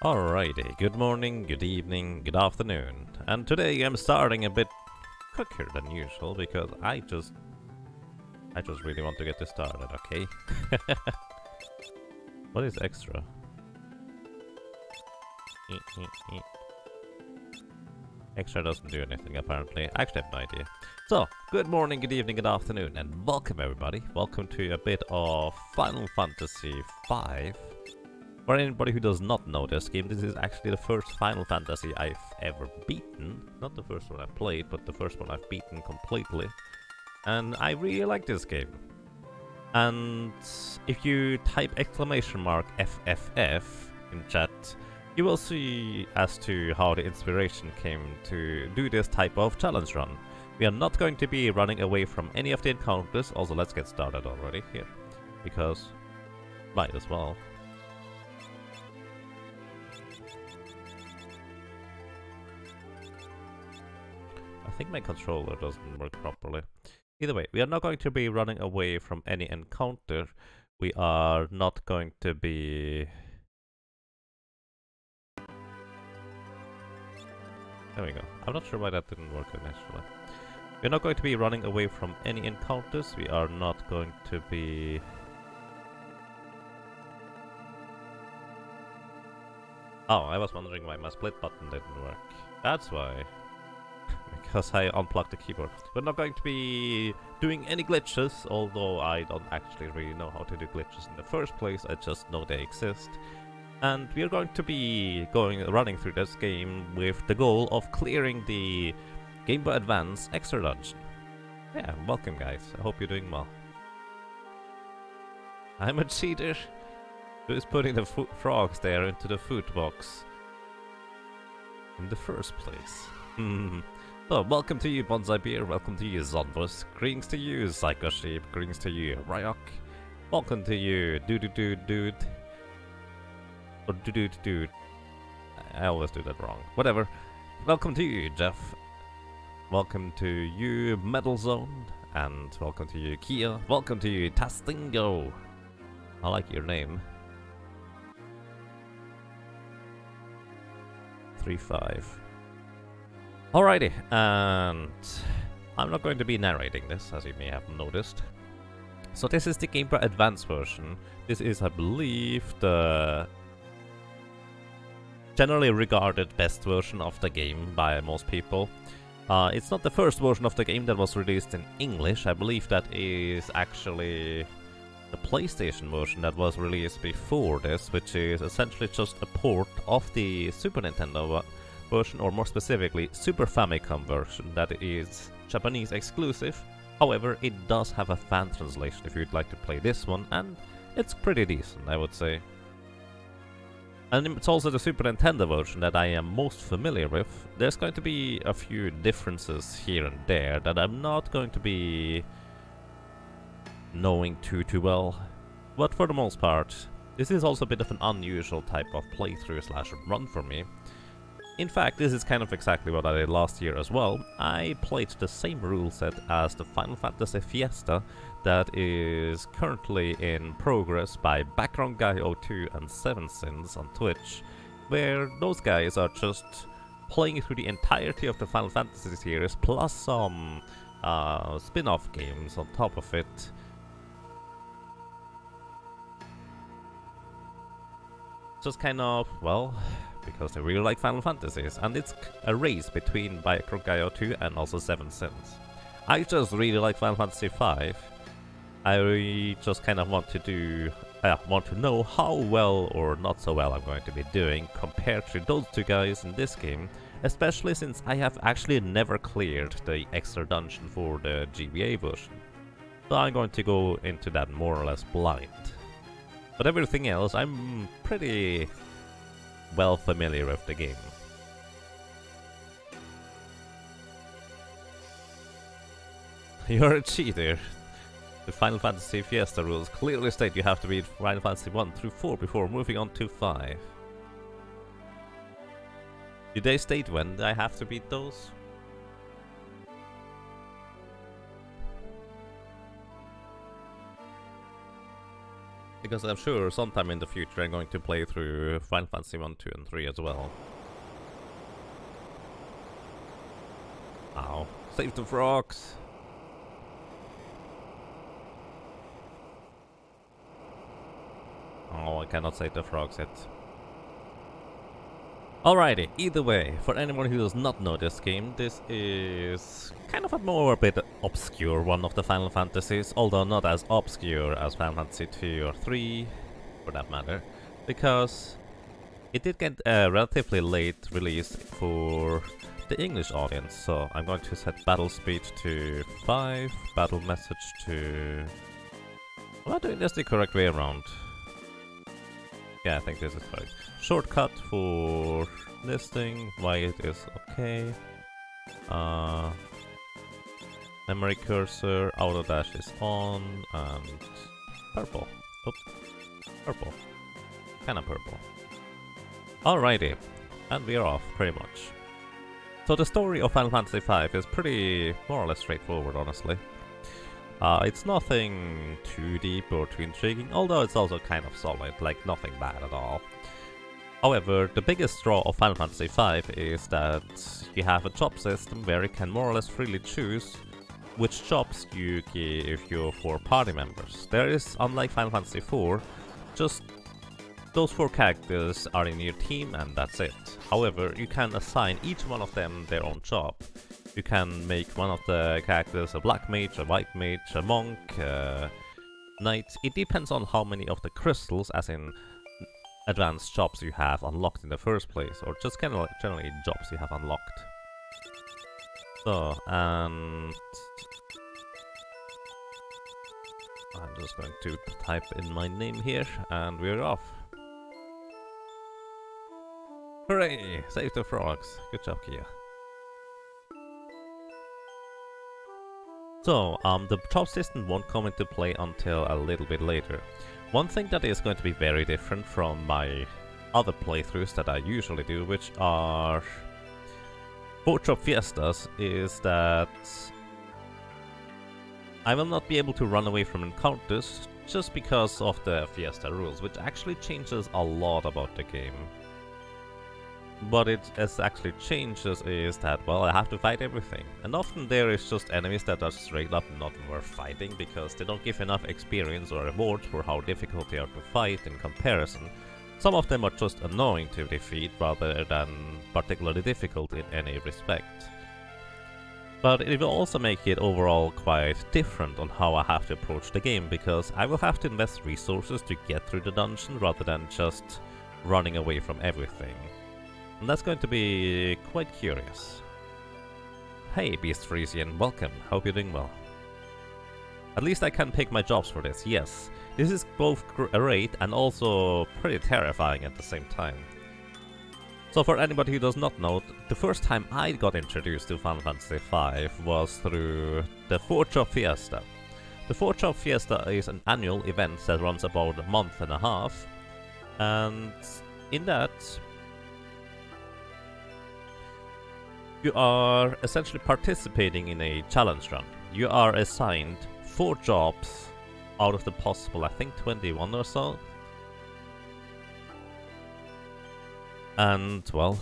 Alrighty, good morning, good evening, good afternoon. And today I'm starting a bit quicker than usual because I just really want to get this started, okay? What is extra? Extra doesn't do anything apparently. I actually have no idea. So, good morning, good evening, good afternoon, and welcome everybody. Welcome to a bit of Final Fantasy V. For anybody who does not know this game, this is actually the first Final Fantasy I've ever beaten. Not the first one I've played, but the first one I've beaten completely. And I really like this game. And if you type !FFF in chat, you will see as to how the inspiration came to do this type of challenge run. We are not going to be running away from any of the encounters. Also, let's get started already here, because might as well. I think my controller doesn't work properly. Either way, we are not going to be running away from any encounter. We are not going to be... There we go. I'm not sure why that didn't work initially. We're not going to be running away from any encounters. We are not going to be... Oh, I was wondering why my split button didn't work. That's why. Because I unplugged the keyboard. We're not going to be doing any glitches, although I don't actually really know how to do glitches in the first place. I just know they exist. And we're going to be running through this game with the goal of clearing the Game Boy Advance Extra Dungeon. Yeah, welcome guys. I hope you're doing well. I'm a cheater. Who's putting the frogs there into the food box in the first place? So, welcome to you, Bonsai Beer. Welcome to you, Zonvus. Greetings to you, Psycho Sheep. Greetings to you, Ryok. Welcome to you, Dude. Or Dude. I always do that wrong. Whatever. Welcome to you, Jeff. Welcome to you, Metal Zone. And welcome to you, Kia. Welcome to you, Tastingo. I like your name. 3-5. Alrighty, and I'm not going to be narrating this, as you may have noticed. So this is the Game Boy Advance version. This is, I believe, the generally regarded best version of the game by most people. It's not the first version of the game that was released in English. I believe that is actually the PlayStation version that was released before this, which is essentially just a port of the Super Nintendo version, or more specifically Super Famicom version, that is Japanese exclusive. However, it does have a fan translation if you'd like to play this one, and it's pretty decent, I would say. And it's also the Super Nintendo version that I am most familiar with. There's going to be a few differences here and there that I'm not going to be knowing too well, but for the most part, this is also a bit of an unusual type of playthrough slash run for me. In fact, this is kind of exactly what I did last year as well. I played the same rule set as the Final Fantasy Fiesta that is currently in progress by Background Guy 02 and 7 Sins on Twitch, where those guys are just playing through the entirety of the Final Fantasy series plus some spin-off games on top of it. Just kind of, well, because they really like Final Fantasies, and it's a race between Background Guy 02 and also 7 Sins. I just really like Final Fantasy V. I just kind of want to know how well or not so well I'm going to be doing compared to those two guys in this game, especially since I have actually never cleared the extra dungeon for the GBA version. So I'm going to go into that more or less blind. But everything else, I'm pretty well familiar with the game. You're a cheater. The Final Fantasy Fiesta rules clearly state you have to beat Final Fantasy 1 through 4 before moving on to 5. Do they state when I have to beat those? Because I'm sure sometime in the future I'm going to play through Final Fantasy 1, 2 and 3 as well. Ow. Save the frogs! Oh, I cannot save the frogs yet. Alrighty, either way, for anyone who does not know this game, this is kind of a bit obscure one of the Final Fantasies, although not as obscure as Final Fantasy 2 or 3, for that matter, because it did get a relatively late release for the English audience, so I'm going to set battle speed to 5, battle message to... Am I doing this the correct way around? Yeah, I think this is correct. Shortcut for listing, why it is okay. Memory cursor, auto dash is on, and purple. Oops, purple. Kinda purple. Alrighty, and we are off, pretty much. So the story of Final Fantasy V is pretty more or less straightforward, honestly. It's nothing too deep or too intriguing, although it's also kind of solid, like nothing bad at all. However, the biggest draw of Final Fantasy V is that you have a job system where you can more or less freely choose which jobs you give your 4 party members. There is, unlike Final Fantasy IV, just those 4 characters are in your team and that's it. However, you can assign each one of them their own job. You can make one of the characters a black mage, a white mage, a monk, knight. It depends on how many of the crystals, as in advanced jobs, you have unlocked in the first place, or just kind of like generally jobs you have unlocked. So, and I'm just going to type in my name here, and we're off. Hooray! Save the frogs. Good job, Kia. So, the job system won't come into play until a little bit later. One thing that is going to be very different from my other playthroughs that I usually do, which are 4-job fiestas, is that I will not be able to run away from encounters just because of the fiesta rules, which actually changes a lot about the game. What it actually changes is that, well, I have to fight everything. And often there is just enemies that are straight up not worth fighting because they don't give enough experience or rewards for how difficult they are to fight in comparison. Some of them are just annoying to defeat rather than particularly difficult in any respect. But it will also make it overall quite different on how I have to approach the game, because I will have to invest resources to get through the dungeon rather than just running away from everything. And that's going to be quite curious. Hey Beast Frisian, welcome, hope you're doing well. At least I can pick my jobs for this, yes. This is both great and also pretty terrifying at the same time. So for anybody who does not know, the first time I got introduced to Final Fantasy V was through the 4-job fiesta. The 4-job fiesta is an annual event that runs about a month and a half, and in that you are essentially participating in a challenge run. You are assigned 4 jobs out of the possible, I think, 21 or so. And, well,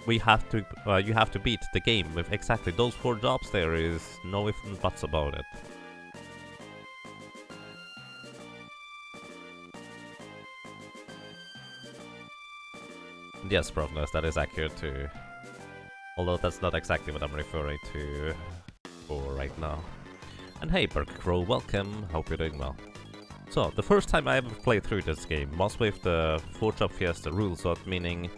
you have to beat the game with exactly those 4 jobs. There is no ifs and buts about it. Yes, Prognus, that is accurate too. Although that's not exactly what I'm referring to for right now. And hey, Berkcrow, welcome, hope you're doing well. So, the first time I ever played through this game was with the 4-job fiesta rule set, meaning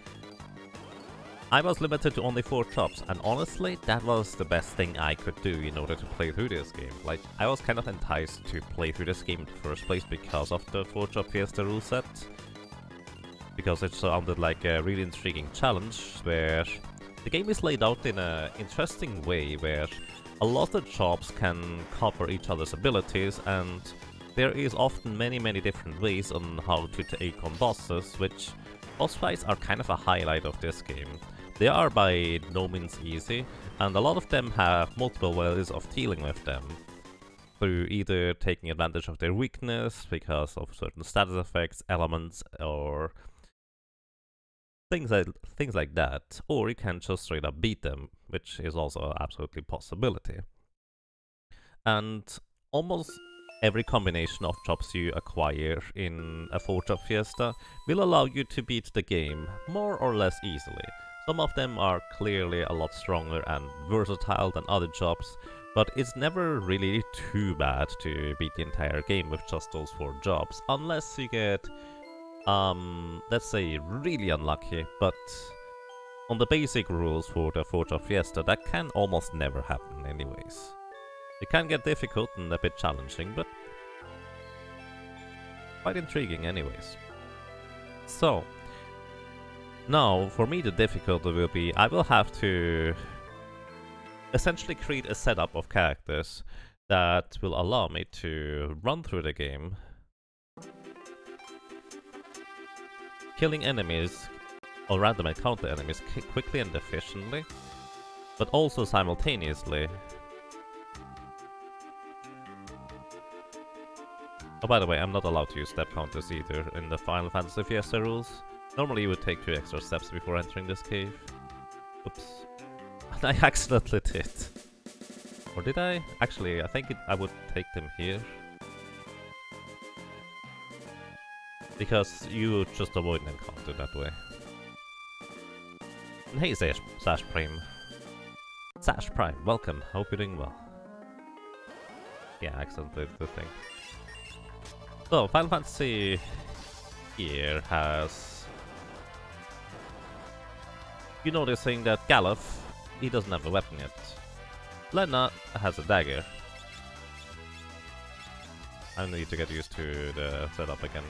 I was limited to only 4 jobs, and honestly, that was the best thing I could do in order to play through this game. Like, I was kind of enticed to play through this game in the first place because of the 4-job fiesta rule set. Because it sounded like a really intriguing challenge, where the game is laid out in an interesting way, where a lot of jobs can cover each other's abilities, and there is often many different ways on how to take on bosses, which boss fights are kind of a highlight of this game. They are by no means easy, and a lot of them have multiple ways of dealing with them. through either taking advantage of their weakness because of certain status effects, elements, or things like that, or you can just straight up beat them, which is also absolutely a possibility. And almost every combination of jobs you acquire in a 4-job fiesta will allow you to beat the game more or less easily. Some of them are clearly a lot stronger and versatile than other jobs, but it's never really too bad to beat the entire game with just those 4 jobs, unless you get, let's say, really unlucky. But on the basic rules for the 4-job fiesta, that can almost never happen anyways. It can get difficult and a bit challenging, but quite intriguing anyways. So, now, for me the difficulty will be, I will have to essentially create a setup of characters that will allow me to run through the game, killing enemies or random encounter enemies quickly and efficiently, but also simultaneously. Oh, by the way, I'm not allowed to use step counters either in the Final Fantasy Fiesta rules. Normally you would take 2 extra steps before entering this cave. Oops. I accidentally did. Or did I? Actually, I think I would take them here. Because you would just avoid an encounter that way. And hey, Sash Prime. Sash Prime, welcome. Hope you're doing well. Yeah, I accidentally did the thing. So, Final Fantasy here has... You noticing that Galuf, he doesn't have a weapon yet. Lena has a dagger. I need to get used to the setup again.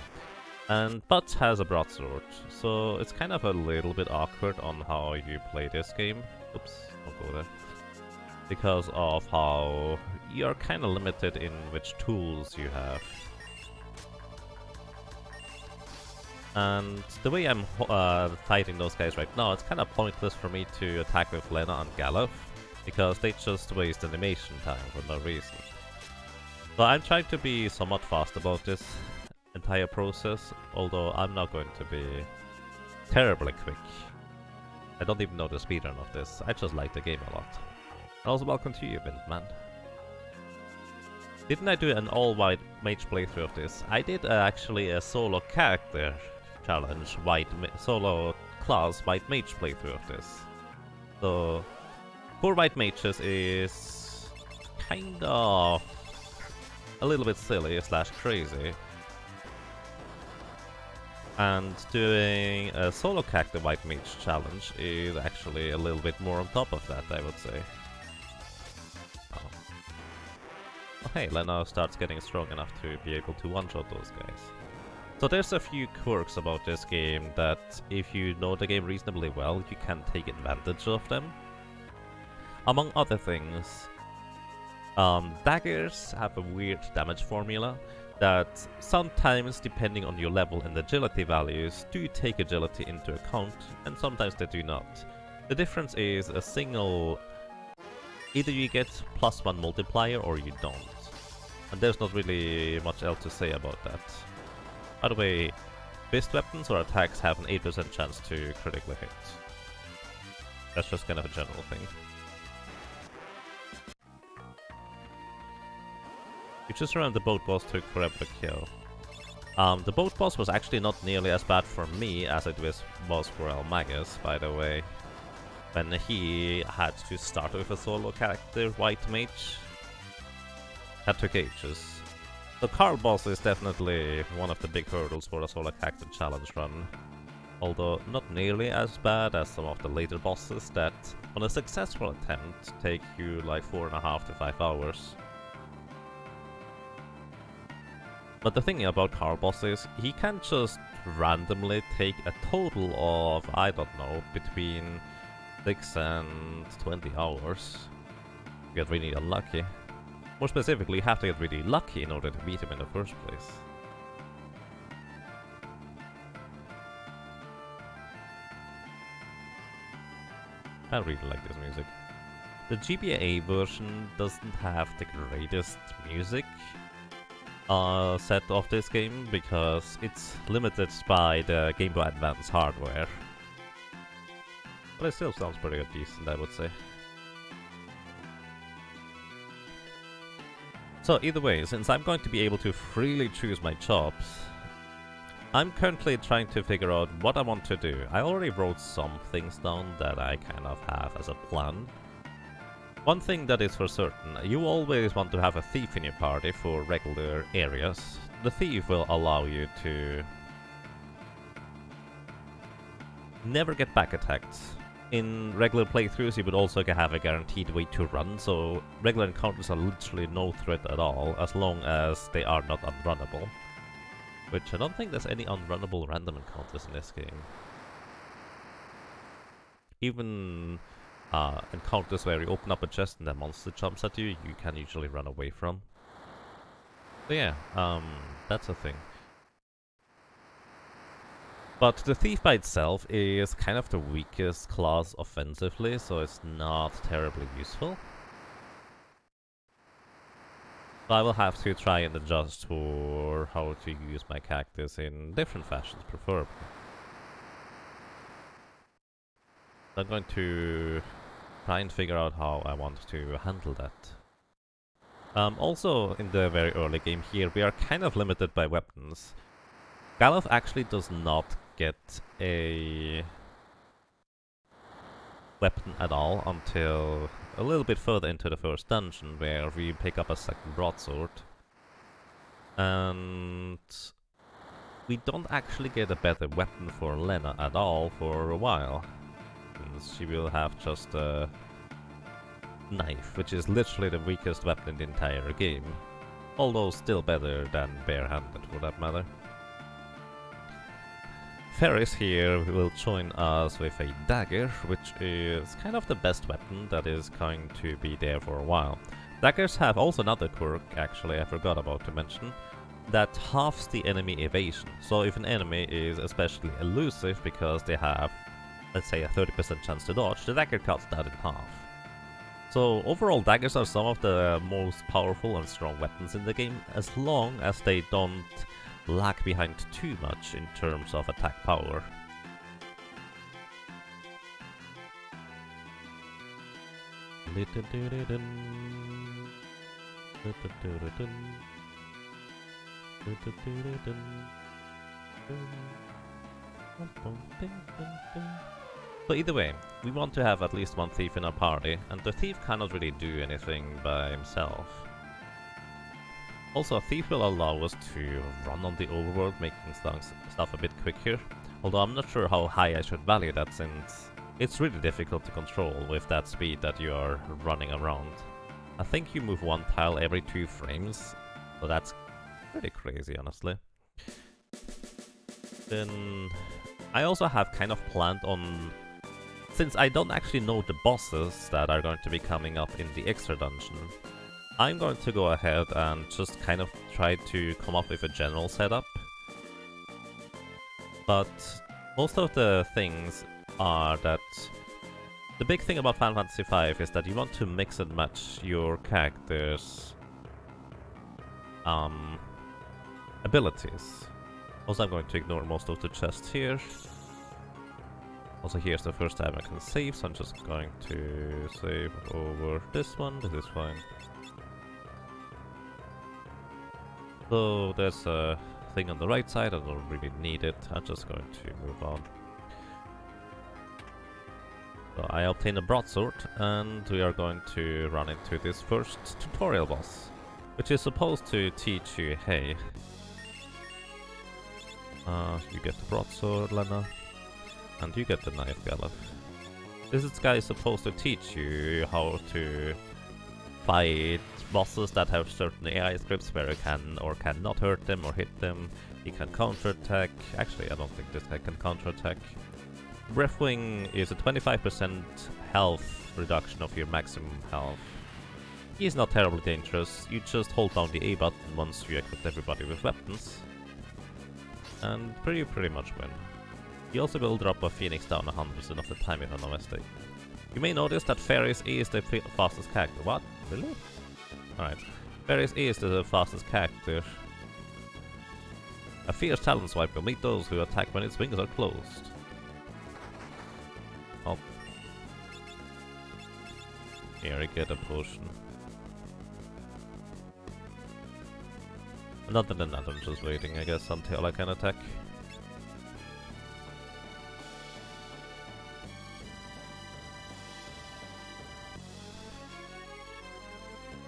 And Butts has a broadsword, so it's kind of a little bit awkward on how you play this game. Oops, don't go there. Because of how you're kind of limited in which tools you have. And the way I'm fighting those guys right now, it's kind of pointless for me to attack with Lena and Galuf, because they just waste animation time for no reason. So I'm trying to be somewhat fast about this entire process, although I'm not going to be terribly quick. I don't even know the speedrun of this, I just like the game a lot. And also welcome to you, Windman. Didn't I do an all-white mage playthrough of this? I did actually a solo character challenge, solo class white mage playthrough of this. So, 4 white mages is kind of a little bit silly slash crazy. And doing a solo character white mage challenge is actually a little bit more on top of that, I would say. Oh, hey, Lena starts getting strong enough to be able to one-shot those guys. So there's a few quirks about this game that, if you know the game reasonably well, you can take advantage of them. Among other things, daggers have a weird damage formula that sometimes, depending on your level and agility values, do take agility into account, and sometimes they do not. The difference is a single... Either you get +1 multiplier or you don't. And there's not really much else to say about that. By the way, fist weapons or attacks have an 8% chance to critically hit. That's just kind of a general thing. You just around the boat boss took forever to kill. The boat boss was actually not nearly as bad for me as it was for Almagus, by the way. When he had to start with a solo character, white mage. That took ages. The Carl boss is definitely one of the big hurdles for a solo character challenge run. Although not nearly as bad as some of the later bosses that, on a successful attempt, take you like 4.5 to 5 hours. But the thing about Carl boss is, he can just randomly take a total of, I don't know, between 6 and 20 hours. You get really unlucky. More specifically, you have to get really lucky in order to beat him in the first place. I really like this music. the GBA version doesn't have the greatest music set of this game because it's limited by the Game Boy Advance hardware. But it still sounds pretty decent, I would say. So either way, since I'm going to be able to freely choose my jobs, I'm currently trying to figure out what I want to do. I already wrote some things down that I kind of have as a plan. One thing that is for certain, you always want to have a thief in your party for regular areas. The thief will allow you to never get back attacked. In regular playthroughs you would also have a guaranteed way to run, so regular encounters are literally no threat at all as long as they are not unrunnable. Which I don't think there's any unrunnable random encounters in this game. Even encounters where you open up a chest and a monster jumps at you, you can usually run away from. So yeah, that's a thing. But the thief by itself is kind of the weakest class offensively, so it's not terribly useful. So I will have to try and adjust for how to use my cactus in different fashions, preferably. I'm going to try and figure out how I want to handle that. Also, in the very early game here, we are kind of limited by weapons. Galuf actually does not get a weapon at all until a little bit further into the first dungeon, where we pick up a second broadsword. And we don't actually get a better weapon for Lena at all for a while, since she will have just a knife, which is literally the weakest weapon in the entire game, although still better than barehanded for that matter. Ferris here will join us with a dagger, which is kind of the best weapon that is going to be there for a while. Daggers have also another quirk, actually, I forgot about to mention, that halves the enemy evasion. So if an enemy is especially elusive because they have, let's say, a 30% chance to dodge, the dagger cuts that in half. So overall, daggers are some of the most powerful and strong weapons in the game, as long as they don't lag behind too much in terms of attack power. So either way, we want to have at least one thief in our party, and the thief cannot really do anything by himself. Also, a thief will allow us to run on the overworld, making stuff a bit quicker, although I'm not sure how high I should value that, since it's really difficult to control with that speed that you are running around. I think you move one tile every 2 frames, so that's pretty crazy, honestly. Then I also have kind of planned on, since I don't actually know the bosses that are going to be coming up in the extra dungeon, I'm going to go ahead and just kind of try to come up with a general setup. But most of the things are that the big thing about Final Fantasy V is that you want to mix and match your character's abilities. Also, I'm going to ignore most of the chests here. Also, here's the first time I can save, so I'm just going to save over this one. This is fine. So there's a thing on the right side, I don't really need it, I'm just going to move on. So I obtain a broadsword, and we are going to run into this first tutorial boss, which is supposed to teach you, hey, you get the broadsword, Lena, and you get the knife, Galuf. This guy is supposed to teach you how to fight bosses that have certain AI scripts where you can or cannot hurt them or hit them. He can counterattack. Actually, I don't think this guy can counterattack. Breathwing is a 25% health reduction of your maximum health. He's not terribly dangerous. You just hold down the A button once you equip everybody with weapons, and pretty much win. He also will drop a Phoenix down 100% of the time if I'm not mistaken. You may notice that Fairies is the fastest character. What? Really? Alright. Fairies is the fastest character. A fierce talent swipe will meet those who attack when its wings are closed. Oh. Here I get a potion. And other than that, I'm just waiting, I guess, until I can attack.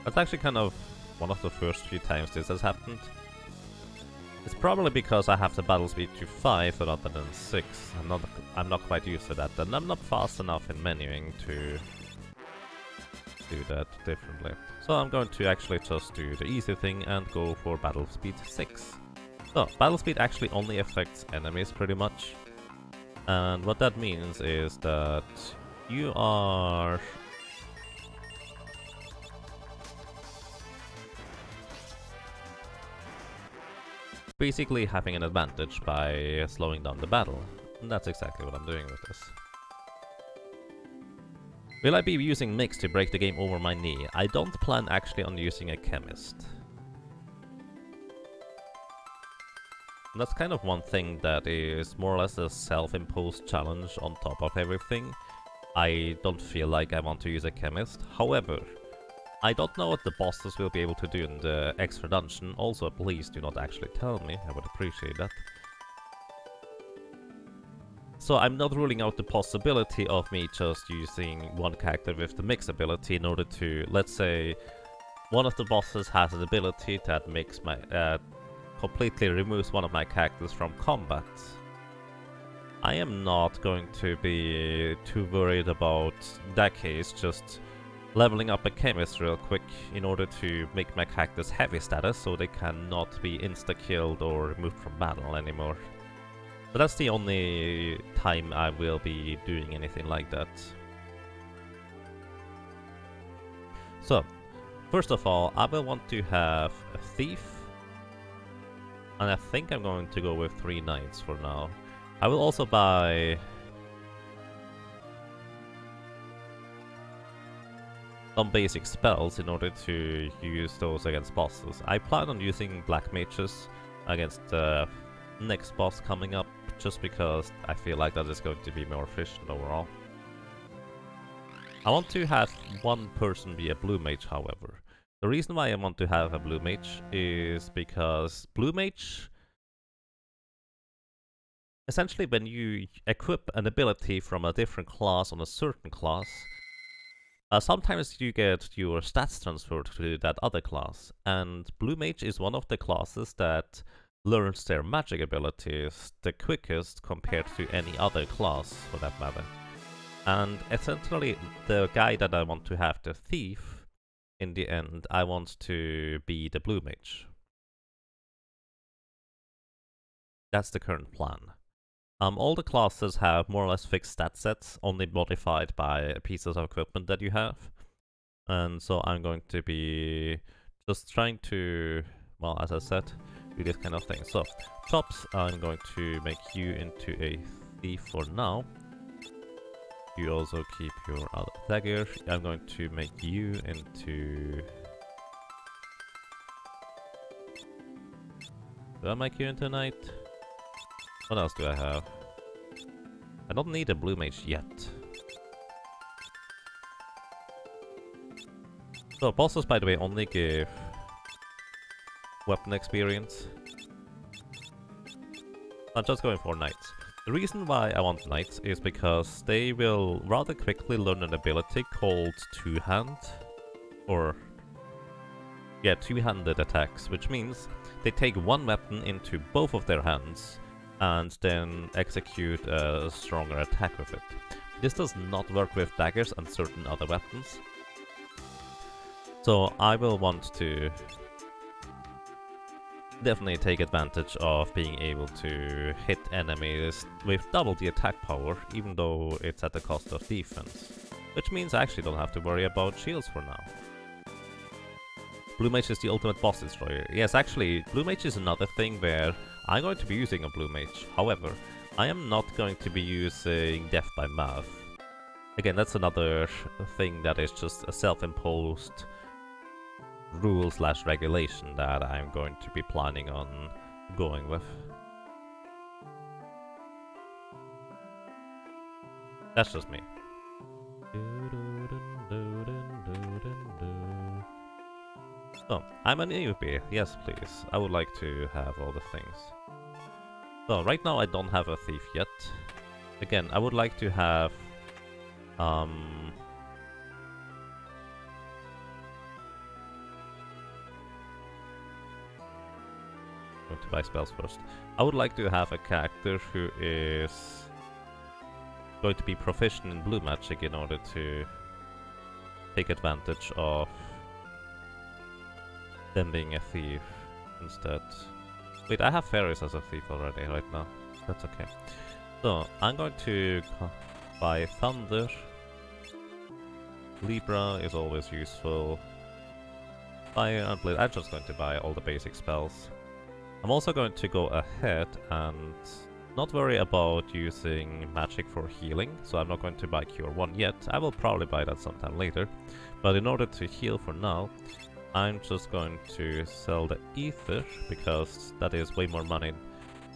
That's actually kind of one of the first few times this has happened. It's probably because I have the battle speed to 5 rather than 6. I'm not quite used to that, and I'm not fast enough in menuing to do that differently. So I'm going to actually just do the easy thing and go for battle speed 6. So, battle speed actually only affects enemies pretty much. And what that means is that you are basically having an advantage by slowing down the battle. And that's exactly what I'm doing with this. Will I be using Mix to break the game over my knee? I don't plan actually on using a chemist. And that's kind of one thing that is more or less a self-imposed challenge on top of everything. I don't feel like I want to use a chemist. However, I don't know what the bosses will be able to do in the extra dungeon. Also, please do not actually tell me. I would appreciate that. So I'm not ruling out the possibility of me just using one character with the mix ability in order to, let's say, one of the bosses has an ability that makes my completely removes one of my characters from combat. I am not going to be too worried about that case, just leveling up a chemist real quick in order to make my characters heavy status so they cannot be insta-killed or removed from battle anymore. So that's the only time I will be doing anything like that. So, first of all, I will want to have a thief. And I think I'm going to go with 3 knights for now. I will also buy some basic spells in order to use those against bosses. I plan on using black mages against the next boss coming up, just because I feel like that is going to be more efficient overall. I want to have one person be a blue mage, however. The reason why I want to have a blue mage is because blue mage, essentially when you equip an ability from a different class on a certain class, sometimes you get your stats transferred to that other class, and blue mage is one of the classes that learns their magic abilities the quickest compared to any other class for that matter. And essentially the guy that I want to have, the thief, in the end, I want to be the blue mage. That's the current plan. All the classes have more or less fixed stat sets, only modified by pieces of equipment that you have. And so I'm going to be just trying to, well, as I said, do this kind of thing. So, Chops, I'm going to make you into a thief for now. You also keep your other dagger. I'm going to make you into... Do I make you into a knight? What else do I have? I don't need a blue mage yet. So bosses, by the way, only give weapon experience. I'm just going for knights. The reason why I want knights is because they will rather quickly learn an ability called two-hand, or yeah, two-handed attacks, which means they take one weapon into both of their hands and then execute a stronger attack with it. This does not work with daggers and certain other weapons. So I will want to definitely take advantage of being able to hit enemies with double the attack power, even though it's at the cost of defense. Which means I actually don't have to worry about shields for now. Blue Mage is the ultimate boss destroyer. Yes, actually, Blue Mage is another thing where I'm going to be using a Blue Mage. However, I am not going to be using Death by Mouth. Again, that's another thing that is just a self-imposed rule slash regulation that I'm going to be planning on going with. That's just me. So, I'm a newbie. Yes, please. I would like to have all the things. So, right now I don't have a thief yet. Again, I would like to have... going to buy spells first. I would like to have a character who is going to be proficient in blue magic in order to take advantage of them being a thief instead. Wait, I have fairies as a thief already right now. That's okay. So, I'm going to buy Thunder. Libra is always useful. Fire and Blade. I'm just going to buy all the basic spells. I'm also going to go ahead and not worry about using magic for healing, so I'm not going to buy Cure 1 yet. I will probably buy that sometime later. But in order to heal for now, I'm just going to sell the Ether, because that is way more money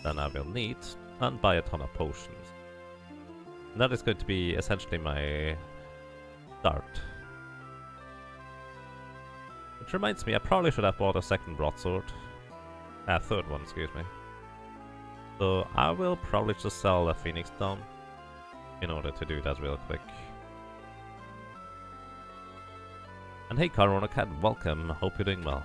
than I will need, and buy a ton of potions. And that is going to be essentially my start. Which reminds me, I probably should have bought a second broadsword. Third one, excuse me. So I will probably just sell the Phoenix down in order to do that real quick. And hey Corona Cat, welcome, hope you're doing well.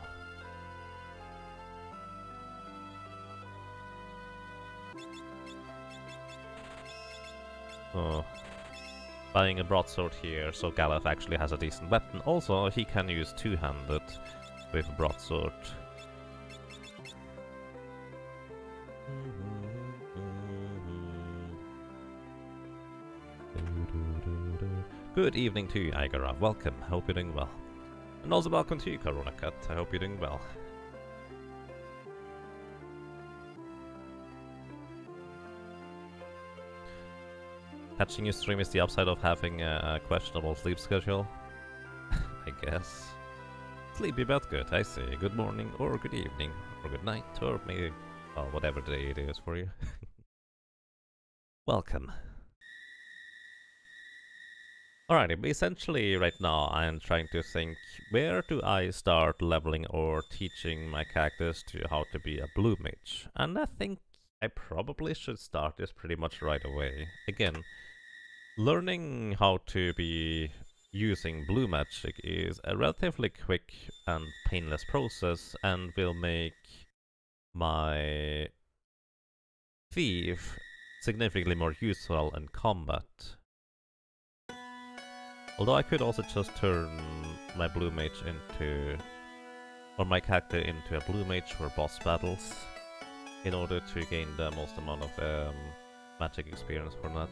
So, buying a broadsword here, so Galeth actually has a decent weapon. Also, he can use two-handed with a broadsword. Good evening to you, Igara. Welcome. Hope you're doing well. And also welcome to you, Corona Cat. I hope you're doing well. Catching your stream is the upside of having a questionable sleep schedule. I guess. Sleepy but good, I say. Good morning, or good evening, or good night, or maybe, well, whatever day it is for you. Welcome. Alrighty, but essentially right now I'm trying to think, where do I start leveling or teaching my characters to how to be a blue mage? And I think I probably should start this pretty much right away. Again, learning how to be using blue magic is a relatively quick and painless process and will make my thief significantly more useful in combat. Although I could also just turn my blue mage into, or my character into a blue mage for boss battles in order to gain the most amount of magic experience from that.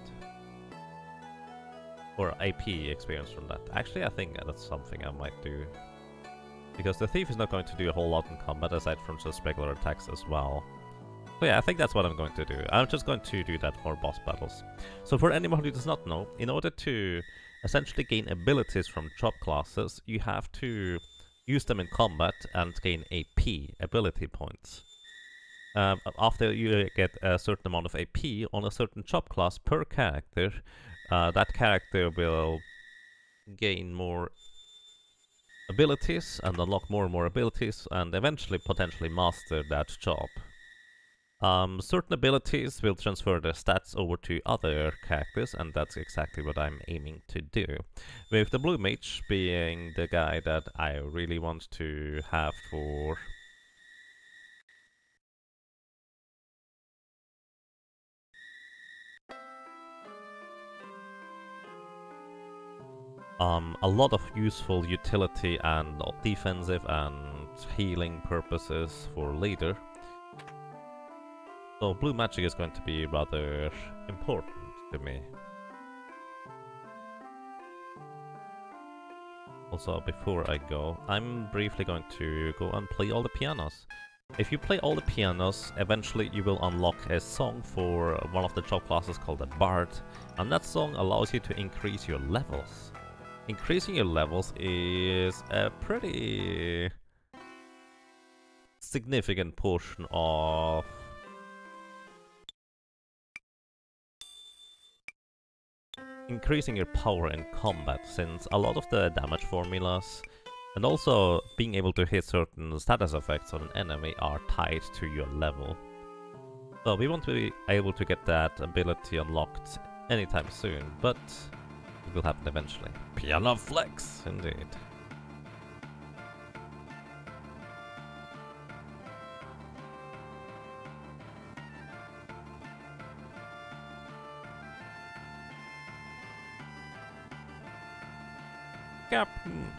Or AP experience from that. Actually, I think that's something I might do. Because the thief is not going to do a whole lot in combat aside from just regular attacks as well. So yeah, I think that's what I'm going to do. I'm just going to do that for boss battles. So for anyone who does not know, in order to essentially gain abilities from job classes, you have to use them in combat and gain AP, ability points. After you get a certain amount of AP on a certain job class per character, that character will gain more abilities and unlock more and more abilities and eventually potentially master that job. Certain abilities will transfer their stats over to other characters, and that's exactly what I'm aiming to do. With the blue mage being the guy that I really want to have for a lot of useful utility and defensive and healing purposes for later. So blue magic is going to be rather important to me. Also, before I go, I'm briefly going to go and play all the pianos. If you play all the pianos, eventually you will unlock a song for one of the job classes called a bard, and that song allows you to increase your levels. Increasing your levels is a pretty significant portion of increasing your power in combat, since a lot of the damage formulas and also being able to hit certain status effects on an enemy are tied to your level. So we want to be able to get that ability unlocked anytime soon, but it will happen eventually. Piano flex, indeed. Captain.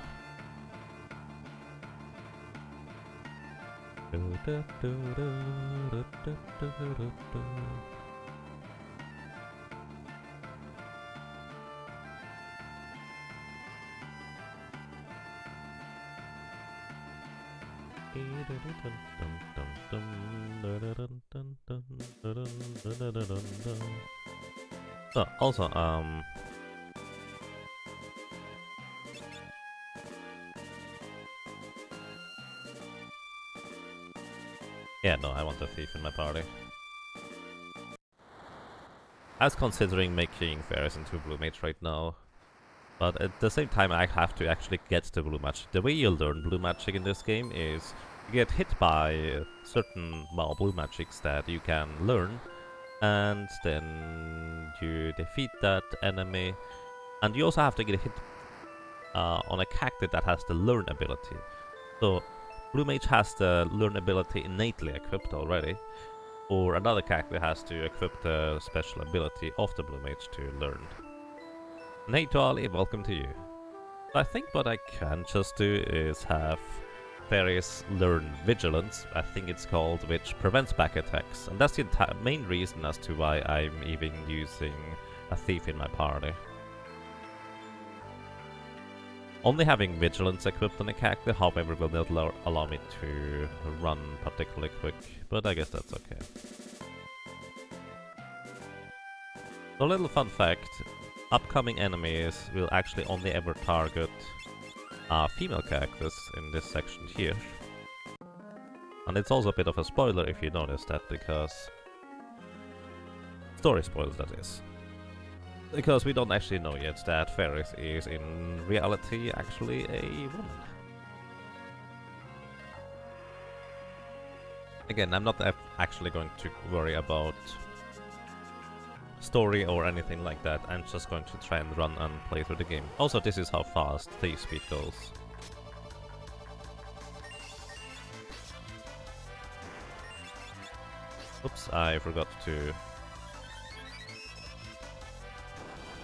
So, also, yeah, no, I want a thief in my party. I was considering making Ferris into a blue mage right now, but at the same time I have to actually get to blue magic. The way you learn blue magic in this game is you get hit by certain, well, blue magics that you can learn, and then you defeat that enemy, and you also have to get hit on a character that has the learn ability. So blue mage has the learn ability innately equipped already, or another character has to equip the special ability of the blue mage to learn. And hey to Ali, welcome to you. I think what I can just do is have Ferris learn Vigilance, I think it's called, which prevents back attacks, and that's the main reason as to why I'm even using a thief in my party. Only having Vigilance equipped on a character, however, will not allow me to run particularly quick, but I guess that's okay. So, a little fun fact, upcoming enemies will actually only ever target female characters in this section here. And it's also a bit of a spoiler if you notice that, because... story spoilers, that is. Because we don't actually know yet that Ferris is in reality actually a woman. Again, I'm not actually going to worry about story or anything like that. I'm just going to try and run and play through the game. Also, this is how fast thief speed goes. Oops, I forgot to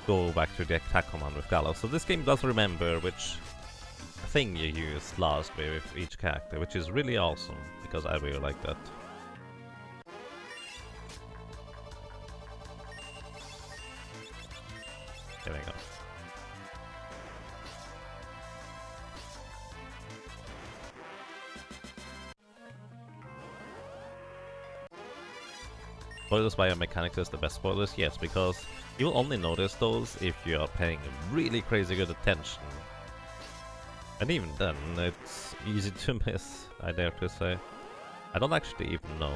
go back to the attack command with Gallows. So this game does remember which thing you used last with each character, which is really awesome, because I really like that. There we go. Spoilers biomechanics is the best spoilers? Yes, because you will only notice those if you are paying really crazy good attention. And even then, it's easy to miss, I dare to say. I don't actually even know.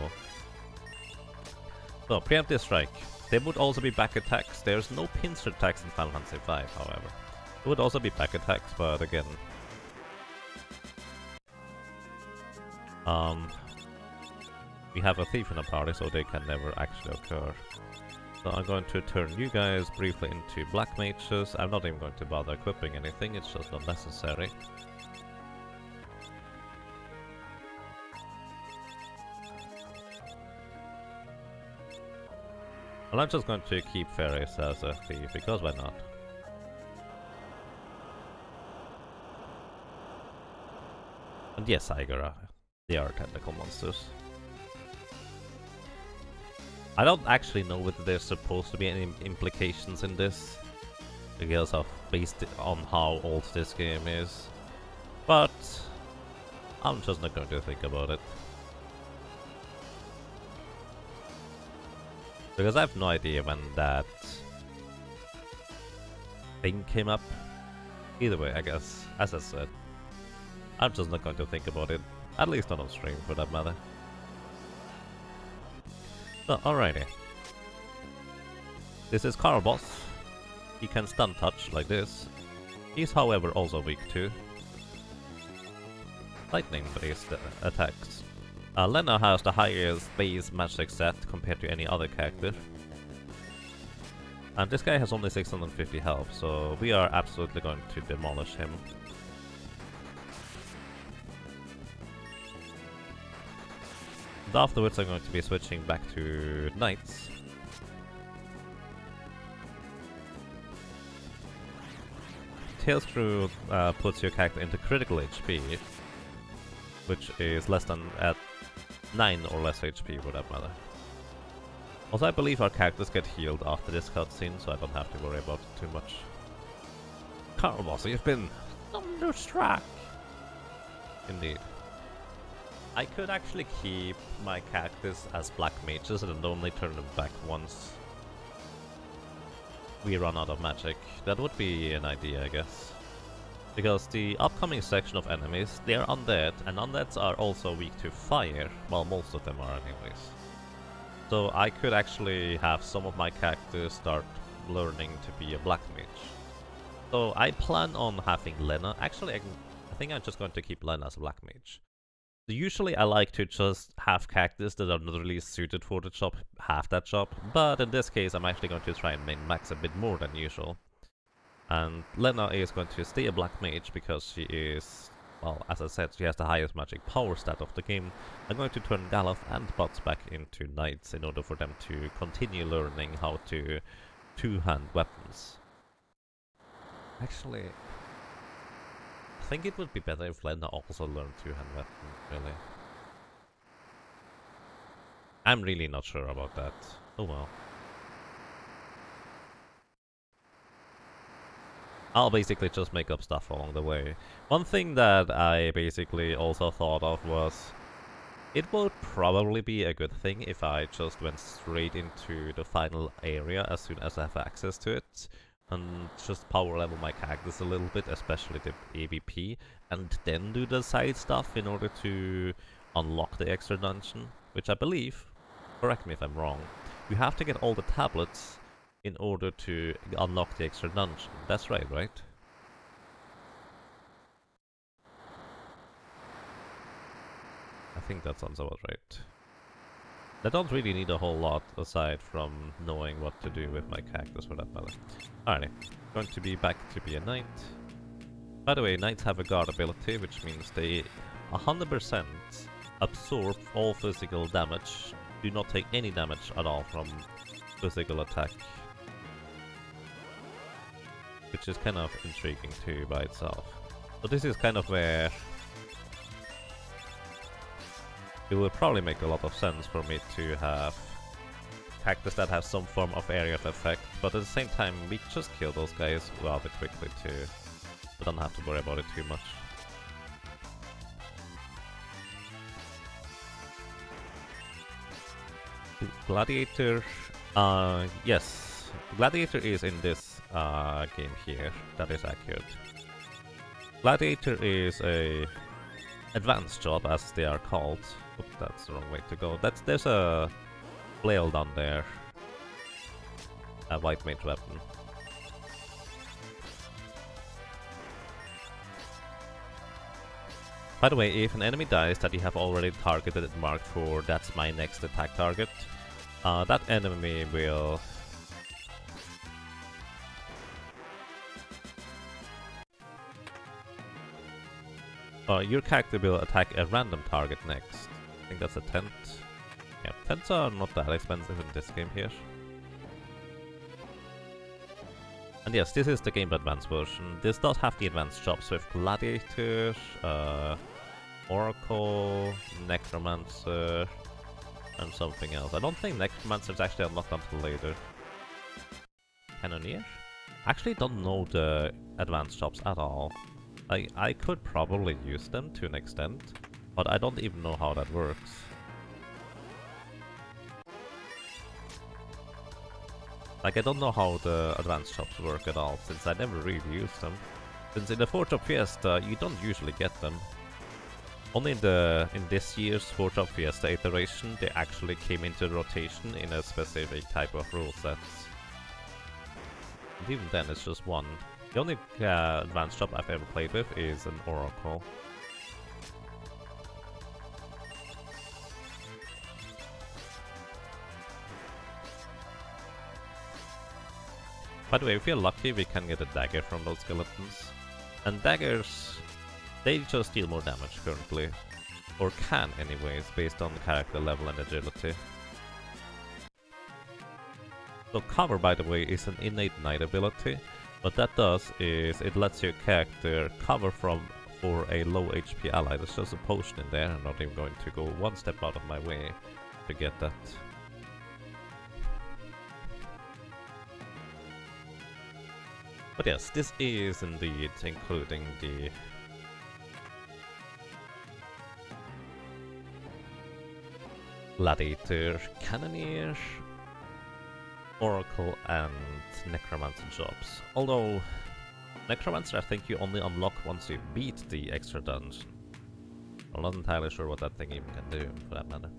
So, preemptive strike. There would also be back attacks. There's no pincer attacks in Final Fantasy V, however. There would also be back attacks, but again... we have a thief in a party, so they can never actually occur. So I'm going to turn you guys briefly into black mages. I'm not even going to bother equipping anything, it's just not necessary. And I'm just going to keep Ferris as a thief, because why not? And yes, Igora, they are tentacle monsters. I don't actually know whether there's supposed to be any implications in this, because of based on how old this game is, but I'm just not going to think about it. Because I have no idea when that thing came up. Either way, I guess, as I said, I'm just not going to think about it. At least not on stream, for that matter. So, alrighty. This is Carl Boss. He can stun touch like this. He's however also weak to lightning-based attacks. Lena has the highest base magic set compared to any other character. And this guy has only 650 health, so we are absolutely going to demolish him. And afterwards I'm going to be switching back to knights. Tail Screw puts your character into critical HP, which is less than at 9 or less HP for that matter. Also, I believe our characters get healed after this cutscene, so I don't have to worry about it too much. Carl Boss, you've been thunderstruck! Indeed. I could actually keep my characters as black mages and only turn them back once we run out of magic. That would be an idea, I guess. Because the upcoming section of enemies, they are undead, and undeads are also weak to fire, while most of them are anyways. So I could actually have some of my characters start learning to be a black mage. So I plan on having Lena. Actually, I think I'm just going to keep Lena as a black mage. So usually I like to just have characters that are not really suited for the job, have that job. But in this case, I'm actually going to try and min-max a bit more than usual. And Lena is going to stay a black mage because she is, well, as I said, she has the highest magic power stat of the game. I'm going to turn Galuf and Bots back into knights in order for them to continue learning how to two-hand weapons. Actually, I think it would be better if Lena also learned two-hand weapons, really. I'm really not sure about that. Oh well. I'll basically just make up stuff along the way. One thing that I basically also thought of was it would probably be a good thing if I just went straight into the final area as soon as I have access to it and just power level my characters a little bit, especially the AVP, and then do the side stuff in order to unlock the extra dungeon, which I believe, correct me if I'm wrong, you have to get all the tablets in order to unlock the extra dungeon. That's right, right? I think that sounds about right. I don't really need a whole lot aside from knowing what to do with my characters for that matter. Alrighty, going to be back to be a knight. By the way, knights have a guard ability, which means they 100% absorb all physical damage, do not take any damage at all from physical attack. Which is kind of intriguing too by itself. So this is kind of where it would probably make a lot of sense for me to have characters that have some form of area of effect, but at the same time we just kill those guys rather quickly too. We don't have to worry about it too much. Gladiator, yes, Gladiator is in this game here. That is accurate. Gladiator is a advanced job, as they are called. Oops, that's the wrong way to go. There's a flail down there. A white mage weapon. By the way, if an enemy dies that you have already targeted and marked for that's my next attack target, that enemy will your character will attack a random target next. I think that's a tent. Yeah, tents are not that expensive in this game here. And yes, this is the Game Boy Advance version. This does have the advanced jobs with Gladiator, Oracle, Necromancer, and something else. I don't think Necromancer is actually unlocked until later. Cannoneer? Actually don't know the advanced jobs at all. I could probably use them to an extent, but I don't even know how that works. Like, I don't know how the advanced shops work at all, since I never really used them. Since in the 4 Shop Fiesta, you don't usually get them. Only in this year's 4 Shop Fiesta iteration, they actually came into rotation in a specific type of rule set. And even then, it's just one. The only advanced shop I've ever played with is an Oracle. By the way, if we're lucky, we can get a dagger from those skeletons. And daggers, they just deal more damage currently. Or can anyways, based on character level and agility. So cover, by the way, is an innate knight ability. What that does is it lets your character cover for a low HP ally. There's just a potion in there. I'm not even going to go one step out of my way to get that. But yes, this is indeed including the Gladiator, Cannoneer, Oracle, and Necromancer jobs. Although, Necromancer I think you only unlock once you beat the extra dungeon. I'm not entirely sure what that thing even can do, for that matter.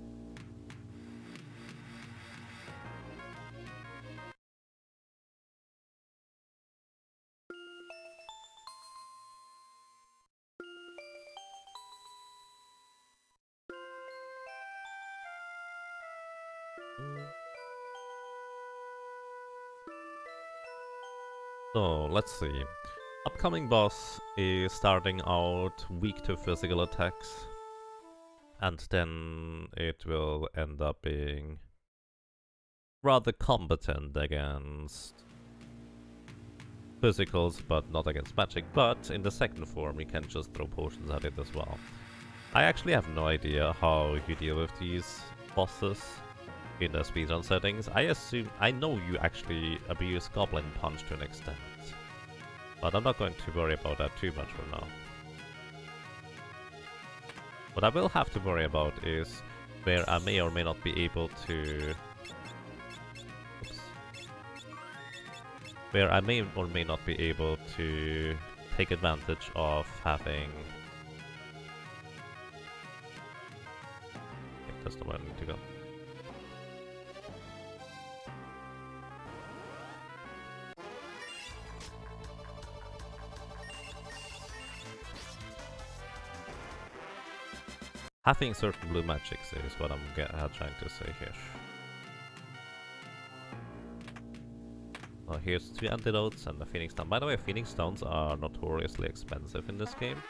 So, let's see. Upcoming boss is starting out weak to physical attacks. And then it will end up being rather competent against physicals, but not against magic. But in the second form, you can just throw potions at it as well. I actually have no idea how you deal with these bosses in the speedrun settings. I know you actually abuse Goblin Punch to an extent, but I'm not going to worry about that too much for now. What I will have to worry about is where I may or may not be able to... Oops. Where I may or may not be able to take advantage of having... I think that's the way I need to go. Having certain blue magics is what I'm trying to say here. Well, here's 2 antidotes and the Phoenix Stone. By the way, Phoenix Stones are notoriously expensive in this game.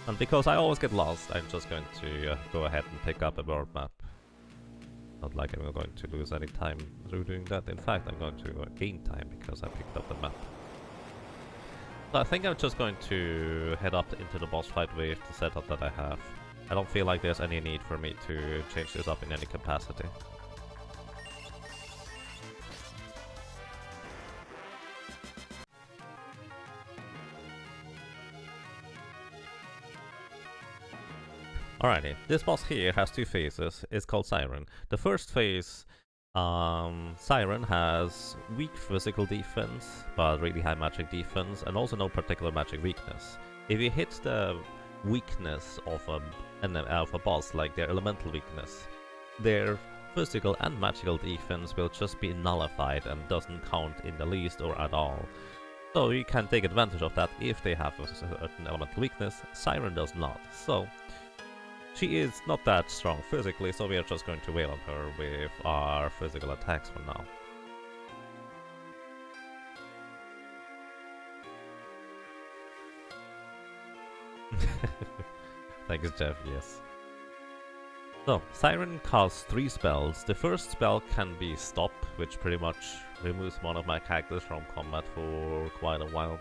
And because I always get lost, I'm just going to go ahead and pick up a world map. Not like I'm going to lose any time through doing that. In fact, I'm going to gain time because I picked up the map. So I think I'm just going to head up into the boss fight with the setup that I have. I don't feel like there's any need for me to change this up in any capacity. Alrighty, this boss here has 2 phases. It's called Siren. The first phase, Siren has weak physical defense, but really high magic defense, and also no particular magic weakness. If you hit the weakness of a boss, like their elemental weakness, their physical and magical defense will just be nullified and doesn't count in the least or at all. So you can take advantage of that if they have a certain elemental weakness. Siren does not, so she is not that strong physically, so we are just going to wail on her with our physical attacks for now. Thanks, Jeff, yes. So, Siren casts 3 spells. The first spell can be Stop, which pretty much removes one of my characters from combat for quite a while.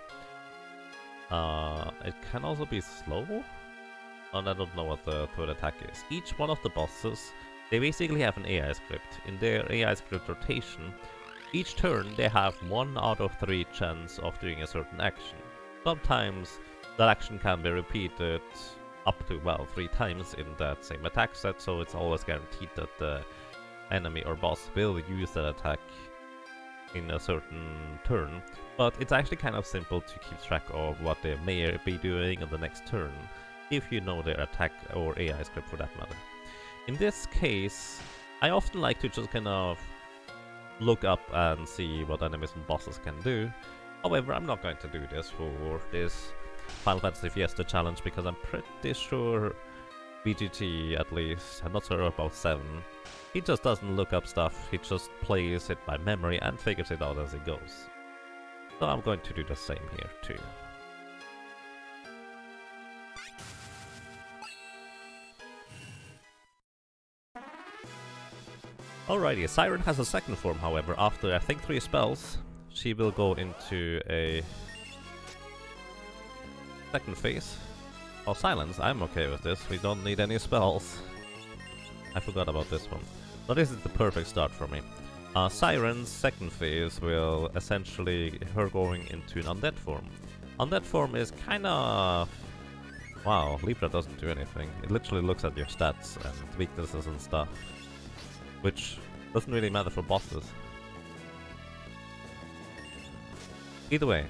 It can also be Slow, and I don't know what the third attack is. Each one of the bosses, they basically have an AI script. In their AI script rotation, each turn they have 1 out of 3 chance of doing a certain action. Sometimes that action can be repeated up to, well, 3 times in that same attack set, so it's always guaranteed that the enemy or boss will use that attack in a certain turn, but it's actually kind of simple to keep track of what they may be doing on the next turn, if you know their attack or AI script for that matter. In this case, I often like to just kind of look up and see what enemies and bosses can do. However, I'm not going to do this for this Final Fantasy Fiesta challenge because I'm pretty sure VGT, at least, I'm not sure about 7, he just doesn't look up stuff, he just plays it by memory and figures it out as he goes. So I'm going to do the same here too. Alrighty, Siren has a second form, however. After I think 3 spells, she will go into a second phase. Oh, silence, I'm okay with this. We don't need any spells. I forgot about this one. So this is the perfect start for me. Siren's second phase will essentially her going into an undead form. Undead form is kinda... Wow, Libra doesn't do anything. It literally looks at your stats and weaknesses and stuff, which doesn't really matter for bosses. Either way,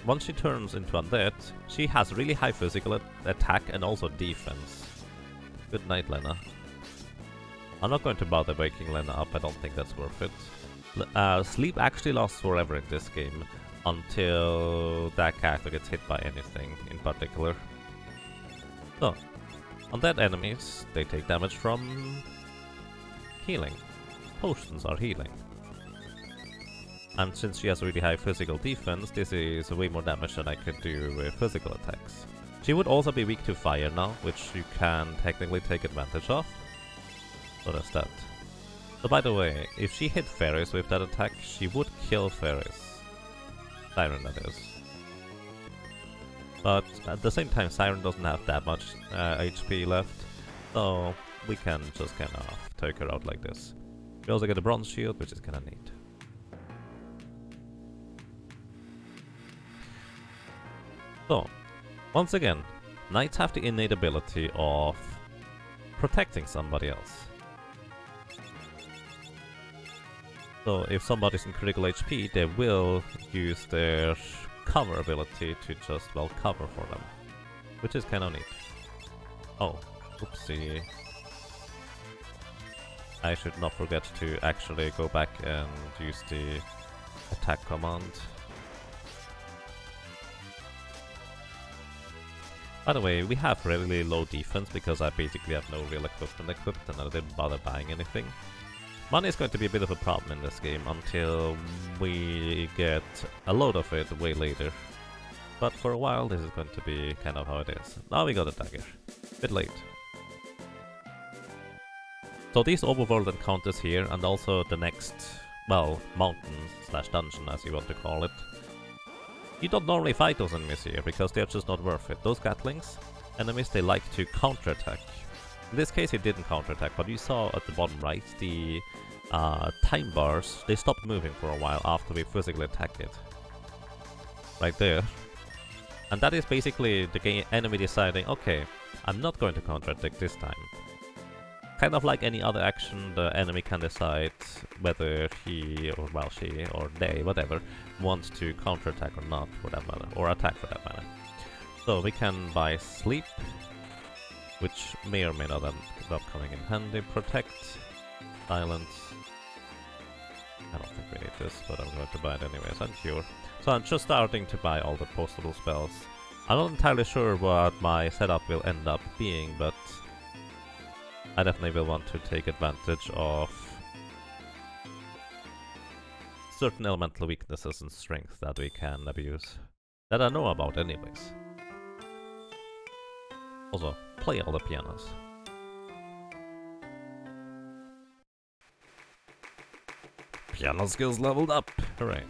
once she turns into undead, she has really high physical attack and also defense. Good night, Lena. I'm not going to bother waking Lena up, I don't think that's worth it. Sleep actually lasts forever in this game, until that character gets hit by anything in particular. So, undead enemies, they take damage from healing. Potions are healing. And since she has really high physical defense, this is way more damage than I could do with physical attacks. She would also be weak to fire now, which you can technically take advantage of. So that's that. So by the way, if she hit Fairies with that attack, she would kill Fairies. Siren, that is. But at the same time, Siren doesn't have that much HP left, so we can just kind of take her out like this. We also get a bronze shield, which is kind of neat. So, once again, knights have the innate ability of protecting somebody else. So if somebody's in critical HP, they will use their cover ability to just, well, cover for them. Which is kind of neat. Oh, oopsie. I should not forget to actually go back and use the attack command. By the way, we have really low defense because I basically have no real equipment equipped and I didn't bother buying anything. Money is going to be a bit of a problem in this game until we get a load of it way later. But for a while this is going to be kind of how it is. Now we got a dagger. Bit late. So these overworld encounters here and also the next, well, mountain slash dungeon as you want to call it. You don't normally fight those enemies here because they're just not worth it. Those Gatlings, enemies, they like to counterattack. In this case it didn't counterattack, but you saw at the bottom right, the time bars, they stopped moving for a while after we physically attacked it. Right there. And that is basically the enemy deciding, okay, I'm not going to counterattack this time. Kind of like any other action, the enemy can decide whether he, or well, she, or they, whatever, wants to counterattack or not, for that matter, or attack for that matter. So we can buy Sleep, which may or may not end up coming in handy. Protect, Silence. I don't think we need this, but I'm going to buy it anyways, and Cure. So I'm just starting to buy all the postable spells. I'm not entirely sure what my setup will end up being, but I definitely will want to take advantage of certain elemental weaknesses and strengths that we can abuse. That I know about anyways. Also, play all the pianos. Piano skills leveled up! Hooray!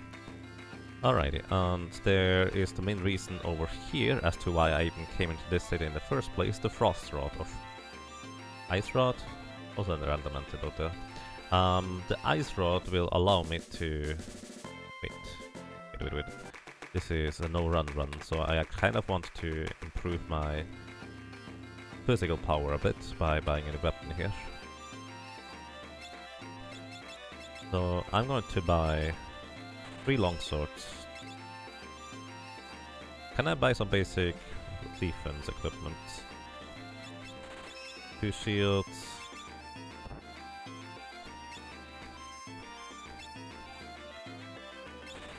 Alrighty, and there is the main reason over here as to why I even came into this city in the first place, the Frost Rod of Ice Rod, also a random antidote there. The Ice Rod will allow me to... Wait. This is a no-run run, so I kind of want to improve my physical power a bit by buying a weapon here. So I'm going to buy 3 longswords. Can I buy some basic defense equipment? 2 shields.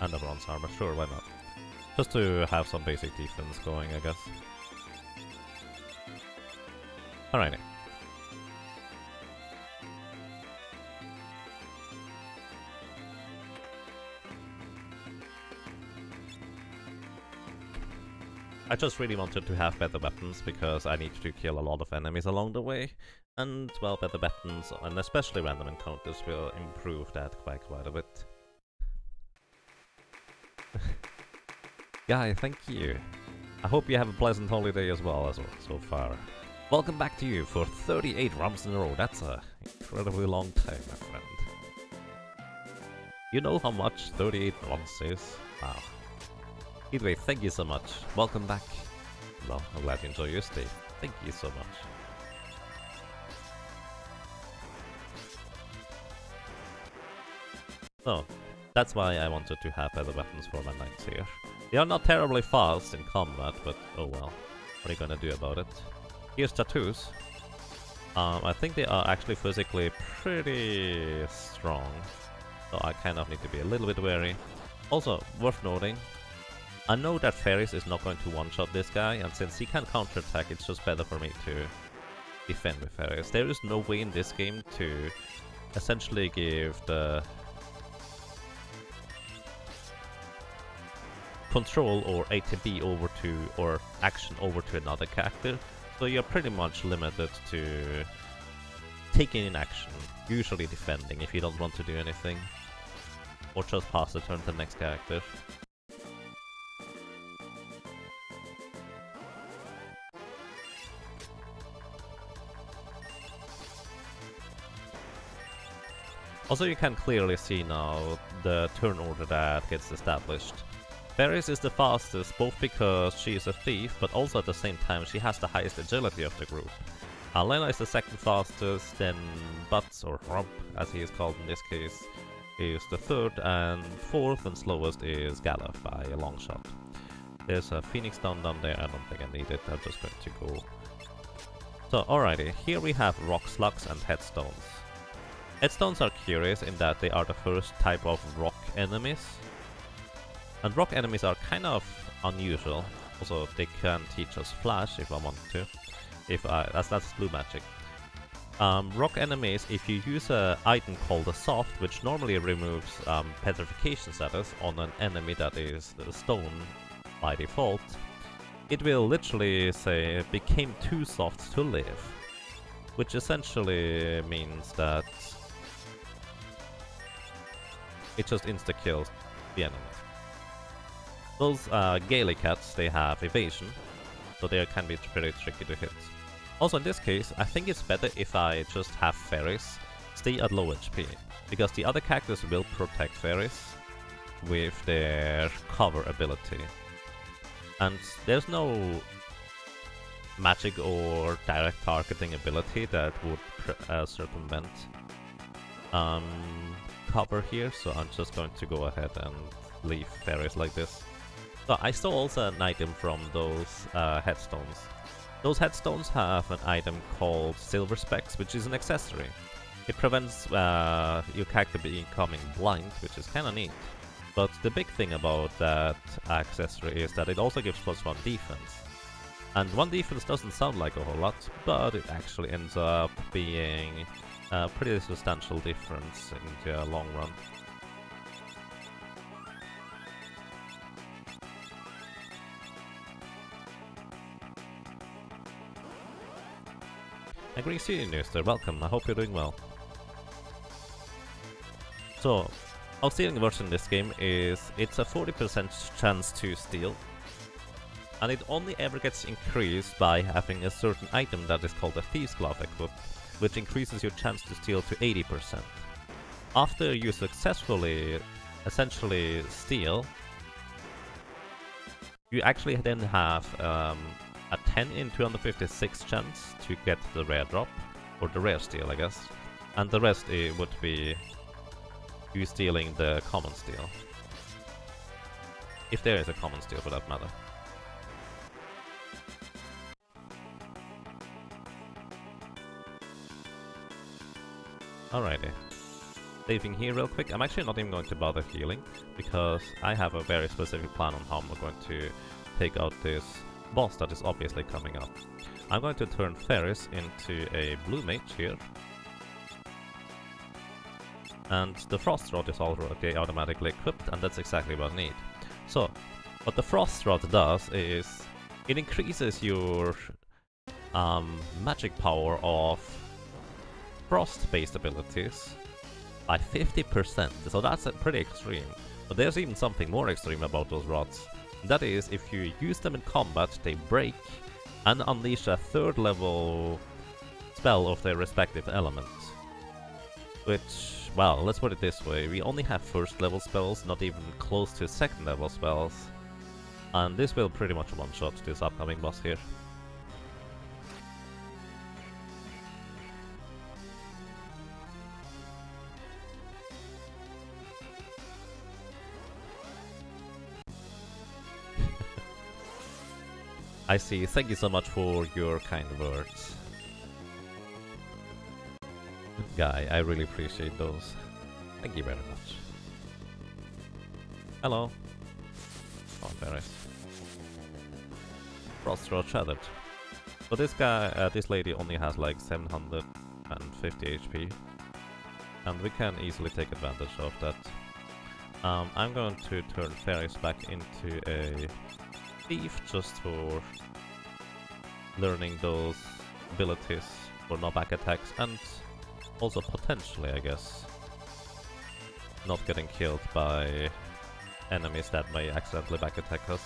And a bronze armor, sure, why not? Just to have some basic defense going, I guess. Alrighty. I just really wanted to have better weapons because I need to kill a lot of enemies along the way. And, well, better weapons, and especially random encounters, will improve that quite a bit. Guy, thank you. I hope you have a pleasant holiday as well so far. Welcome back to you for 38 rounds in a row. That's a incredibly long time, my friend. You know how much 38 rounds is? Wow. Either way, thank you so much. Welcome back. Well, I'm glad you enjoy your stay. Thank you so much. So, that's why I wanted to have better weapons for my knights here. They are not terribly fast in combat, but oh well. What are you gonna do about it? Here's tattoos. I think they are actually physically pretty strong. So I kind of need to be a little bit wary. Also, worth noting, I know that Ferris is not going to one-shot this guy, and since he can counterattack, it's just better for me to defend with Ferris. There is no way in this game to essentially give the control or ATB over to, or action over to another character, so you're pretty much limited to taking in action, usually defending if you don't want to do anything, or just pass the turn to the next character. Also, you can clearly see now the turn order that gets established. Ferris is the fastest, both because she is a thief, but also at the same time she has the highest agility of the group. Lena is the second fastest, then Butts, or Rump, as he is called in this case, is the third, and fourth and slowest is Gallup by a long shot. There's a Phoenix down there, I don't think I need it, I'm just going to go. So, alrighty, here we have rock slugs and headstones. Headstones are curious in that they are the first type of rock enemies. And rock enemies are kind of unusual. Also, they can teach us flash if I want to. That's blue magic. Rock enemies, if you use an item called a soft, which normally removes petrification status on an enemy that is stone by default, it will literally say became too soft to live, which essentially means that it just insta-kills the enemy. Those Gaelic cats, they have evasion, so they can be pretty tricky to hit. Also in this case, I think it's better if I just have Ferris stay at low HP, because the other characters will protect Ferris with their cover ability. And there's no magic or direct targeting ability that would circumvent cover here, so I'm just going to go ahead and leave Ferris like this. So I stole also an item from those headstones. Those headstones have an item called Silver Specs, which is an accessory. It prevents your character becoming blind, which is kinda neat. But the big thing about that accessory is that it also gives +1 defense. And 1 defense doesn't sound like a whole lot, but it actually ends up being a pretty substantial difference in the long run. And great seeing you, Newster. Welcome. I hope you're doing well. So, our stealing version in this game is it's a 40% chance to steal, and it only ever gets increased by having a certain item that is called a Thief's Glove equipped, which increases your chance to steal to 80%. After you successfully essentially steal, you actually then have a 10 in 256 chance to get the rare drop, or the rare steal I guess, and the rest would be you stealing the common steal. If there is a common steel for that matter. Alrighty. Saving here real quick. I'm actually not even going to bother healing, because I have a very specific plan on how I'm going to take out this boss that is obviously coming up. I'm going to turn Ferris into a blue mage here. And the Frost Rod is already automatically equipped, and that's exactly what I need. So, what the Frost Rod does is it increases your magic power of frost-based abilities by 50%, so that's pretty extreme. But there's even something more extreme about those rods. That is, if you use them in combat, they break and unleash a 3rd level spell of their respective element. Which, well, let's put it this way, we only have 1st level spells, not even close to 2nd level spells. And this will pretty much one-shot this upcoming boss here. I see, thank you so much for your kind words. Guy, I really appreciate those. Thank you very much. Hello. Oh, Ferris. Frost Rod shattered. So this guy, this lady only has like 750 HP. And we can easily take advantage of that. I'm going to turn Ferris back into a thief just for learning those abilities for knockback attacks, and also potentially, I guess, not getting killed by enemies that may accidentally back attack us.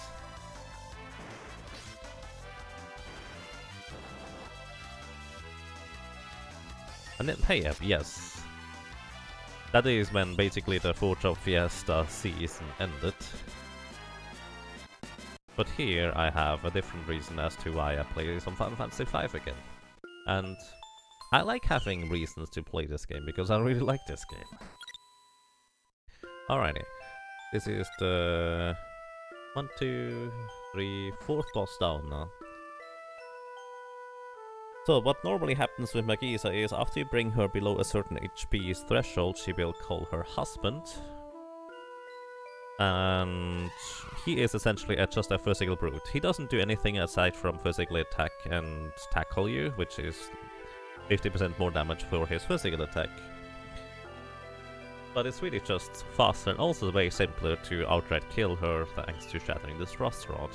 And then, hey, yes, that is when basically the Forge of Fiesta season ended. But here I have a different reason as to why I play some Final Fantasy V again. And I like having reasons to play this game, because I really like this game. Alrighty. This is the 1, 2, 3, 4th boss down now. So what normally happens with Magisa is after you bring her below a certain HP's threshold, she will call her husband. And he is essentially just a physical brute. He doesn't do anything aside from physically attack and tackle you, which is 50% more damage for his physical attack. But it's really just faster and also way simpler to outright kill her thanks to shattering this Frost Rod.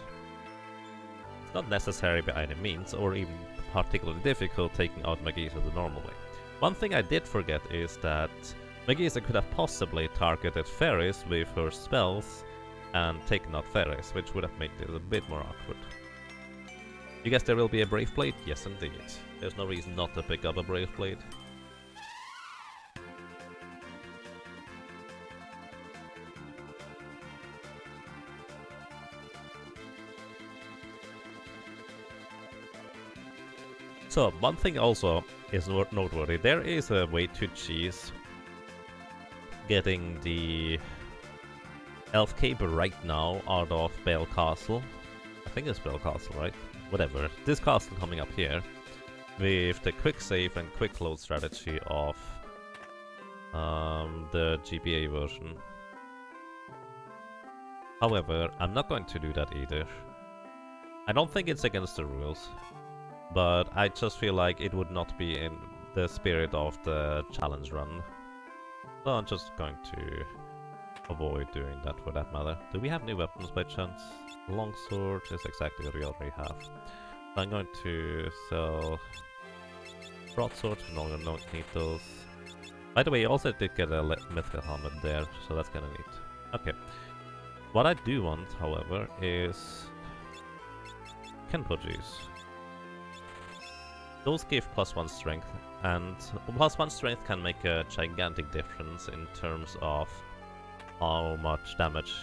It's not necessary by any means, or even particularly difficult taking out Magisa the normal way. One thing I did forget is that Magisa could have possibly targeted Ferris with her spells and taken out Ferris, which would have made it a bit more awkward. You guess there will be a Brave Blade? Yes indeed. There's no reason not to pick up a Brave Blade. So, one thing also is noteworthy. There is a way to cheese getting the Elf Caper right now out of Bale Castle. I think it's Bale Castle, right? Whatever. This castle coming up here with the quick save and quick load strategy of the GBA version. However, I'm not going to do that either. I don't think it's against the rules, but I just feel like it would not be in the spirit of the challenge run. So I'm just going to avoid doing that for that matter. Do we have new weapons by chance? Longsword is exactly what we already have. So I'm going to sell broadswords, we no longer need those. By the way, I also did get a mythical helmet there, so that's kinda neat. Okay. What I do want, however, is Kenpojis. Those give +1 strength, and +1 strength can make a gigantic difference in terms of how much damage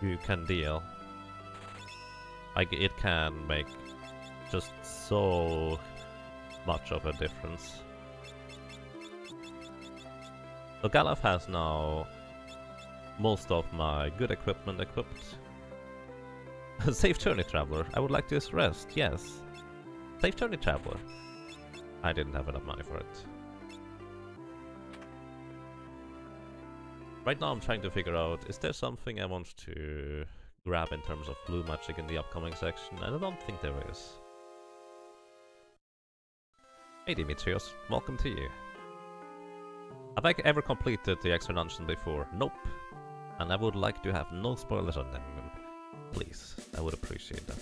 you can deal. Like, it can make just so much of a difference. So Galaf has now most of my good equipment equipped. Safe journey, traveler. I would like to rest. Yes. Safe journey, traveler. I didn't have enough money for it. Right now I'm trying to figure out, is there something I want to grab in terms of blue magic in the upcoming section? And I don't think there is. Hey Dimitrios, welcome to you. Have I ever completed the extra dungeon before? Nope. And I would like to have no spoilers on them. Please, I would appreciate that.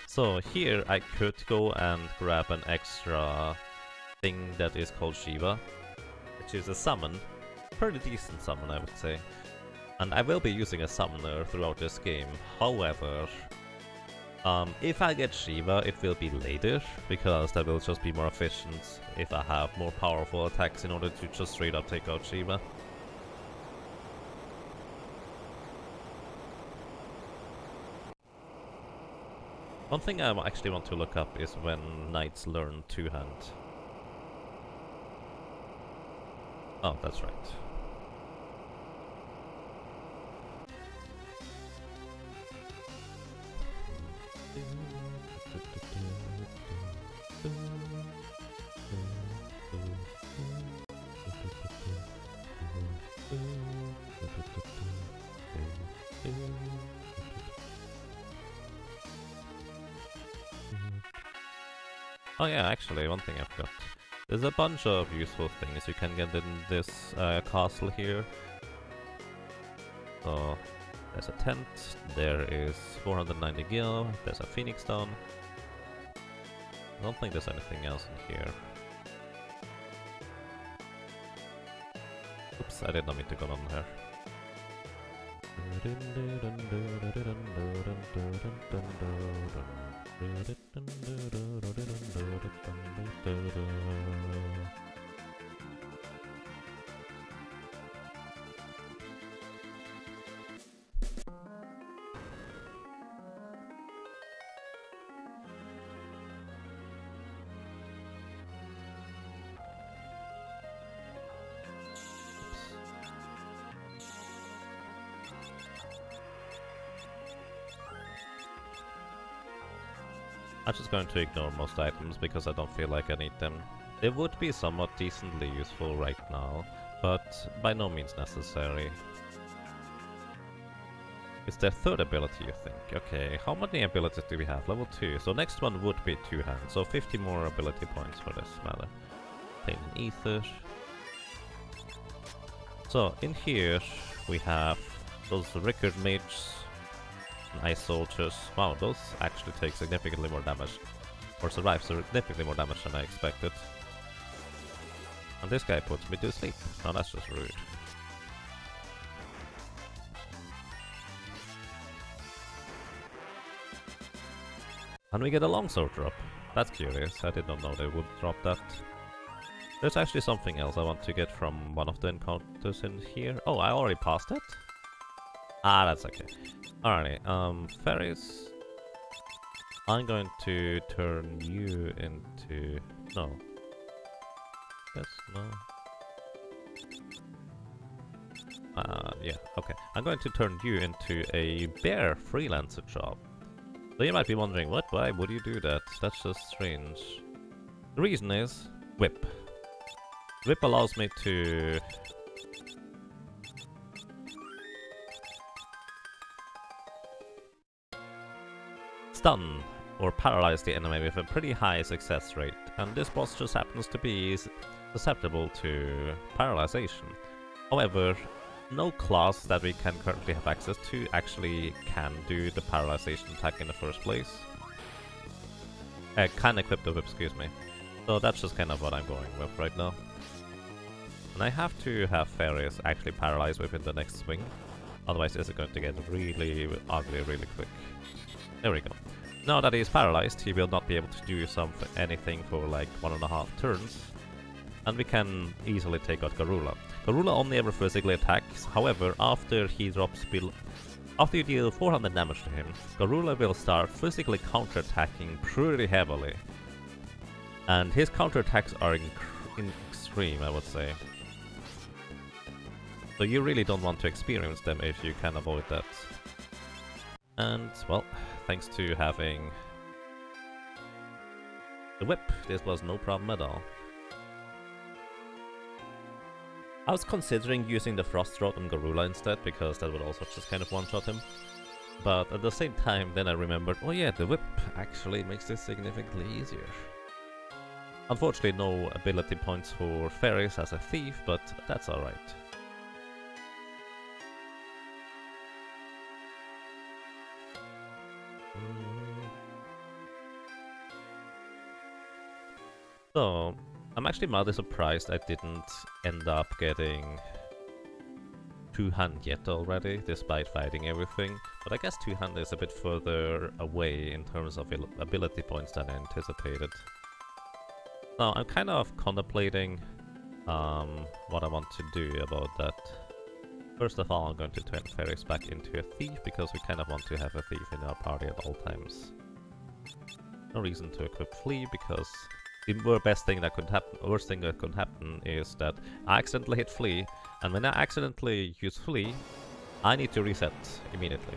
So here I could go and grab an extra thing that is called Shiva, which is a summon. Pretty decent summon, I would say. And I will be using a summoner throughout this game. However, if I get Shiva, it will be later, because that will just be more efficient if I have more powerful attacks in order to just straight up take out Shiva. One thing I actually want to look up is when knights learn two-hand. Oh, that's right. Oh yeah, actually, one thing I forgot. There's a bunch of useful things you can get in this castle here. So, there's a tent, there is 490 gil, there's a phoenix stone. I don't think there's anything else in here. Oops, I did not mean to go down here. I'm just going to ignore most items because I don't feel like I need them. They would be somewhat decently useful right now, but by no means necessary. It's their third ability, you think? Okay, how many abilities do we have? Level 2. So next one would be two hands, so 50 more ability points for this matter. Pain in Ether. So in here we have those Rickard Mages, Ice Soldiers. Wow, those actually take significantly more damage. Or survive significantly more damage than I expected. And this guy puts me to sleep. Now that's just rude. And we get a longsword drop. That's curious. I did not know they would drop that. There's actually something else I want to get from one of the encounters in here. Oh, I already passed it? Ah, that's okay. Alrighty, Ferris. I'm going to turn you into... No. Yes, no. Yeah, okay. I'm going to turn you into a bear freelancer job. So you might be wondering, what? Why would you do that? That's just strange. The reason is... Whip. Whip allows me to... stun or paralyze the enemy with a pretty high success rate, and this boss just happens to be susceptible to paralyzation. However, no class that we can currently have access to actually can do the paralyzation attack in the first place. Can equip the whip, excuse me. So that's just kind of what I'm going with right now. And I have to have Ferris actually paralyzed within the next swing, otherwise this is going to get really ugly really quick. There we go. Now that he's paralyzed, he will not be able to do anything for like 1.5 turns. And we can easily take out Garula. Garula only ever physically attacks, however, after he drops after you deal 400 damage to him, Garula will start physically counterattacking pretty heavily. And his counterattacks are extreme, I would say. So you really don't want to experience them if you can avoid that. And, well, thanks to having the whip, this was no problem at all. I was considering using the Frost Rod on Garula instead, because that would also just kind of one-shot him. But at the same time, then I remembered, oh yeah, the whip actually makes this significantly easier. Unfortunately, no ability points for fairies as a thief, but that's alright. So, I'm actually mildly surprised I didn't end up getting 2-hand yet already, despite fighting everything. But I guess 2-hand is a bit further away in terms of ability points than I anticipated. Now, I'm kind of contemplating what I want to do about that. First of all, I'm going to turn Ferris back into a thief, because we kind of want to have a thief in our party at all times. No reason to equip Flee, because the worst thing that could happen is that I accidentally hit Flee, and when I accidentally use Flee, I need to reset immediately.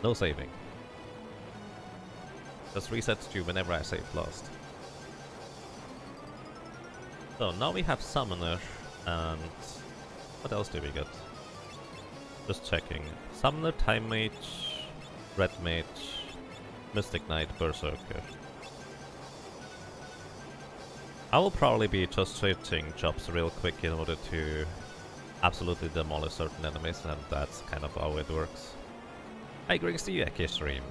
No saving. Just resets you whenever I save last. So now we have Summoner, and what else do we get? Just checking. Summoner, Time Mage, Red Mage, Mystic Knight, Berserker. I will probably be just switching jobs real quick in order to absolutely demolish certain enemies, and that's kind of how it works. Hi, greetings to you, Stream.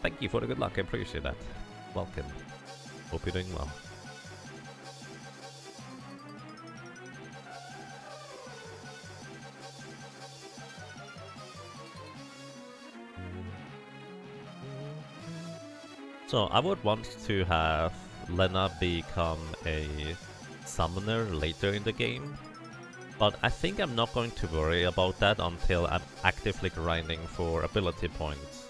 Thank you for the good luck, I appreciate that. Welcome. Hope you're doing well. So, I would want to have Lena become a summoner later in the game, but I think I'm not going to worry about that until I'm actively grinding for ability points.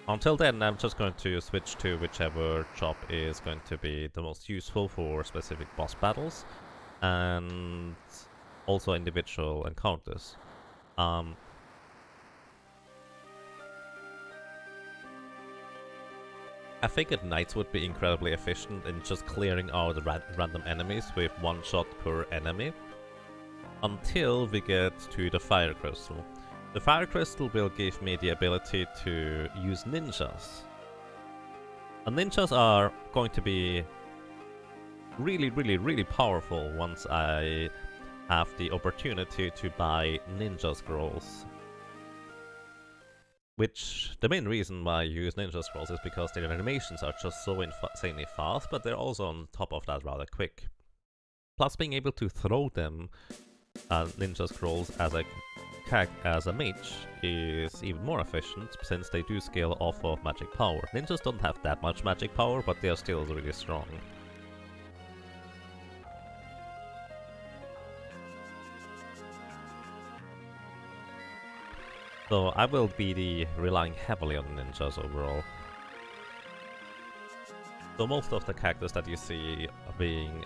Until then, I'm just going to switch to whichever job is going to be the most useful for specific boss battles, and also individual encounters. I figured knights would be incredibly efficient in just clearing out random enemies with one shot per enemy, until we get to the fire crystal. The fire crystal will give me the ability to use ninjas. And ninjas are going to be really powerful once I have the opportunity to buy ninja scrolls. Which, the main reason why I use ninja scrolls is because their animations are just so insanely fast, but they're also on top of that rather quick. Plus, being able to throw them ninja scrolls as a mage is even more efficient, since they do scale off of magic power. Ninjas don't have that much magic power, but they are still really strong. So I will be relying heavily on ninjas overall. So most of the characters that you see being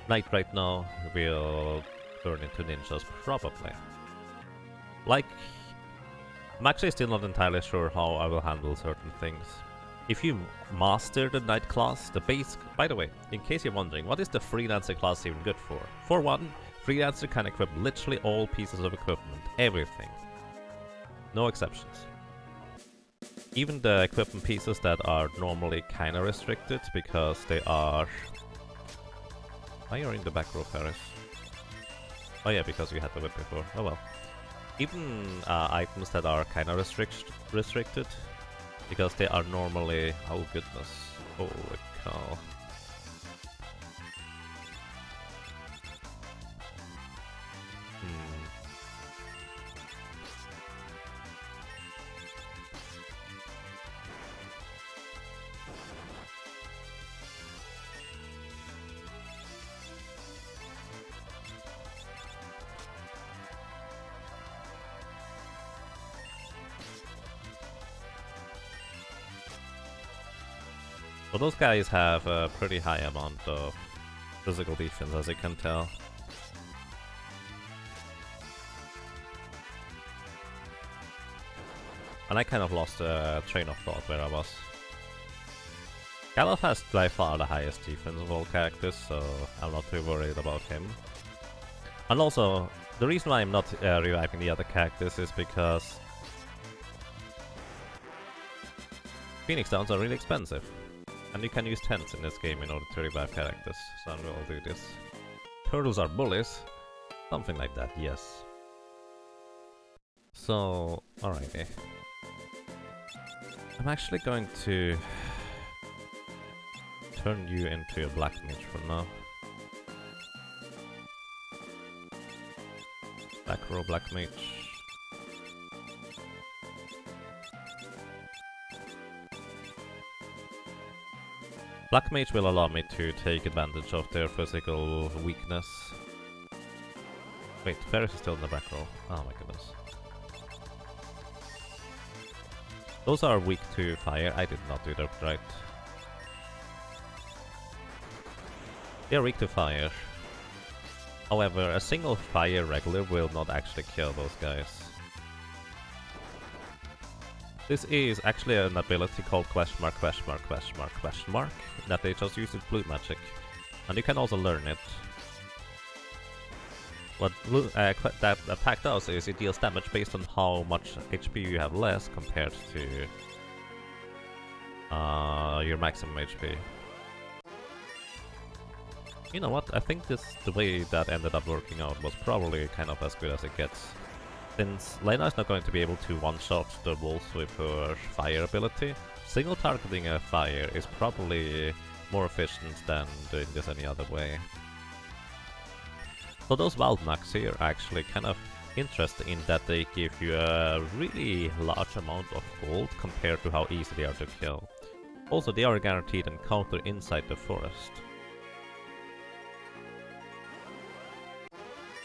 knight right now will turn into ninjas, probably. Like, I'm actually still not entirely sure how I will handle certain things. If you master the knight class, the base... By the way, in case you're wondering, what is the freelancer class even good for? For one, freelancer can equip literally all pieces of equipment, everything. No exceptions. Even the equipment pieces that are normally kinda restricted because they are... Why are you in the back row, Paris? Oh yeah, because you had the whip before. Oh well. Even items that are kinda restricted because they are normally... Oh goodness. Holy cow. So those guys have a pretty high amount of physical defense, as you can tell. And I kind of lost a train of thought where I was. Galuf has by far the highest defense of all characters, so I'm not too worried about him. And also, the reason why I'm not reviving the other characters is because Phoenix Downs are really expensive. And you can use tents in this game in order to revive characters, so I will do this. Turtles are bullies. Something like that, yes. So, alrighty. I'm actually going to turn you into a black mage for now. Black row, black mage. Black mage will allow me to take advantage of their physical weakness. Wait, Ferris is still in the back row. Oh my goodness. Those are weak to fire. I did not do that right. They are weak to fire. However, a single fire regular will not actually kill those guys. This is actually an ability called question mark, question mark, question mark, question mark, that they just use with blue magic. And you can also learn it. What that attack does is it deals damage based on how much HP you have less compared to your maximum HP. You know what, I think the way that ended up working out was probably kind of as good as it gets. Since Lena is not going to be able to one-shot the wolves with her fire ability, single targeting a fire is probably more efficient than doing this any other way. So those wild max here are actually kind of interesting in that they give you a really large amount of gold compared to how easy they are to kill. Also, they are a guaranteed encounter inside the forest.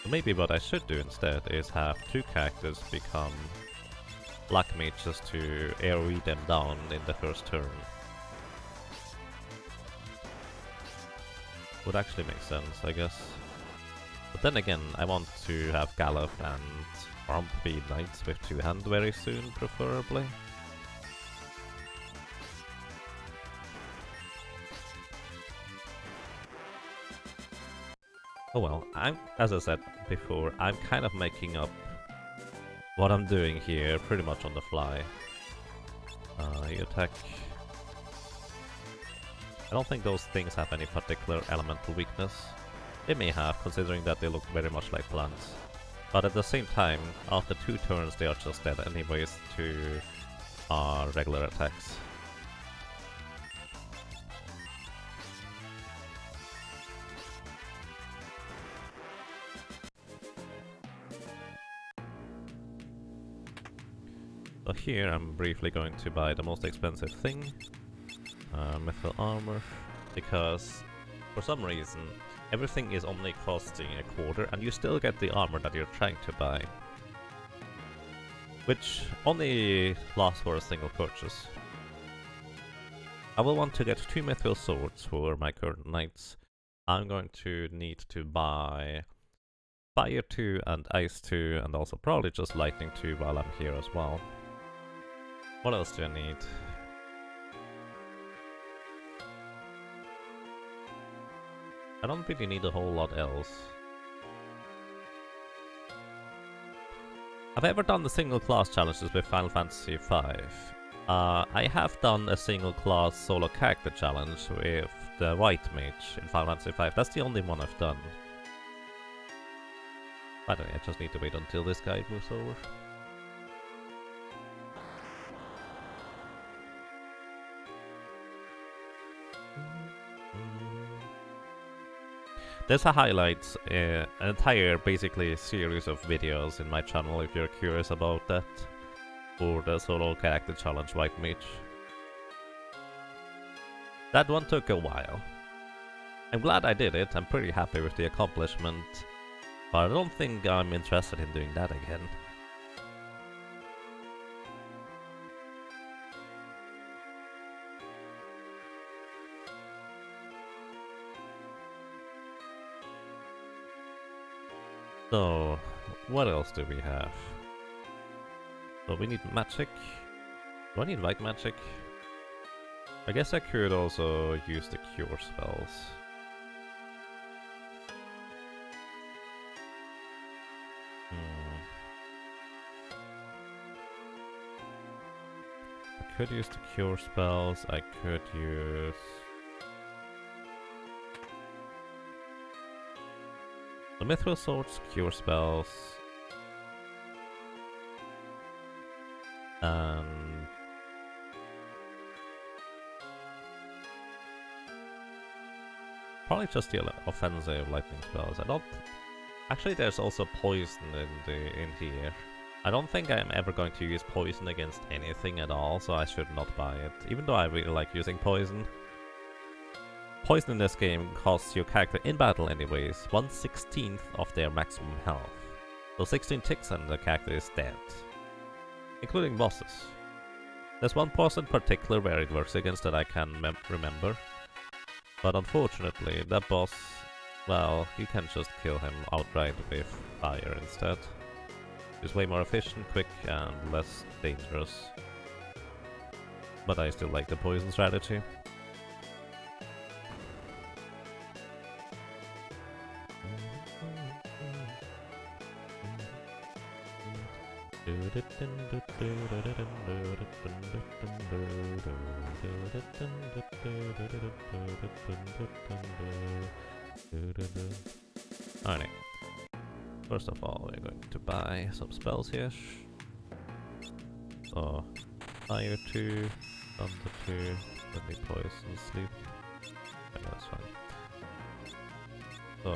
So maybe what I should do instead is have two characters become black mages to AoE them down in the first turn. Would actually make sense, I guess. But then again, I want to have Galuf and Rump be knights with two hand very soon, preferably. Oh well, as I said before, I'm kind of making up what I'm doing here pretty much on the fly. You attack. I don't think those things have any particular elemental weakness. They may have, considering that they look very much like plants. But at the same time, after 2 turns they are just dead anyways to regular attacks. So here I'm briefly going to buy the most expensive thing, metal armor, because for some reason everything is only costing a quarter and you still get the armor that you're trying to buy, which only lasts for a single purchase. I will want to get 2 mithril swords for my current knights. I'm going to need to buy fire 2 and ice 2 and also probably just lightning 2 while I'm here as well. What else do I need? I don't really need a whole lot else. Have I ever done the single class challenges with Final Fantasy V? I have done a single class solo character challenge with the White Mage in Final Fantasy V. That's the only one I've done. I don't know, I just need to wait until this guy moves over. There's a highlights, an entire basically series of videos in my channel if you're curious about that, for the solo character challenge White Mage. That one took a while. I'm glad I did it, I'm pretty happy with the accomplishment, but I don't think I'm interested in doing that again. So, what else do we have? So we need magic. Do I need white magic? I guess I could also use the cure spells. I could use the cure spells, I could use... the Mithril Swords, cure spells... and... probably just the offensive lightning spells. I don't... actually there's also poison in here. I don't think I'm ever going to use poison against anything at all, so I should not buy it. Even though I really like using poison. Poison in this game costs your character in battle anyways 1/16 of their maximum health. So 16 ticks and the character is dead. Including bosses. There's one boss in particular where it works against that I can remember. But unfortunately, that boss, well, you can just kill him outright with fire instead. It's way more efficient, quick, and less dangerous. But I still like the poison strategy. Alright. First of all, we're going to buy some spells here. So, Fire 2, Thunder 2, Deadly Poison, Sleep. Okay, that's fine. So,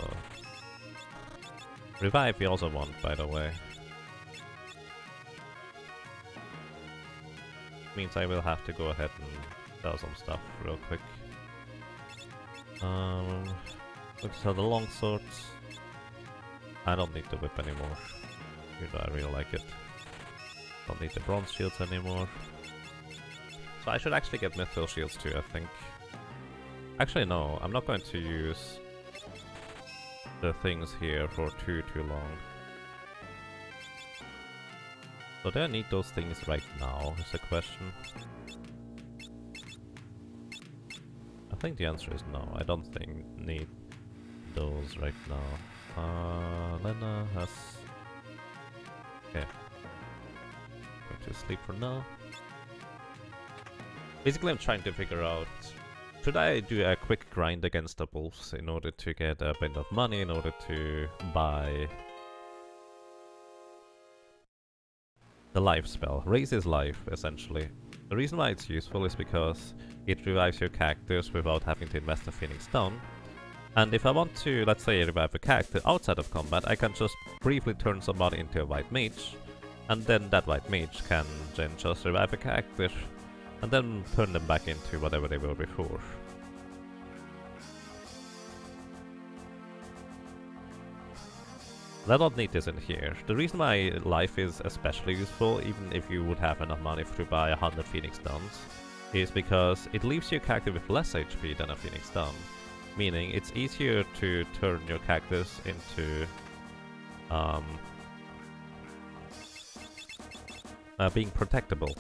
Revive we also want, by the way. Means I will have to go ahead and sell some stuff real quick. Let's sell the long swords. I don't need the whip anymore, even though I really like it. Don't need the bronze shields anymore. So I should actually get mithril shields too, I think. Actually no, I'm not going to use the things here for too long. So do I need those things right now, is the question. I think the answer is no, I don't think need those right now. Lena has... okay. Going to sleep for now. Basically I'm trying to figure out, should I do a quick grind against the wolves in order to get a bit of money, in order to buy the life spell. Raise his life, essentially. The reason why it's useful is because it revives your characters without having to invest a Phoenix Stone. And if I want to, let's say, revive a character outside of combat, I can just briefly turn somebody into a white mage, and then that white mage can then just revive a character, and then turn them back into whatever they were before. I don't need this in here. The reason why life is especially useful, even if you would have enough money to buy 100 Phoenix Stones, is because it leaves your character with less HP than a Phoenix Stone. Meaning it's easier to turn your characters into being protectable.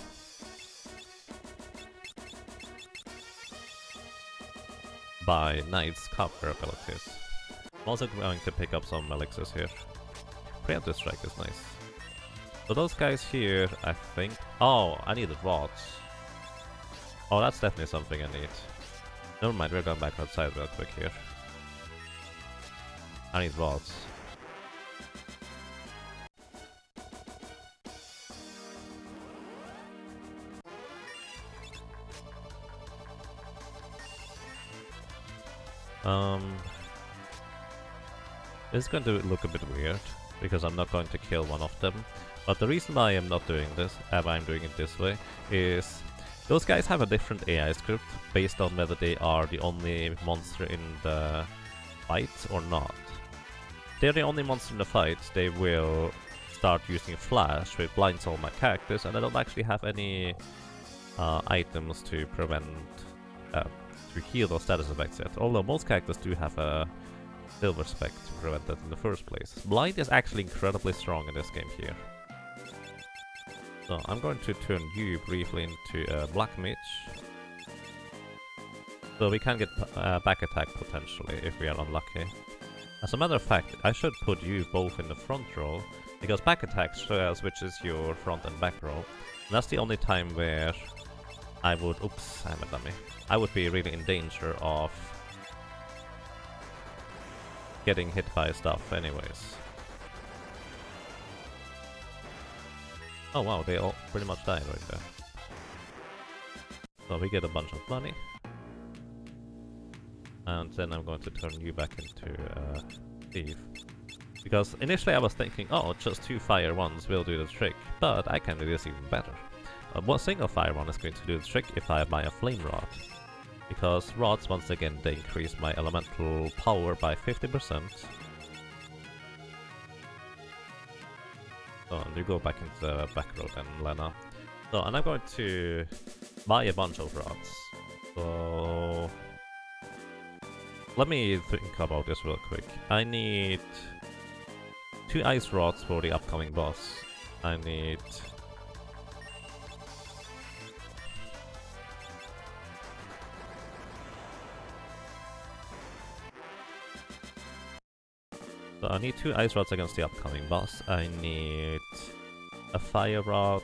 By Knight's cover abilities. I'm also going to pick up some elixirs here. Preemptive Strike is nice. So those guys here, I think... oh, I needed rods. Oh, that's definitely something I need. Never mind, we're going back outside real quick here. I need rods. This is going to look a bit weird, because I'm not going to kill one of them. But the reason why I'm not doing this, I'm doing it this way, is those guys have a different AI script based on whether they are the only monster in the fight or not. If they're the only monster in the fight, they will start using Flash, which blinds all my characters, and I don't actually have any items to prevent, to heal those status effects yet. Although most characters do have a Silver Spec to prevent that in the first place. Blind is actually incredibly strong in this game here. So I'm going to turn you briefly into a Black Mage. So we can get back attack potentially if we are unlucky. As a matter of fact, I should put you both in the front row, because back attack switches your front and back row. And that's the only time where I would... Oops, I'm a dummy. I would be really in danger of getting hit by stuff anyways. Oh wow, they all pretty much died right there. So we get a bunch of money. And then I'm going to turn you back into thief. Because initially I was thinking, oh, just 2 fire ones will do the trick. But I can do this even better. One single fire one is going to do the trick if I buy a flame rod. Because rods, once again, they increase my elemental power by 50%. So, and you go back into the back row then, Lena. So, and I'm going to buy a bunch of rods. So... let me think about this real quick. I need 2 ice rods for the upcoming boss. I need... so I need 2 ice rods against the upcoming boss. I need a fire rod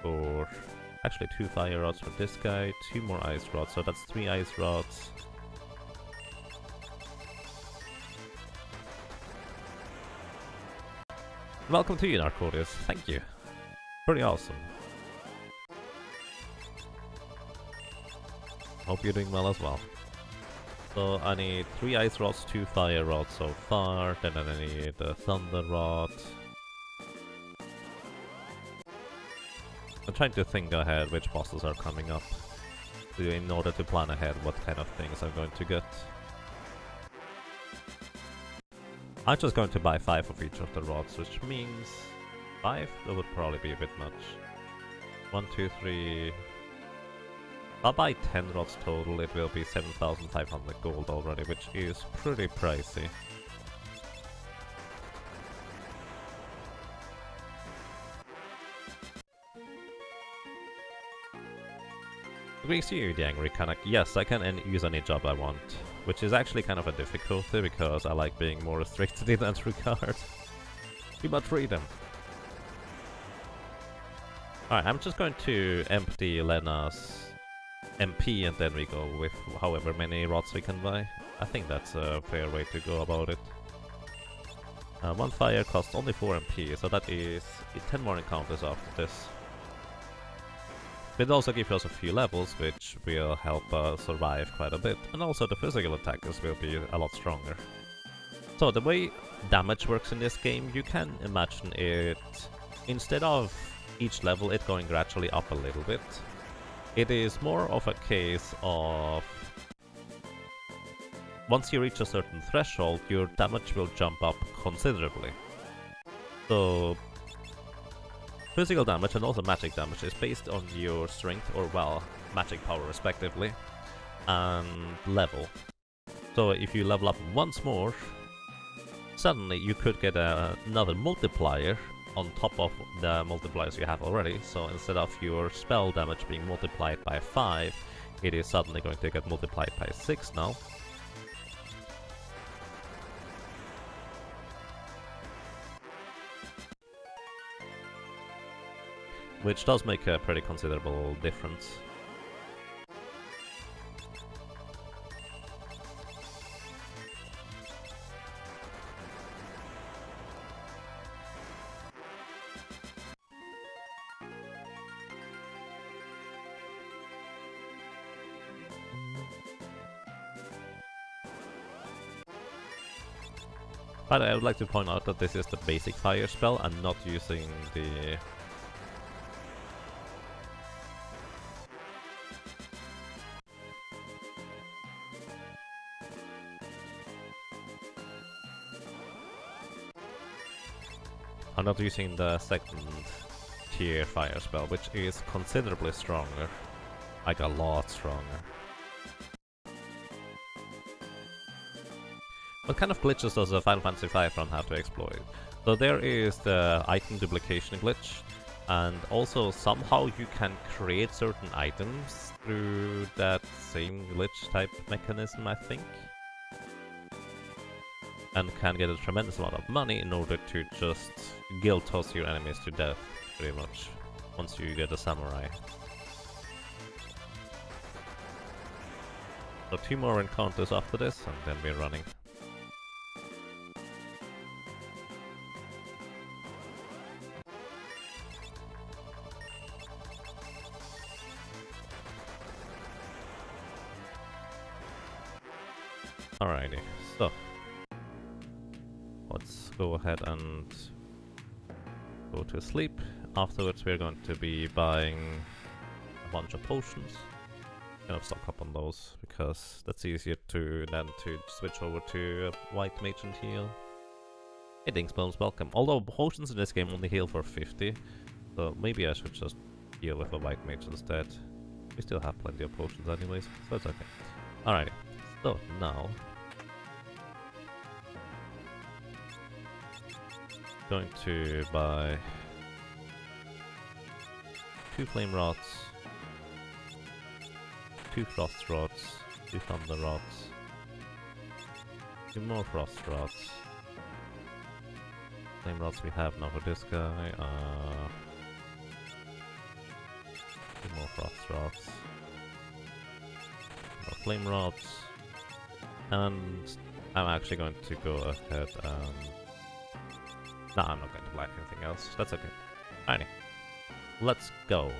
for... actually 2 fire rods for this guy, 2 more ice rods, so that's 3 ice rods. Welcome to you, Narcotius. Thank you. Pretty awesome. Hope you're doing well as well. So I need 3 ice rods, 2 fire rods so far, then I need a thunder rod. I'm trying to think ahead which bosses are coming up, in order to plan ahead what kind of things I'm going to get. I'm just going to buy 5 of each of the rods, which means 5? That would probably be a bit much. 1, 2, 3... I'll buy 10 rods total, it will be 7,500 gold already, which is pretty pricey. Greasy you, the Angry Canuck. Yes, I can use any job I want. Which is actually kind of a difficulty, because I like being more restricted in that regard. Too much freedom. Alright, I'm just going to empty Lena's MP and then we go with however many rods we can buy. I think that's a fair way to go about it. 1 fire costs only 4 MP, so that is 10 more encounters after this. It also gives us a few levels, which will help us survive quite a bit, and also the physical attackers will be a lot stronger. So the way damage works in this game, you can imagine it, instead of each level it going gradually up a little bit, it is more of a case of once you reach a certain threshold, your damage will jump up considerably. So physical damage and also magic damage is based on your strength or, well, magic power respectively, and level. So if you level up once more, suddenly you could get another multiplier on top of the multipliers you have already. So instead of your spell damage being multiplied by 5, it is suddenly going to get multiplied by 6 now. Which does make a pretty considerable difference. But I would like to point out that this is the basic fire spell and not using the... I'm not using the second tier fire spell, which is considerably stronger. Like a lot stronger. What kind of glitches does a Final Fantasy V run have to exploit? So there is the item duplication glitch, and also somehow you can create certain items through that same glitch type mechanism, I think. And can get a tremendous amount of money in order to just guilt toss your enemies to death, pretty much, once you get a samurai. So 2 more encounters after this, and then we're running. Alrighty, so let's go ahead and go to sleep. Afterwards we're going to be buying a bunch of potions. Kind of stock up on those, because that's easier to than to switch over to white mage and heal. Hey Dingsbones, welcome. Although potions in this game only heal for 50, so maybe I should just heal with a white mage instead. We still have plenty of potions anyways, so it's okay. Alrighty, so now going to buy 2 flame rods, 2 frost rods, 2 thunder rods, 2 more frost rods. Flame rods we have now for this guy. 2 more frost rods, more flame rods, and I'm actually going to go ahead and... No, I'm not going to buy anything else. That's okay. Alrighty. Let's go.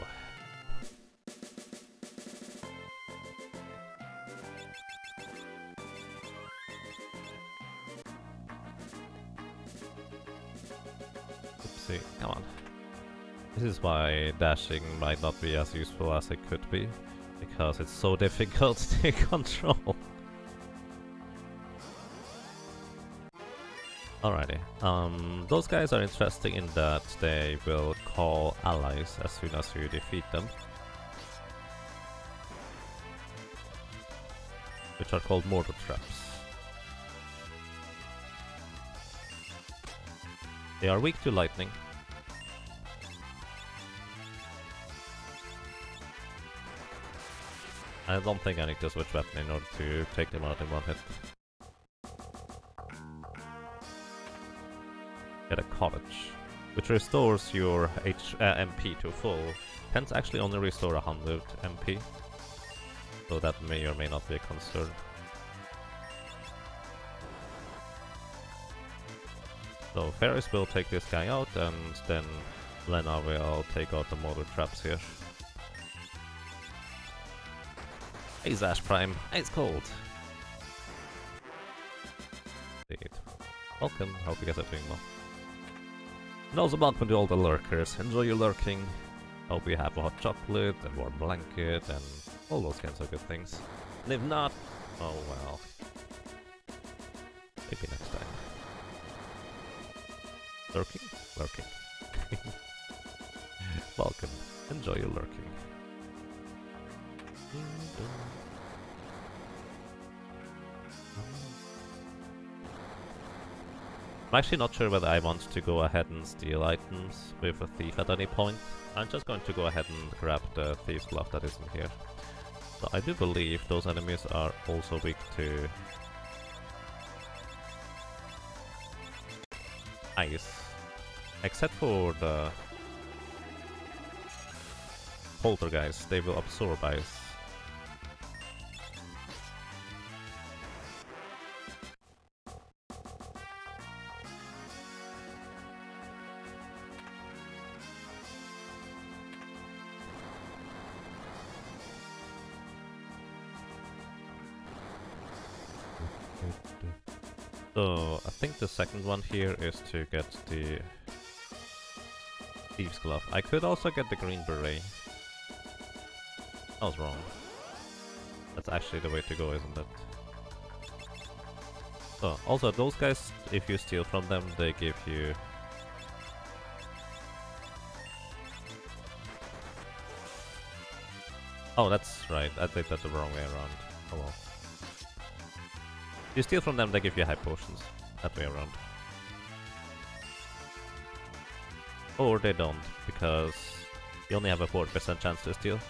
Oopsie, come on. This is why dashing might not be as useful as it could be, because it's so difficult to control. Alrighty, those guys are interesting in that they will call allies as soon as you defeat them, which are called mortar traps. They are weak to lightning. I don't think I need to switch weapon in order to take them out in one hit. Get a cottage, which restores your MP to full. Tends actually only restore 100 MP, so that may or may not be a concern. So Ferris will take this guy out, and then Lena will take out the mortar traps here. Hey Zash Prime, ice cold! Indeed. Welcome, hope you guys are doing well. And also welcome to all the lurkers. Enjoy your lurking. Hope you have a hot chocolate, a warm blanket, and all those kinds of good things. And if not, oh well. Maybe next time. Lurking? Lurking. Welcome. Enjoy your lurking. I'm actually not sure whether I want to go ahead and steal items with a thief at any point. I'm just going to go ahead and grab the thief's glove that isn't here. So I do believe those enemies are also weak to ice. Except for the poltergeist, they will absorb ice. So I think the second one here is to get the Thieves Glove. I could also get the Green Beret. I was wrong. That's actually the way to go, isn't it? So, also those guys, if you steal from them, they give you... Oh, that's right. I did that the wrong way around. Oh well. You steal from them, they give you high potions. That way around. Or they don't, because you only have a 40% chance to steal.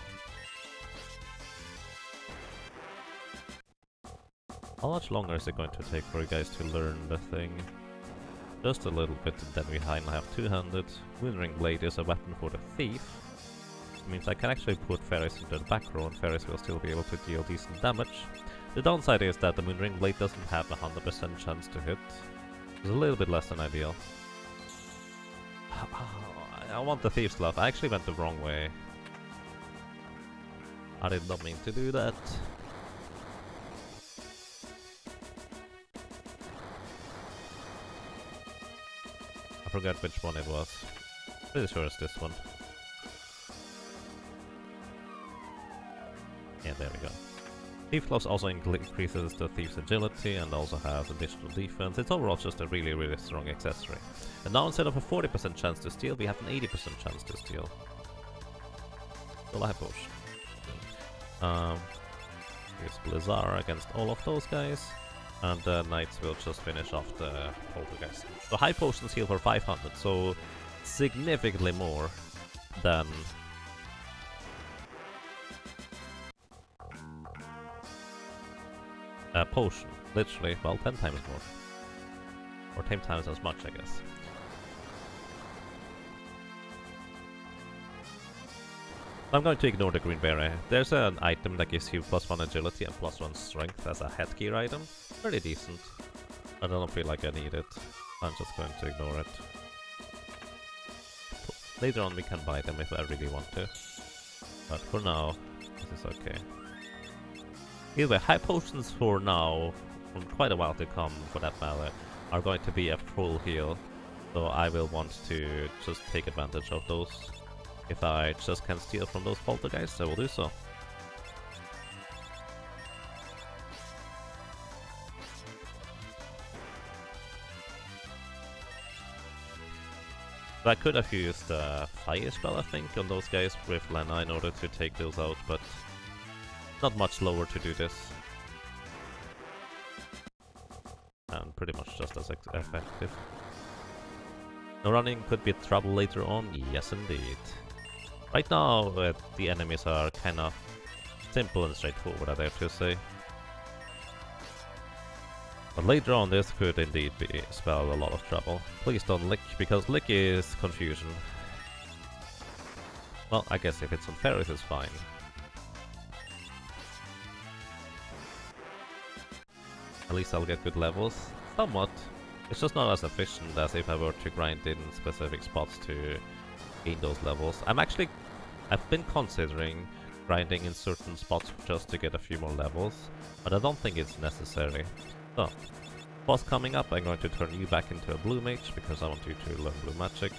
How much longer is it going to take for you guys to learn the thing? Just a little bit, and then we have two-handed. Moonring Blade is a weapon for the thief. Which means I can actually put fairies into the back row, and fairies will still be able to deal decent damage. The downside is that the Moonring Blade doesn't have a 100% chance to hit. It's a little bit less than ideal. I want the Thief's Glove. I actually went the wrong way. I did not mean to do that. I forgot which one it was. Pretty sure it's this one. Yeah, there we go. Thief Gloves also increases the thief's agility and also has additional defense. It's overall just a really, really strong accessory. And now instead of a 40% chance to steal, we have an 80% chance to steal. Still a high potion. Use Blizzard against all of those guys. And the Knights will just finish off the Poltergeist. So high potions heal for 500, so significantly more than a potion. Literally, well, 10 times more. Or 10 times as much, I guess. I'm going to ignore the green beret. There's an item that gives you +1 agility and +1 strength as a headgear item. Pretty decent. I don't feel like I need it. I'm just going to ignore it. Later on we can buy them if I really want to. But for now, this is okay. Either way, high potions for now, for quite a while to come for that matter, are going to be a full heal. So I will want to just take advantage of those. If I just can steal from those poltergeists, I will do so. So I could have used Fire Spell, I think, on those guys with Lena in order to take those out, but not much slower to do this. And pretty much just as effective. No running could be trouble later on, yes indeed. Right now, the enemies are kinda simple and straightforward, I dare to say. But later on, this could indeed spell a lot of trouble. Please don't lick, because lick is confusion. Well, I guess if it's on fairies, it's fine. At least I'll get good levels. Somewhat. It's just not as efficient as if I were to grind in specific spots to gain those levels. I've been considering grinding in certain spots just to get a few more levels, but I don't think it's necessary. So, boss coming up, I'm going to turn you back into a blue mage because I want you to learn blue magic.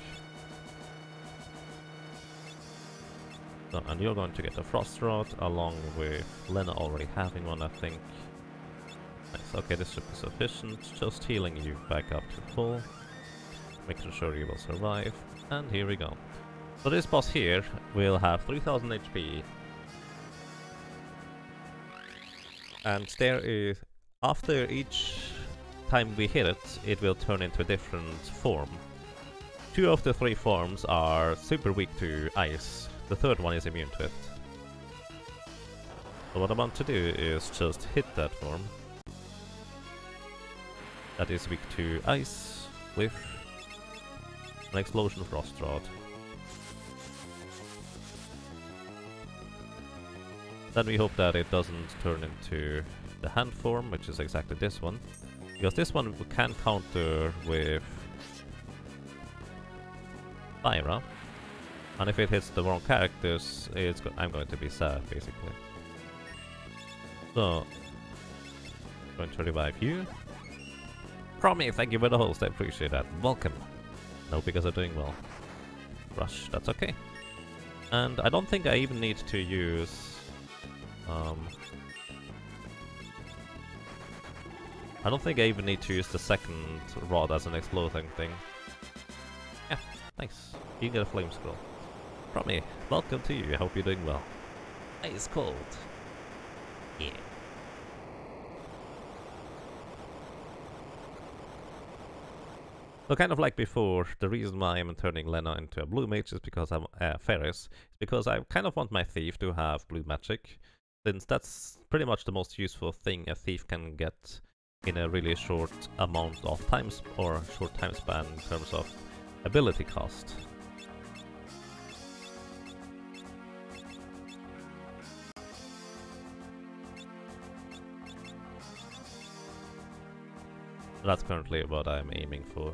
So, and you're going to get a frost rod along with Lena already having one, I think. Nice, okay, this should be sufficient. Just healing you back up to full, making sure you will survive, and here we go. So this boss here will have 3000 HP, and there is, after each time we hit it, it will turn into a different form. 2 of the 3 forms are super weak to ice, the 3rd one is immune to it. So what I want to do is just hit that form that is weak to ice with an explosion frost rod. Then we hope that it doesn't turn into the hand form, which is exactly this one. Because this one we can counter with Lyra. And if it hits the wrong characters, I'm going to be sad, basically. So, I'm going to revive you. Crommy, thank you for the host, I appreciate that. Welcome. No, because I'm doing well. Rush, that's okay. And I don't think I even need to use... I don't think I even need to use the 2nd rod as an exploding thing. Yeah, nice. You get a flame scroll. Crommy, welcome to you, I hope you're doing well. Ice cold. Yeah. So kind of like before, the reason why I'm turning Lena into a blue mage is because I'm Ferris, is because I kind of want my thief to have blue magic, since that's pretty much the most useful thing a thief can get in a really short amount of time or short time span in terms of ability cost. That's currently what I'm aiming for.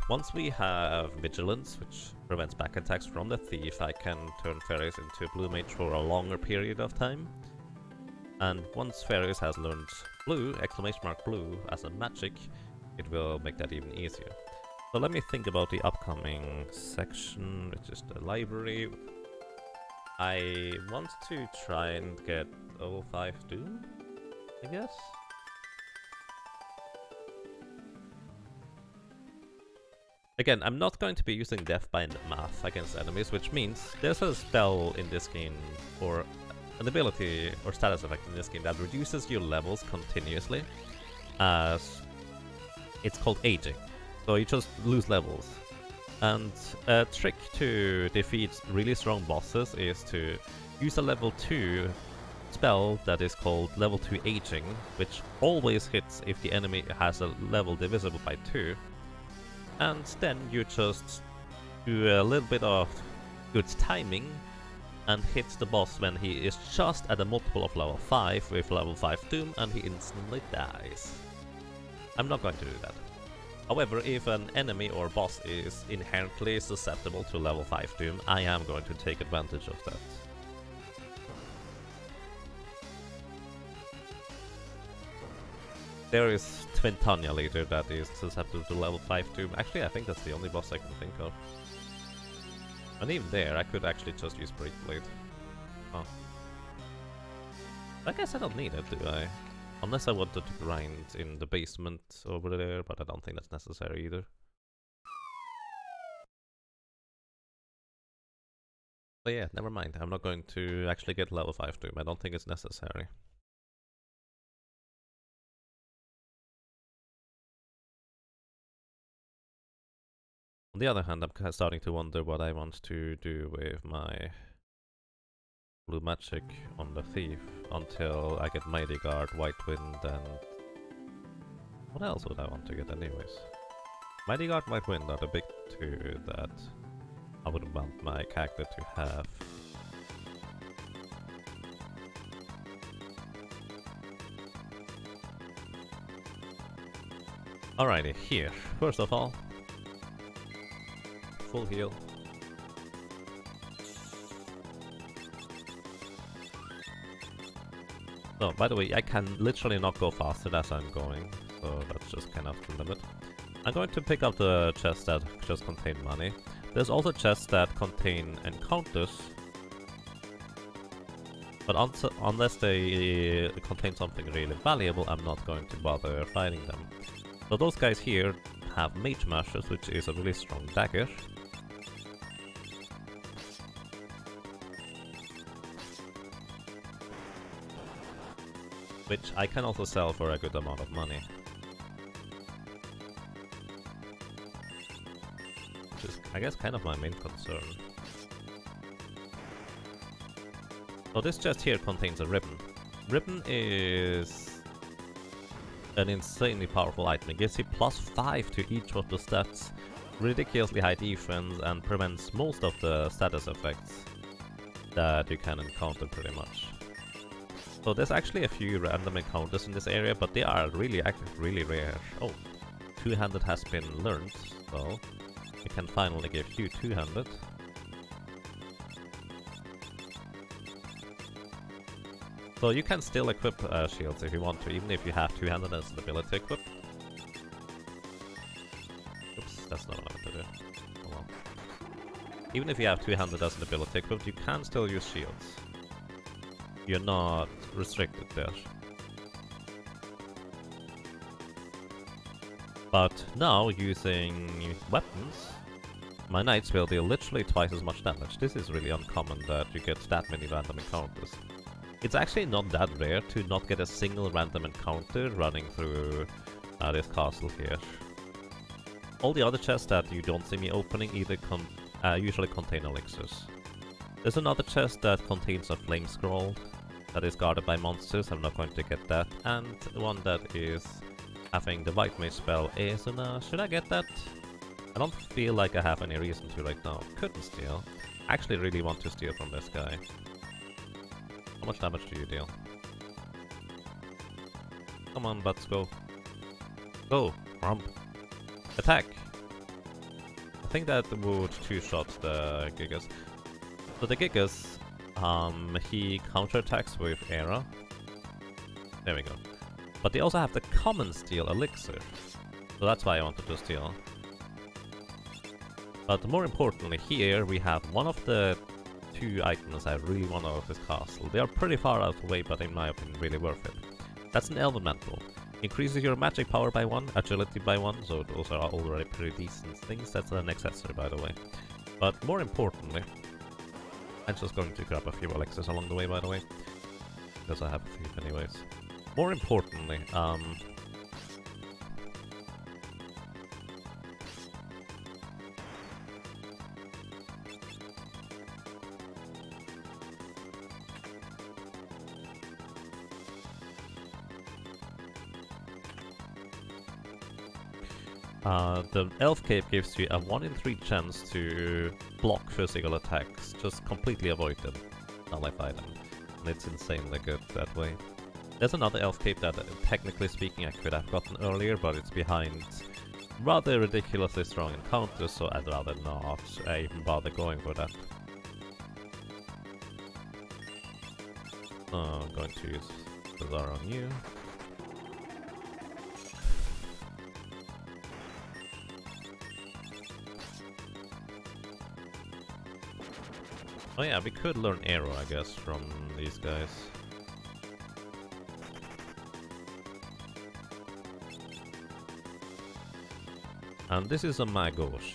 Once we have Vigilance, which prevents back attacks from the Thief, I can turn Ferris into Blue Mage for a longer period of time. And once Ferris has learned Blue, !Blue, as a magic, it will make that even easier. So let me think about the upcoming section, which is the library. I want to try and get level 5 Doom, I guess? Again, I'm not going to be using Death by Math against enemies, which means there's a spell in this game, or an ability or status effect in this game that reduces your levels continuously, as it's called aging. So you just lose levels. And a trick to defeat really strong bosses is to use a level 2 spell that is called level 2 aging, which always hits if the enemy has a level divisible by 2. And then you just do a little bit of good timing and hit the boss when he is just at a multiple of level 5 with level 5 Doom, and he instantly dies. I'm not going to do that. However, if an enemy or boss is inherently susceptible to level 5 Doom, I am going to take advantage of that. There is Twin Tanya Leader that is susceptible to level 5 Doom. Actually, I think that's the only boss I can think of. And even there, I could actually just use Breakblade. Oh. I guess I don't need it, do I? Unless I wanted to grind in the basement over there, but I don't think that's necessary either. But yeah, never mind. I'm not going to actually get level 5 Doom. I don't think it's necessary. On the other hand, I'm starting to wonder what I want to do with my blue magic on the thief until I get Mighty Guard, White Wind, and what else would I want to get anyways? Mighty Guard, White Wind are the big two that I would want my character to have. Alrighty, here. First of all, full heal. Oh, by the way, I can literally not go faster as I'm going, so that's just kind of the limit. I'm going to pick up the chests that just contain money. There's also chests that contain encounters, but unless they contain something really valuable, I'm not going to bother fighting them. So those guys here have Mage Mashers, which is a really strong dagger. Which I can also sell for a good amount of money. Which is, I guess, kind of my main concern. So this chest here contains a ribbon. Ribbon is an insanely powerful item. It gives you +5 to each of the stats, ridiculously high defense, and prevents most of the status effects that you can encounter pretty much. So there's actually a few random encounters in this area, but they are really rare. Oh, two-handed has been learned, so we can finally give you two-handed. So you can still equip shields if you want to, even if you have two-handed as an ability equipped. Oops, that's not what I meant to do. Oh well. Even if you have two-handed as an ability equipped, you can still use shields. You're not restricted there. But now, using weapons, my knights will deal literally twice as much damage. This is really uncommon that you get that many random encounters. It's actually not that rare to not get a single random encounter running through this castle here. All the other chests that you don't see me opening either usually contain elixirs. There's another chest that contains a flame scroll that is guarded by monsters. I'm not going to get that. And one that is having the white mage spell is should I get that? I don't feel like I have any reason to right now. Couldn't steal. Actually really want to steal from this guy. How much damage do you deal? Come on, let's go. Go! Rump! Attack! I think that would two-shot the Gigas. So the Gigas, he counterattacks with Era. There we go. But they also have the common steal elixir. So that's why I wanted to steal. But more importantly, here we have one of the two items I really want out of this castle. They are pretty far out of the way, but in my opinion really worth it. That's an elemental. Increases your magic power by 1, agility by 1, so those are already pretty decent things. That's an accessory, by the way. But more importantly, I'm just going to grab a few elixirs along the way, by the way, because I have a few anyways. More importantly, the Elf Cape gives you a 1 in 3 chance to block physical attacks, just completely avoid them, nullify them, and it's insanely good that way. There's another Elf Cape that, technically speaking, I could have gotten earlier, but it's behind rather ridiculously strong encounters, so I'd rather not even bother going for that. I'm going to use Bazaar on you. Oh yeah, we could learn Arrow, I guess, from these guys. And this is a Magos.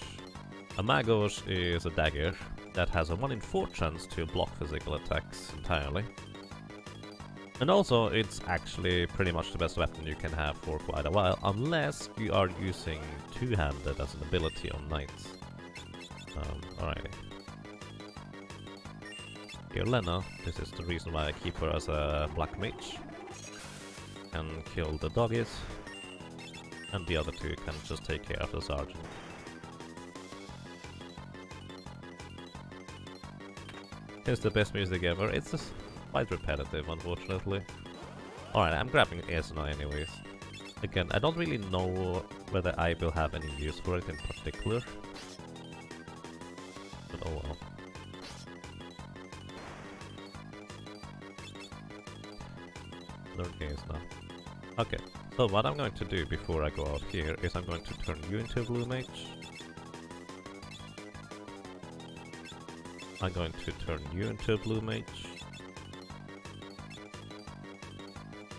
A Magos is a dagger that has a 1 in 4 chance to block physical attacks entirely. And also, it's actually pretty much the best weapon you can have for quite a while, unless you are using two-handed as an ability on knights. Alrighty. Here, Lena, this is the reason why I keep her as a black mage. Can kill the doggies. And the other two can just take care of the sergeant. Here's the best music ever. It's just quite repetitive, unfortunately. Alright, I'm grabbing Esna anyways. Again, I don't really know whether I will have any use for it in particular. But oh well. Learn Esna. Okay, so what I'm going to do before I go out here is I'm going to turn you into a blue mage. I'm going to turn you into a blue mage.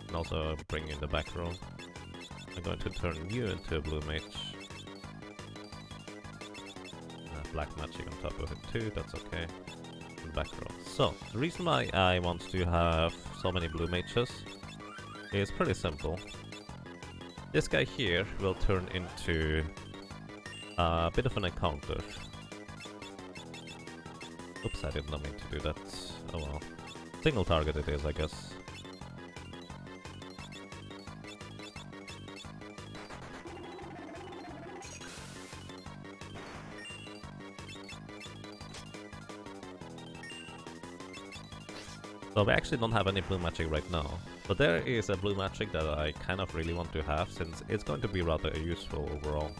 And also bring in the back row. I'm going to turn you into a blue mage. Black magic on top of it too, that's okay. And back row. So, the reason why I want to have so many blue mages is pretty simple. This guy here will turn into a bit of an encounter. Oops, I did not mean to do that. Oh well. Single target it is, I guess. So we actually don't have any blue magic right now, but there is a blue magic that I kind of really want to have, since it's going to be rather useful overall.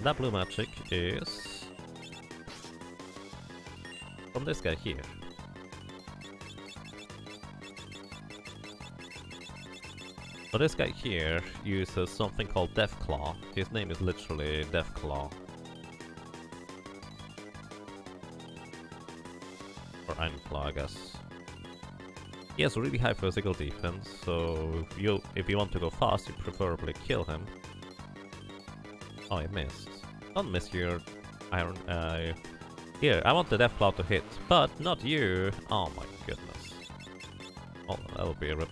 That blue magic is from this guy here. So this guy here uses something called Deathclaw. His name is literally Deathclaw. Or Ironclaw, I guess. He has really high physical defense, so if you want to go fast, you preferably kill him. Oh, I missed. Don't miss your iron... Here, I want the Deathclaw to hit, but not you! Oh my goodness. Oh, that'll be a rip.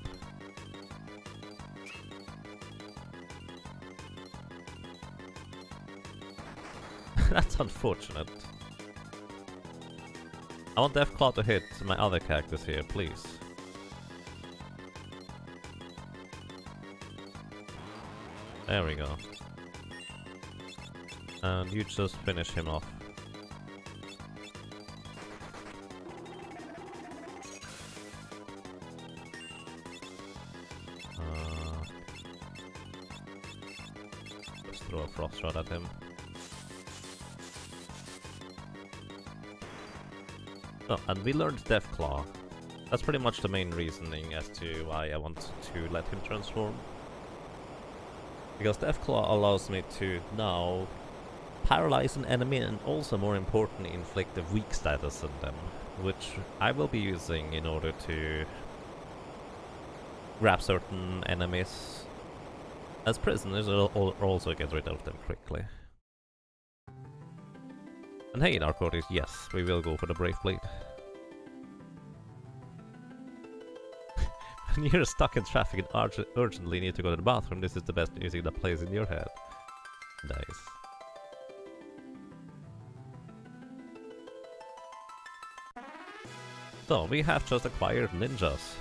That's unfortunate. I want Deathclaw to hit my other characters here, please. There we go. And you just finish him off. Let's throw a frost rod at him. Oh, and we learned Deathclaw. That's pretty much the main reasoning as to why I want to let him transform. Because Deathclaw allows me to now paralyze an enemy and also, more importantly, inflict a weak status on them, which I will be using in order to grab certain enemies as prisoners or also get rid of them quickly. And hey, Narcotis, yes, we will go for the Brave Blade. When you're stuck in traffic and urgently need to go to the bathroom, this is the best music that plays in your head. Nice. So, we have just acquired ninjas.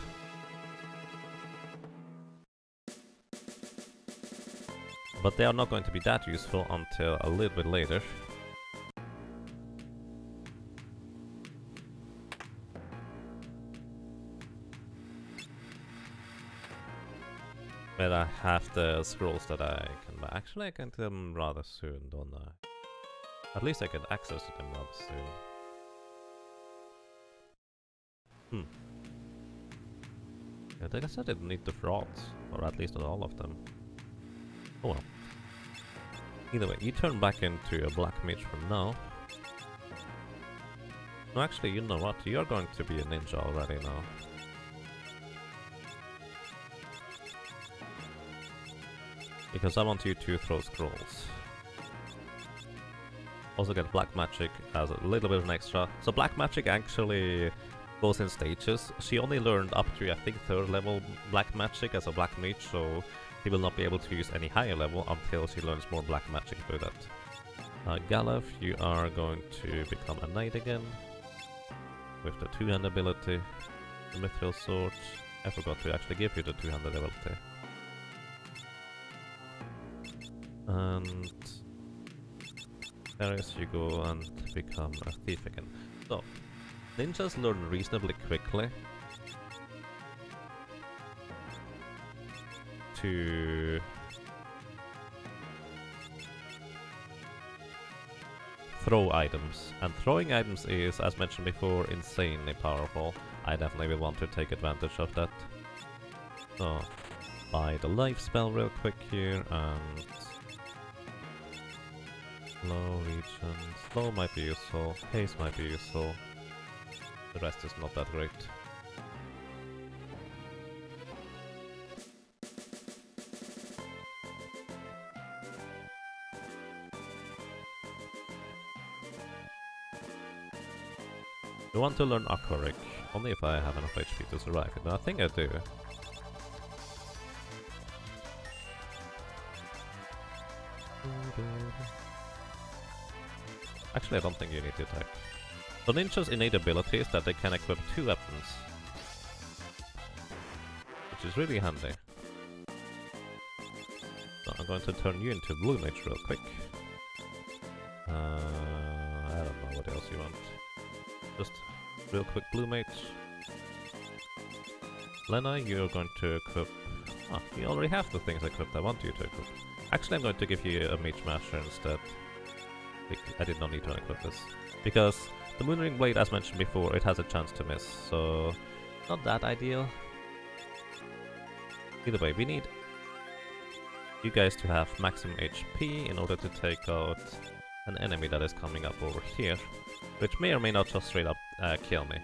But they are not going to be that useful until a little bit later. But I have the scrolls that I can buy. Actually, I can get them rather soon, don't I? At least I get access to them rather soon. Yeah, I guess I didn't need the frauds, or at least not all of them. Oh well. Either way, you turn back into a black mage from now. No, actually, you know what? You're going to be a ninja already now. Because I want you to throw scrolls. Also get black magic as a little bit of an extra. So black magic actually goes in stages. She only learned up to, I think, 3rd level black magic as a black mage, so he will not be able to use any higher level until she learns more black magic through that. Galef, you are going to become a knight again with the 2-hand ability. The Mithril Sword. I forgot to actually give you the 2-hand ability. And Paris, you go and become a thief again. So, ninjas learn reasonably quickly to throw items. And throwing items is, as mentioned before, insanely powerful. I definitely will want to take advantage of that. So, buy the life spell real quick here and slow region. Slow might be useful, haste might be useful. The rest is not that great. I want to learn Aquaric, only if I have enough HP to survive it. I think I do. Actually, I don't think you need to attack. So ninjas' innate ability is that they can equip 2 weapons, which is really handy. So I'm going to turn you into Blue Mage real quick. I don't know what else you want. Just real quick Blue Mage. Lena, you're going to equip... Ah, you already have the things equipped I want you to equip. Actually, I'm going to give you a Mage Master instead. I did not need to equip this. Because the Moonring Blade, as mentioned before, it has a chance to miss, so not that ideal. Either way, we need you guys to have maximum HP in order to take out an enemy that is coming up over here, which may or may not just straight up kill me.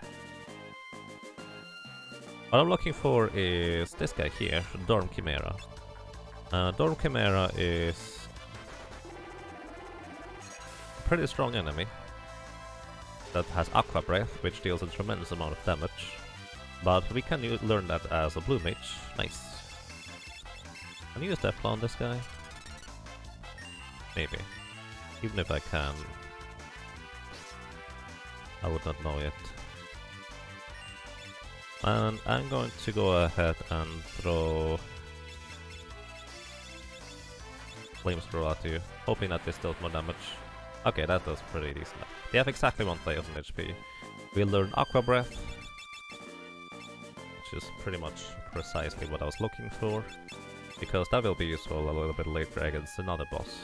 What I'm looking for is this guy here, Dorm Chimera. Dorm Chimera is a pretty strong enemy that has Aqua Breath, which deals a tremendous amount of damage. But we can learn that as a blue mage. Nice. Can you use Deathclaw on this guy? Maybe. Even if I can, I would not know yet. And I'm going to go ahead and throw Flamethrower at you, hoping that this does more damage. Okay, that does pretty decent. They have exactly 1000 HP. We'll learn Aqua Breath, which is pretty much precisely what I was looking for, because that will be useful a little bit later against another boss.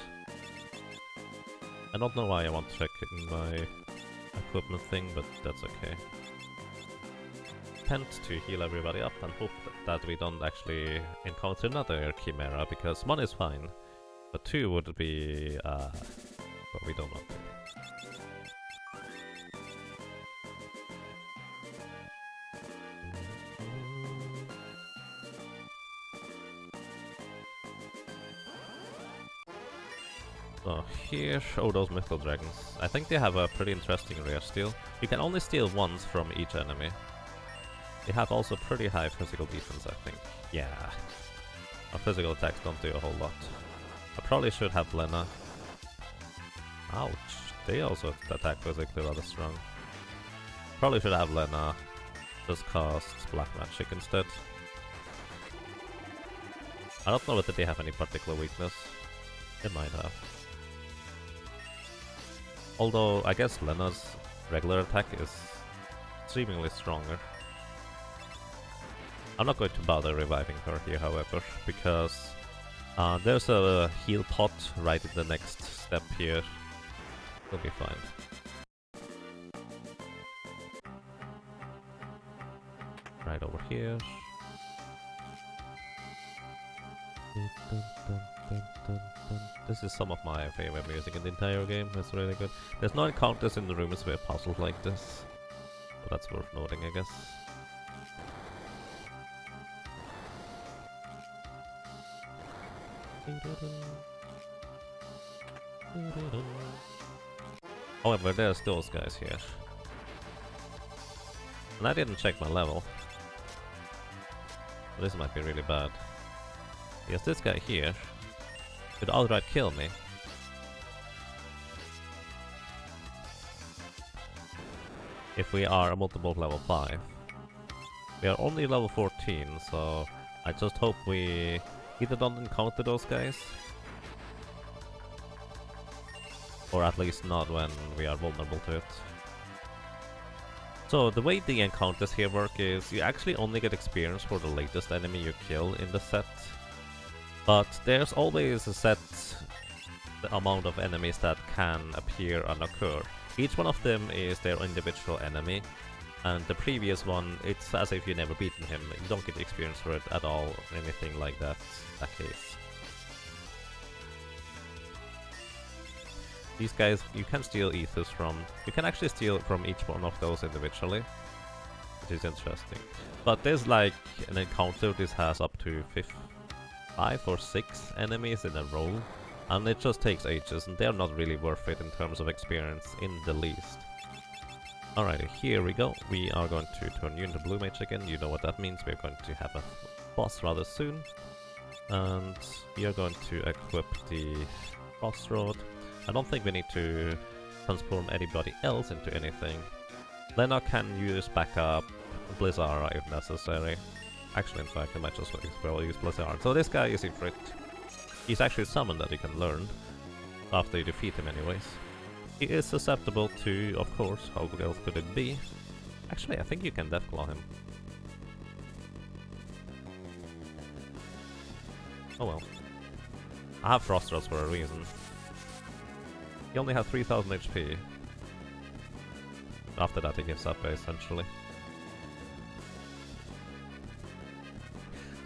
I don't know why I want to check in my equipment thing, but that's okay. Tend to heal everybody up and hope that we don't actually encounter another Chimera, because 1 is fine, but 2 would be, well, we don't want to. So here, oh, those mythical dragons. I think they have a pretty interesting rare steal. You can only steal once from each enemy. They have also pretty high physical defense, I think. Yeah. Our physical attacks don't do a whole lot. I probably should have Lena. Ouch. They also attack physically rather strong. Probably should have Lena. Just cast Black Magic instead. I don't know whether they have any particular weakness. They might have. Although, I guess Lena's regular attack is seemingly stronger. I'm not going to bother reviving her here, however, because there's a heal pot right in the next step here. We'll be fine. Right over here. This is some of my favorite music in the entire game. It's really good. There's no encounters in the rooms where puzzles like this, so that's worth noting, I guess. However, there's those guys here. And I didn't check my level. So this might be really bad. Because this guy here could outright kill me. If we are a multiple level 5. We are only level 14, so I just hope we either don't encounter those guys, or at least not when we are vulnerable to it. So the way the encounters here work is you actually only get experience for the latest enemy you kill in the set, but there's always a set amount of enemies that can appear and occur. Each one of them is their individual enemy, and the previous one, it's as if you've never beaten him. You don't get experience for it at all, or anything like that case. These guys, you can steal ethers from. You can actually steal from each one of those individually, which is interesting. But there's like an encounter, this has up to 5 or 6 enemies in a row, and it just takes ages, and they're not really worth it in terms of experience in the least. Alrighty, here we go. We are going to turn you into Blue Mage again. You know what that means. We're going to have a boss rather soon. And we are going to equip the Crossroad. I don't think we need to transform anybody else into anything. Lena can use backup Blizzara if necessary. Actually, in fact, I might just as well use Blizzara. So this guy is Ifrit. He's actually a summon that you can learn after you defeat him anyways. He is susceptible to, of course, how else could it be? Actually, I think you can Deathclaw him. Oh well. I have Frost Rods for a reason. He only has 3000 HP. After that he gives up, essentially.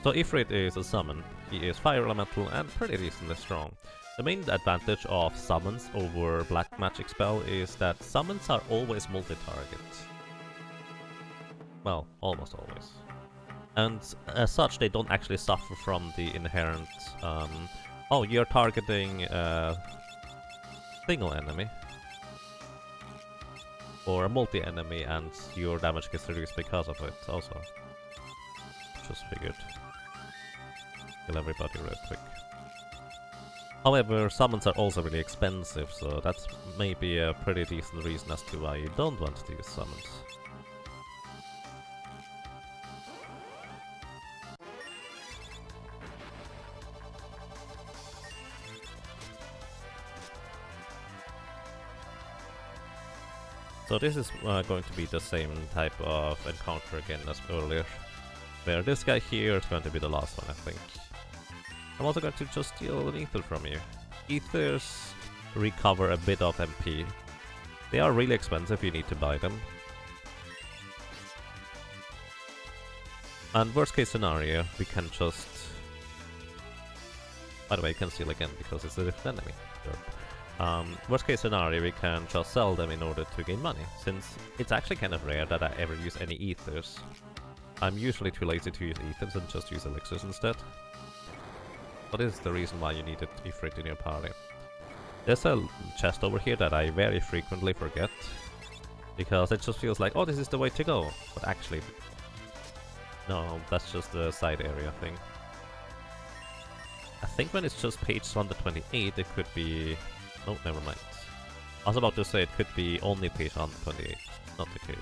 So Ifrit is a summon. He is fire elemental and pretty decently strong. The main advantage of summons over black magic spell is that summons are always multi-target. Well, almost always. And as such, they don't actually suffer from the inherent, oh, you're targeting a single enemy. or a multi-enemy and your damage gets reduced because of it also. Just figured. Kill everybody real quick. However, summons are also really expensive, so that's maybe a pretty decent reason as to why you don't want to use summons. So this is going to be the same type of encounter again as earlier, where this guy here is going to be the last one, I think. I'm also going to just steal an ether from you. Ethers recover a bit of MP. They are really expensive, you need to buy them. And worst case scenario, we can just... By the way, you can steal again because it's a different enemy. Worst case scenario, we can just sell them in order to gain money, since it's actually kind of rare that I ever use any ethers. I'm usually too lazy to use ethers and just use elixirs instead. But this is the reason why you need an Ifrit in your party. There's a chest over here that I very frequently forget, because it just feels like, oh, this is the way to go. But actually, no, that's just the side area thing. I think when it's just page 128, it could be... Oh, never mind. I was about to say it could be only page 128. Not the case.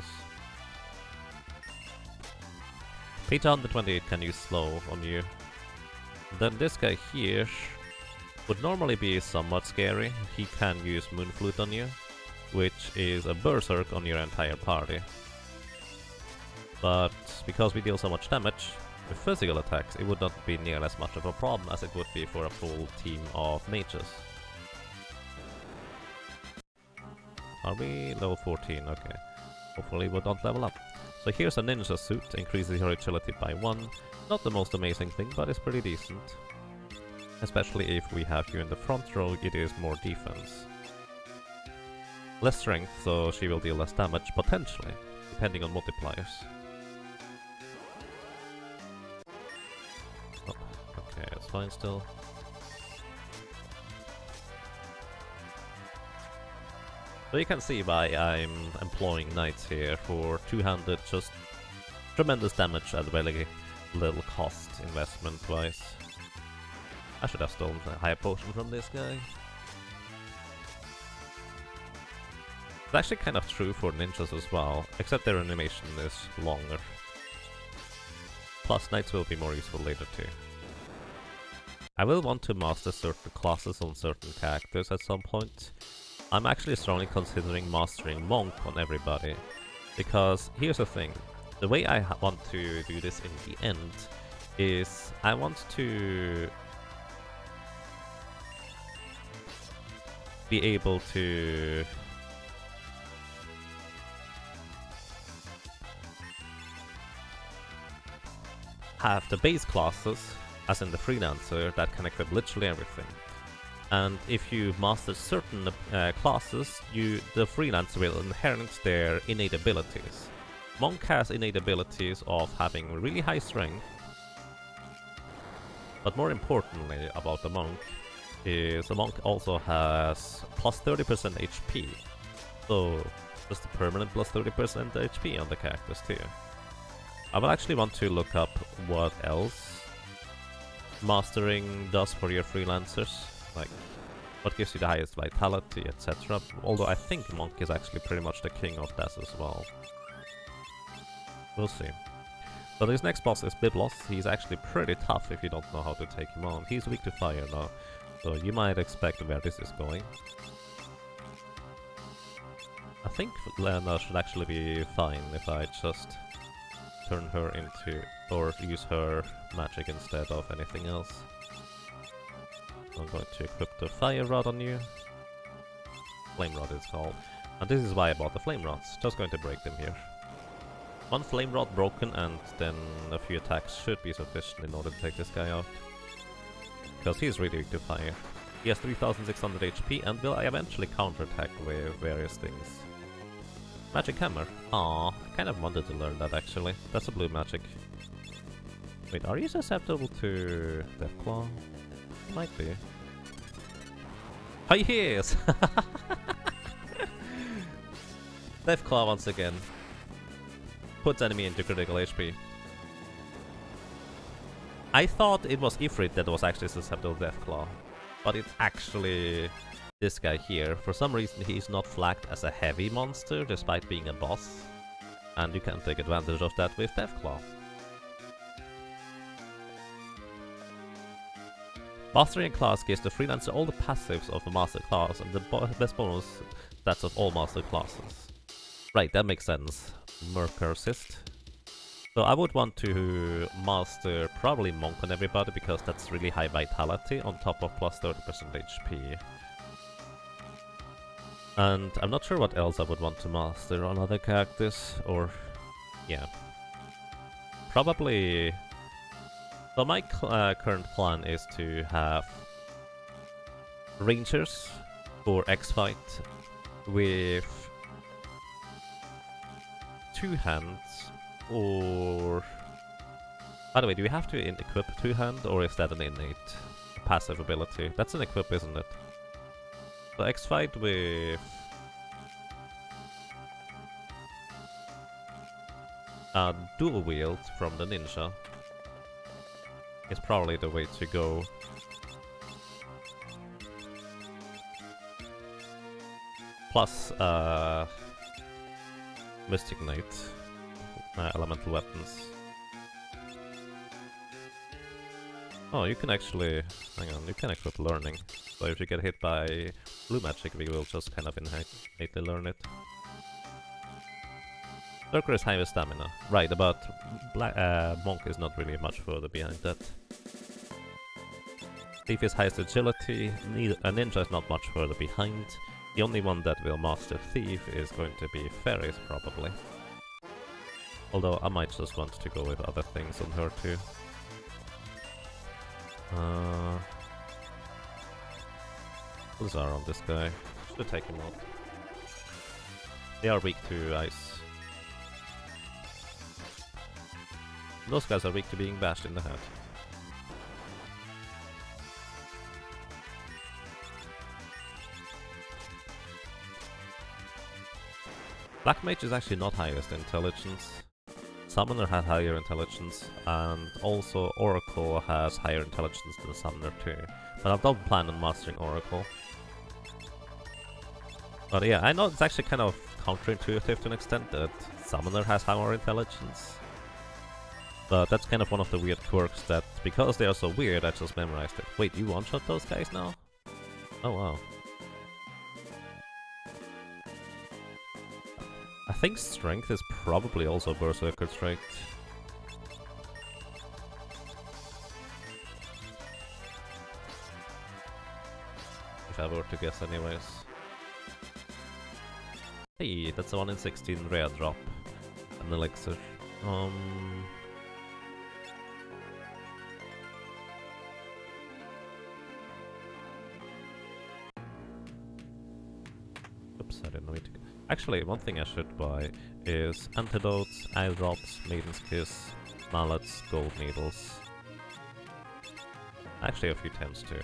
Page 128 can use slow on you. Then this guy here would normally be somewhat scary. He can use Moonflute on you, which is a berserk on your entire party. But because we deal so much damage with physical attacks, it would not be near as much of a problem as it would be for a full team of mages. Are we level 14? Okay. Hopefully we don't level up. So here's a ninja suit, increases your agility by 1. Not the most amazing thing, but it's pretty decent. Especially if we have you in the front row, it is more defense. Less strength, so she will deal less damage, potentially, depending on multipliers. Oh, okay, it's fine still. So you can see why I'm employing knights here for two-handed, just tremendous damage at very little cost investment-wise. I should have stolen a higher potion from this guy. It's actually kind of true for ninjas as well, except their animation is longer. Plus knights will be more useful later too. I will want to master certain classes on certain characters at some point. I'm actually strongly considering mastering Monk on everybody, because here's the thing, the way I want to do this in the end is I want to be able to have the base classes, as in the freelancer, that can equip literally everything. And if you master certain classes, the freelancer will inherit their innate abilities. Monk has innate abilities of having really high strength, but more importantly about the monk is the monk also has plus 30% HP. So just a permanent plus 30% HP on the characters too. I will actually want to look up what else mastering does for your freelancers. Like, what gives you the highest vitality, etc. Although I think Monk is actually pretty much the king of that as well. We'll see. So this next boss is Biblos. He's actually pretty tough if you don't know how to take him on. He's weak to fire now, so you might expect where this is going. I think Lena should actually be fine if I just turn her into, or use her magic instead of anything else. I'm going to equip the fire rod on you. Flame rod is called. And this is why I bought the flame rods. Just going to break them here. One flame rod broken and then a few attacks should be sufficient in order to take this guy out. Because he's really weak to fire. He has 3600 HP and will eventually counterattack with various things. Magic hammer. Aww, I kind of wanted to learn that actually. That's a blue magic. Wait, are you susceptible to Deathclaw? Might be. Oh yes! Deathclaw once again. Puts enemy into critical HP. I thought it was Ifrit that was actually susceptible to Deathclaw, but it's actually this guy here. For some reason he's not flagged as a heavy monster despite being a boss, and you can take advantage of that with Deathclaw. Mastering class gives the freelancer all the passives of the master class and the best bonus stats of all master classes. Right, that makes sense. Merc assist. So I would want to master probably Monk on everybody because that's really high vitality on top of plus 30% HP. And I'm not sure what else I would want to master on other characters, or yeah. Probably... So my current plan is to have Rangers for X-Fight with 2 hands, or... By the way, do we have to equip 2 hand, or is that an innate passive ability? That's an equip, isn't it? So X-Fight with... dual wield from the ninja is probably the way to go. Plus Mystic Knight, elemental weapons. Oh, you can actually... hang on, you can equip learning. So if you get hit by blue magic, we will just kind of innately learn it. Lurker is high with stamina. Right, but Monk is not really much further behind that. Thief is highest agility, a ninja is not much further behind. The only one that will master Thief is going to be Ferris, probably. Although I might just want to go with other things on her too. Who's are on this guy? Should take him out. They are weak to ice. Those guys are weak to being bashed in the head. Black Mage is actually not highest intelligence. Summoner has higher intelligence, and also Oracle has higher intelligence than Summoner too. But I don't plan on mastering Oracle. But yeah, I know it's actually kind of counterintuitive to an extent that Summoner has higher intelligence. But that's kind of one of the weird quirks that, because they are so weird, I just memorized it. Wait, you one-shot those guys now? Oh wow. I think Strength is probably also Berserker trait. If I were to guess anyways. Hey, that's a 1 in 16 rare drop. An elixir. Oops, I didn't know it. Actually, one thing I should buy is antidotes, eye drops, maiden's kiss, mallets, gold needles. Actually, a few tens too.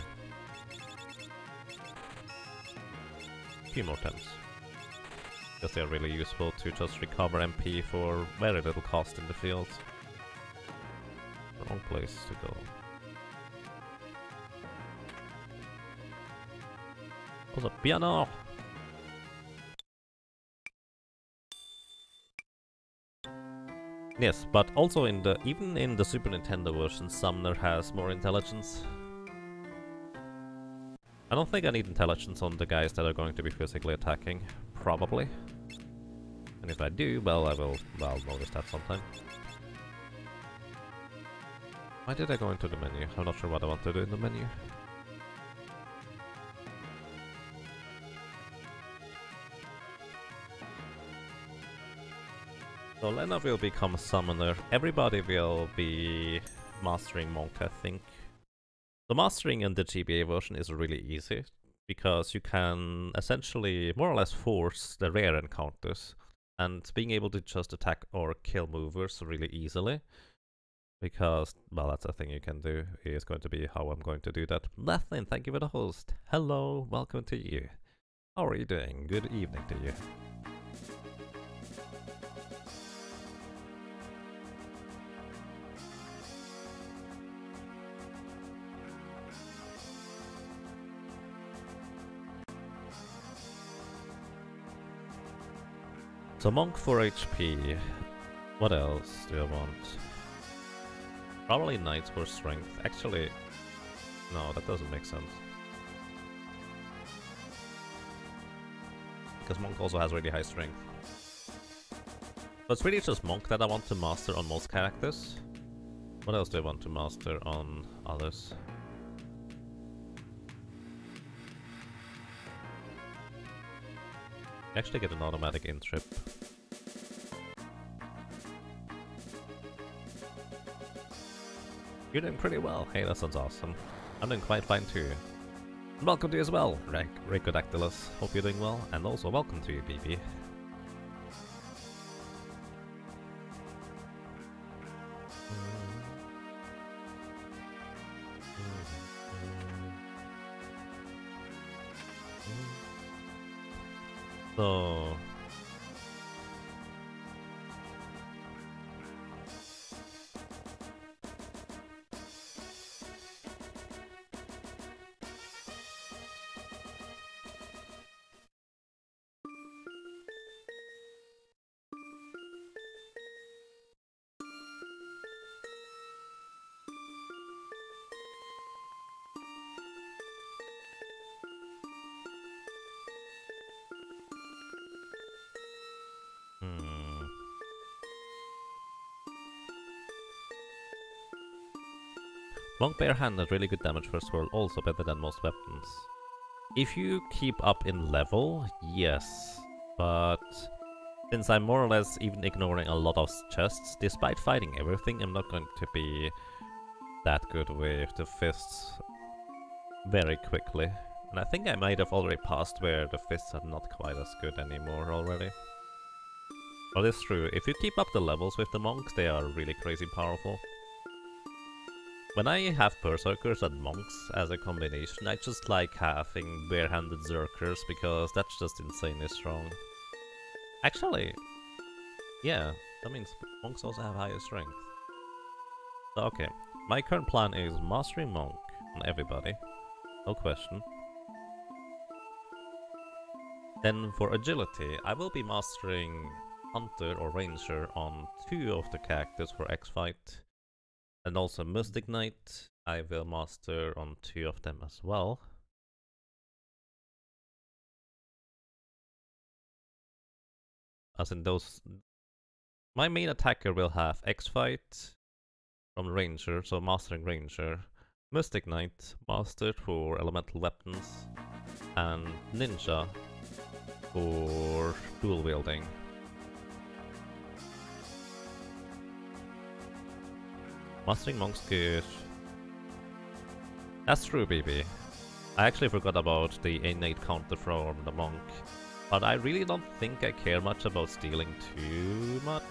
A few more tens. Because they're really useful to just recover MP for very little cost in the field. Wrong place to go. What's up, piano? Yes, but also even in the Super Nintendo version, Summoner has more intelligence. I don't think I need intelligence on the guys that are going to be physically attacking, probably. And if I do, well, I will, well, notice that sometime. Why did I go into the menu? I'm not sure what I want to do in the menu. So Lena will become a summoner. Everybody will be mastering Monk, I think. The mastering in the GBA version is really easy, because you can essentially more or less force the rare encounters, and being able to just attack or kill movers really easily. Because, well, that's a thing you can do, is going to be how I'm going to do that. Lethlin, thank you for the host. Hello, welcome to you. How are you doing? Good evening to you. So monk 4 HP. What else do I want? Probably knights for strength. Actually, no, that doesn't make sense. Because monk also has really high strength. So it's really just monk that I want to master on most characters. What else do I want to master on others? Actually get an automatic in trip. You're doing pretty well. Hey, that sounds awesome. I'm doing quite fine too. And welcome to you as well, Ricodactylus. Hope you're doing well. And also welcome to you, BB. So... Monk barehanded, really good damage first roll, also better than most weapons. If you keep up in level, yes, but since I'm more or less even ignoring a lot of chests, despite fighting everything, I'm not going to be that good with the fists very quickly. And I think I might have already passed where the fists are not quite as good anymore already. But it's true, if you keep up the levels with the monks, they are really crazy powerful. When I have berserkers and monks as a combination, I just like having barehanded zerkers because that's just insanely strong. Actually, yeah, that means monks also have higher strength. So okay, my current plan is mastering monk on everybody, no question. Then for agility, I will be mastering hunter or ranger on 2 of the characters for X-Fight. And also Mystic Knight, I will master on 2 of them as well. As in those... My main attacker will have X-Fight from Ranger, so mastering Ranger. Mystic Knight, mastered for elemental weapons. And Ninja for dual wielding. Mastering Monk's good. That's true, baby. I actually forgot about the innate counter from the Monk. But I really don't think I care much about stealing too much.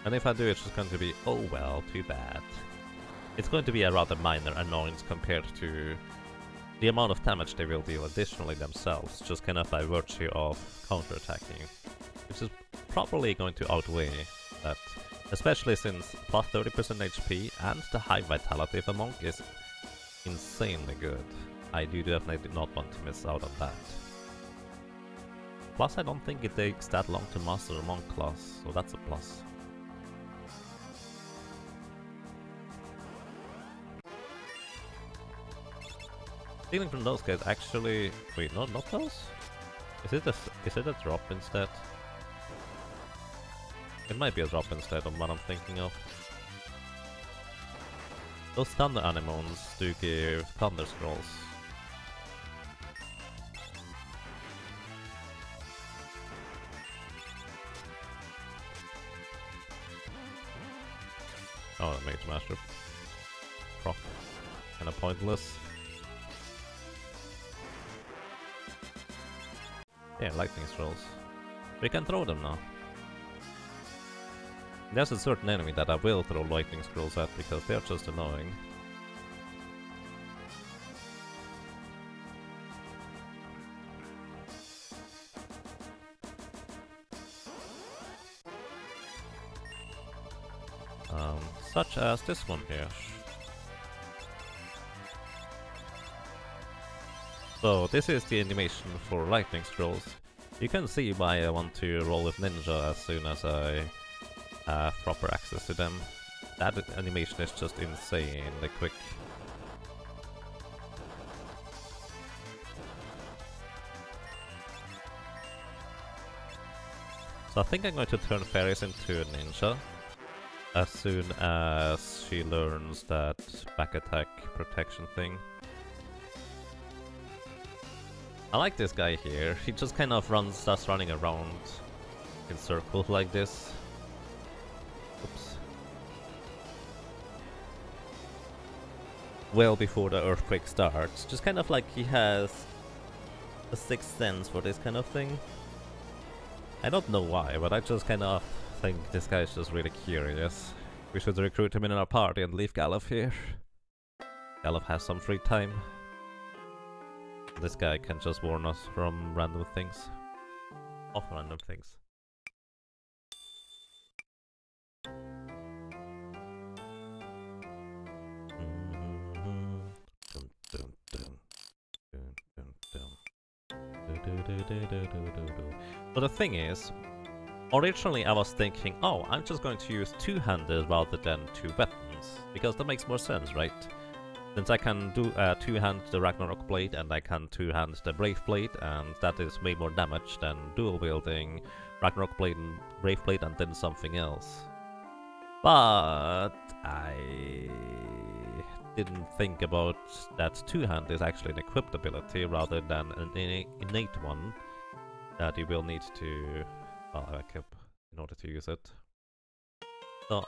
And if I do, it's just going to be, oh well, too bad. It's going to be a rather minor annoyance compared to the amount of damage they will deal additionally themselves, just kind of by virtue of counterattacking. Which is probably going to outweigh that. Especially since plus 30% HP and the high vitality of a monk is insanely good. I do definitely not want to miss out on that. Plus I don't think it takes that long to master a monk class, so that's a plus. Stealing from those guys actually... Wait, not those? Is it a drop instead? It might be a drop instead of what I'm thinking of. Those thunder anemones do give thunder scrolls. Oh, the Mage Master. Proc. Kinda pointless. Yeah, lightning scrolls. We can throw them now. There's a certain enemy that I will throw lightning scrolls at because they're just annoying. Such as this one here. So this is the animation for lightning scrolls. You can see why I want to roll with Ninja as soon as I have proper access to them. That animation is just insanely quick. So I think I'm going to turn Fairies into a Ninja as soon as she learns that back attack protection thing. I like this guy here. He just kind of starts running around in circles like this. Oops. Well before the earthquake starts. Just kind of like he has a sixth sense for this kind of thing. I don't know why, but I just kind of think this guy is just really curious. We should recruit him in our party and leave Galuf here. Galuf has some free time. This guy can just warn us from random things. Of random things. So the thing is, originally I was thinking, oh, I'm just going to use two-handed rather than two weapons, because that makes more sense, right? Since I can do two-hand the Ragnarok Blade and I can two-hand the Brave Blade, and that is way more damage than dual-wielding Ragnarok Blade and Brave Blade and then something else. But I didn't think about that two-hand is actually an equipped ability rather than an innate one that you will need to equip in order to use it. So,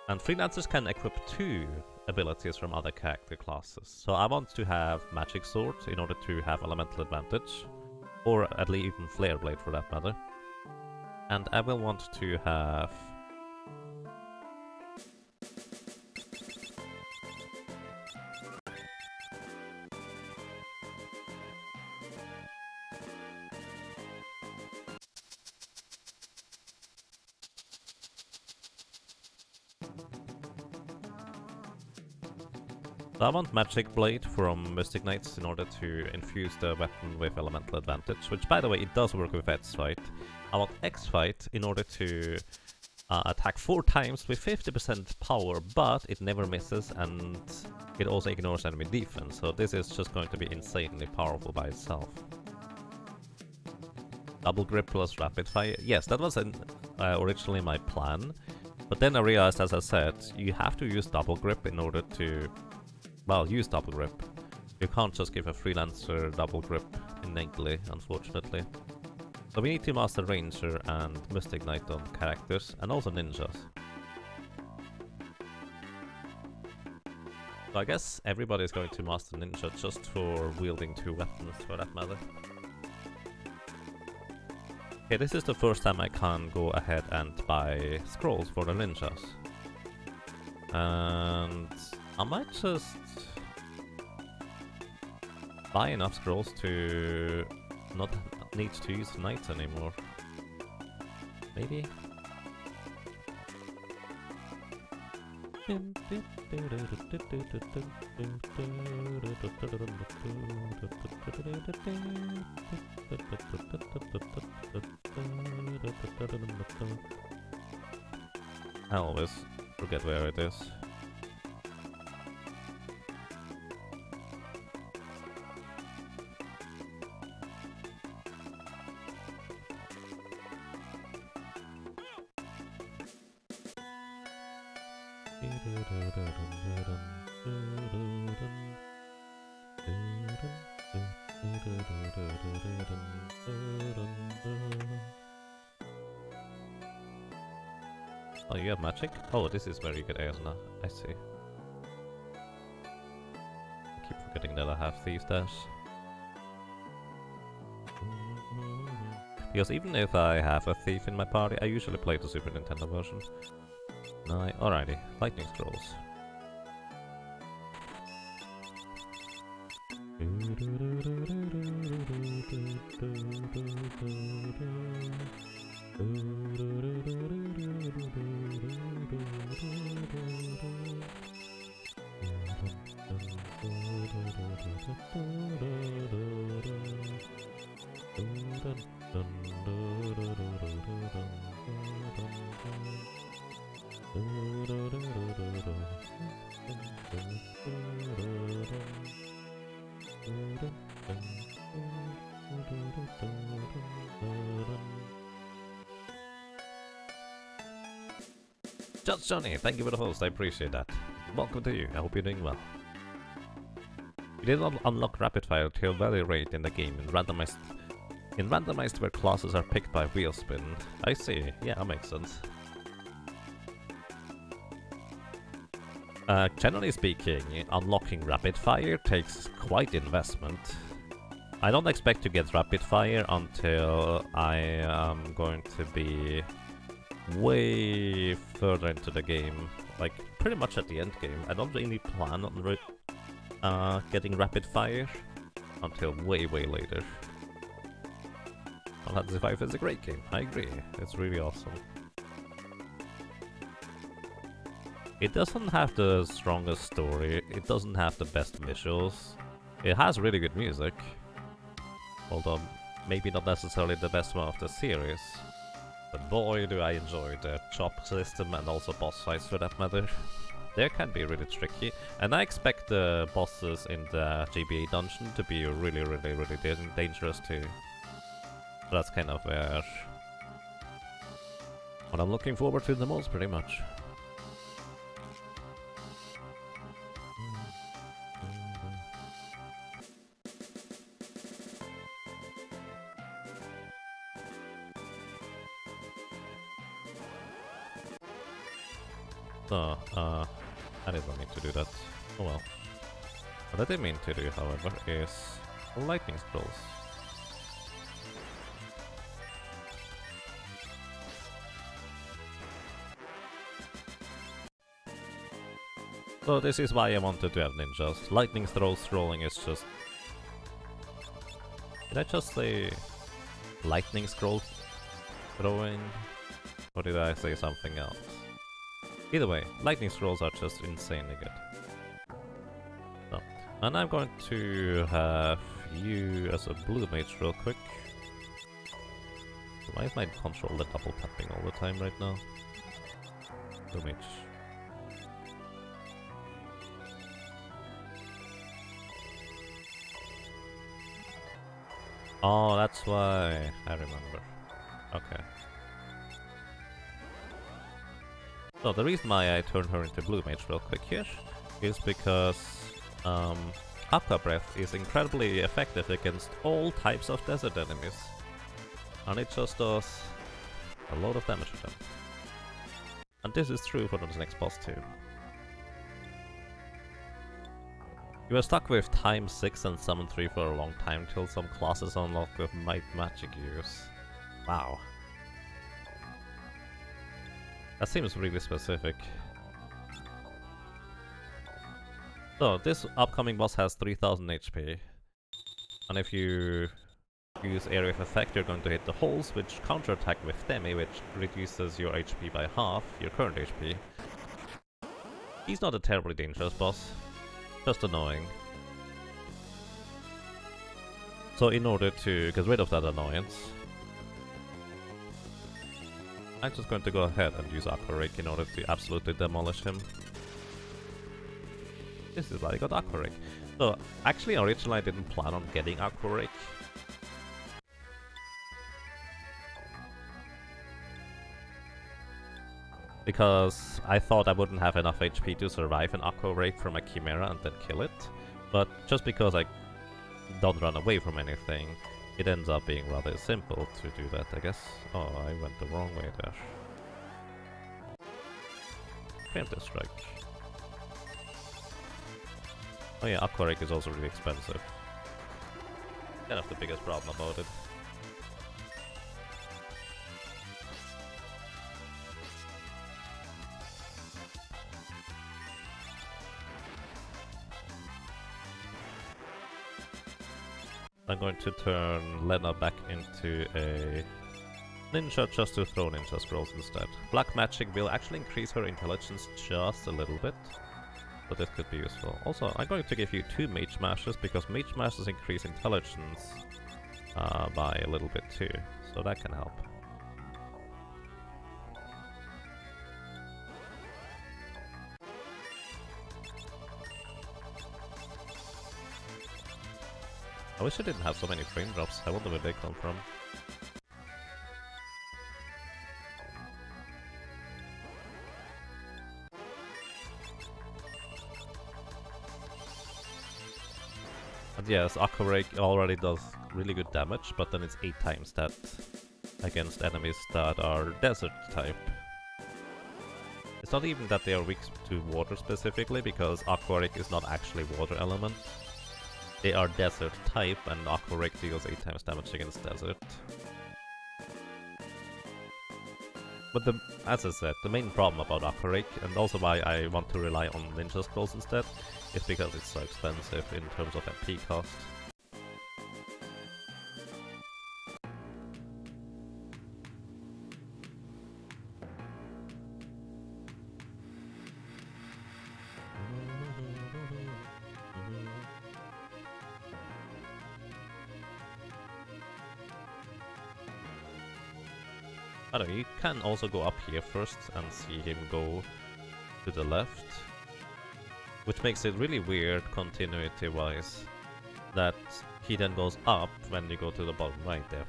and freelancers can equip two abilities from other character classes. So I want to have Magic Sword in order to have Elemental Advantage, or at least even Flare Blade for that matter. And I will want to have I want Magic Blade from Mystic Knights in order to infuse the weapon with Elemental Advantage, which by the way, it does work with X-Fight. I want X-Fight in order to attack 4 times with 50% power, but it never misses and it also ignores enemy defense, so this is just going to be insanely powerful by itself. Double Grip plus Rapid Fire. Yes, that was originally my plan, but then I realized, as I said, you have to use Double Grip in order to use Double Grip. You can't just give a freelancer Double Grip innately, unfortunately. So we need to master Ranger and Mystic Knight on characters, and also ninjas. So I guess everybody is going to master Ninja just for wielding 2 weapons, for that matter. Okay, this is the first time I can go ahead and buy scrolls for the ninjas. And I might just buy enough scrolls to not need to use knights anymore. Maybe? I always forget where it is. Oh, you have magic? Oh, this is where you get Aeosna. I see. I keep forgetting that I have Thief Dash. Because even if I have a Thief in my party, I usually play the Super Nintendo version. Alrighty, Lightning Scrolls. Just Johnny, thank you for the host, I appreciate that. Welcome to you, I hope you're doing well. You did not unlock rapid fire till very late in the game in randomized where classes are picked by wheel spin. I see, yeah, that makes sense. Generally speaking, unlocking rapid fire takes quite investment. I don't expect to get rapid fire until I am going to be way further into the game, like pretty much at the end game. I don't really plan on getting rapid fire until way later. Final Fantasy V is a great game, I agree, it's really awesome. It doesn't have the strongest story, it doesn't have the best visuals. It has really good music, although maybe not necessarily the best one of the series. But boy do I enjoy the chop system and also boss fights for that matter. They can be really tricky, and I expect the bosses in the GBA dungeon to be really dangerous too. So that's kind of where what I'm looking forward to the most, pretty much. So, I didn't mean to do that. Oh well. What I did mean to do, however, is lightning scrolls. So this is why I wanted to have ninjas. Lightning scrolling is just... Did I just say lightning scroll throwing? Or did I say something else? Either way, lightning scrolls are just insanely good. So, and I'm going to have you as a blue mage real quick. Why is my controller double tapping all the time right now? Blue mage. Oh, that's why I remember. Okay. So the reason why I turned her into blue mage real quick here is because Aqua Breath is incredibly effective against all types of desert enemies. And it just does a lot of damage to them. And this is true for the next boss too. You were stuck with time 6 and summon 3 for a long time till some classes unlock with might magic use. Wow. That seems really specific. So, this upcoming boss has 3000 HP. And if you use Area of Effect, you're going to hit the holes, which counterattack with Demi, which reduces your HP by half, your current HP. He's not a terribly dangerous boss, just annoying. So in order to get rid of that annoyance, I'm just going to go ahead and use Aqua Rake in order to absolutely demolish him. This is why I got Aqua Rake. So, actually originally I didn't plan on getting Aqua Rake. Because I thought I wouldn't have enough HP to survive an Aqua Rake from a Chimera and then kill it. But just because I don't run away from anything, it ends up being rather simple to do that, I guess. Oh, I went the wrong way there. Preemptive Strike. Oh yeah, Aqua Rake is also really expensive. Kind of the biggest problem about it. I'm going to turn Lena back into a ninja just to throw ninja scrolls instead. Black magic will actually increase her intelligence just a little bit, but this could be useful. Also, I'm going to give you 2 mage mashes because mage mashes increase intelligence by a little bit too, so that can help. I wish I didn't have so many frame drops. I wonder where they come from. And yes, Aqua Rake already does really good damage, but then it's 8 times that against enemies that are desert type. It's not even that they are weak to water specifically, because Aqua Rake is not actually water element. They are desert type, and Aqua Rake deals 8 times damage against desert. But as I said, the main problem about Aqua Rake, and also why I want to rely on Ninja Scrolls instead, is because it's so expensive in terms of MP cost. I don't know, you can also go up here first and see him go to the left. Which makes it really weird continuity-wise, that he then goes up when you go to the bottom right there.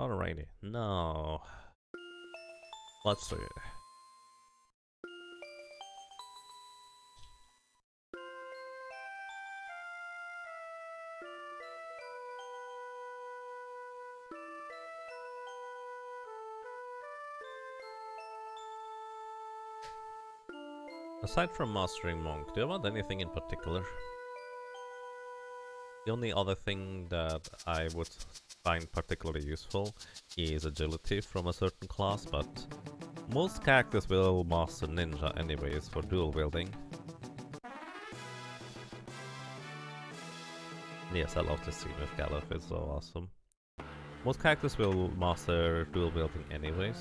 Alrighty, now let's see. Aside from Mastering Monk, do you want anything in particular? The only other thing that I would find particularly useful is Agility from a certain class, but most characters will master Ninja anyways for dual wielding. Yes, I love this scene with Galuf, it's so awesome. Most characters will master dual wielding anyways.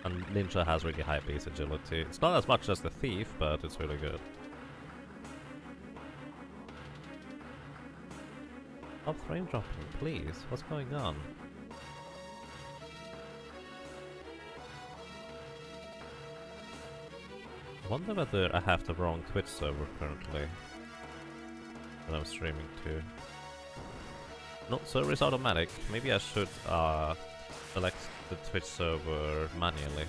And Ninja has really high base agility. It's not as much as the Thief, but it's really good. Stop frame dropping, please. What's going on? I wonder whether I have the wrong Twitch server currently that I'm streaming to. No, server is automatic. Maybe I should select the Twitch server manually.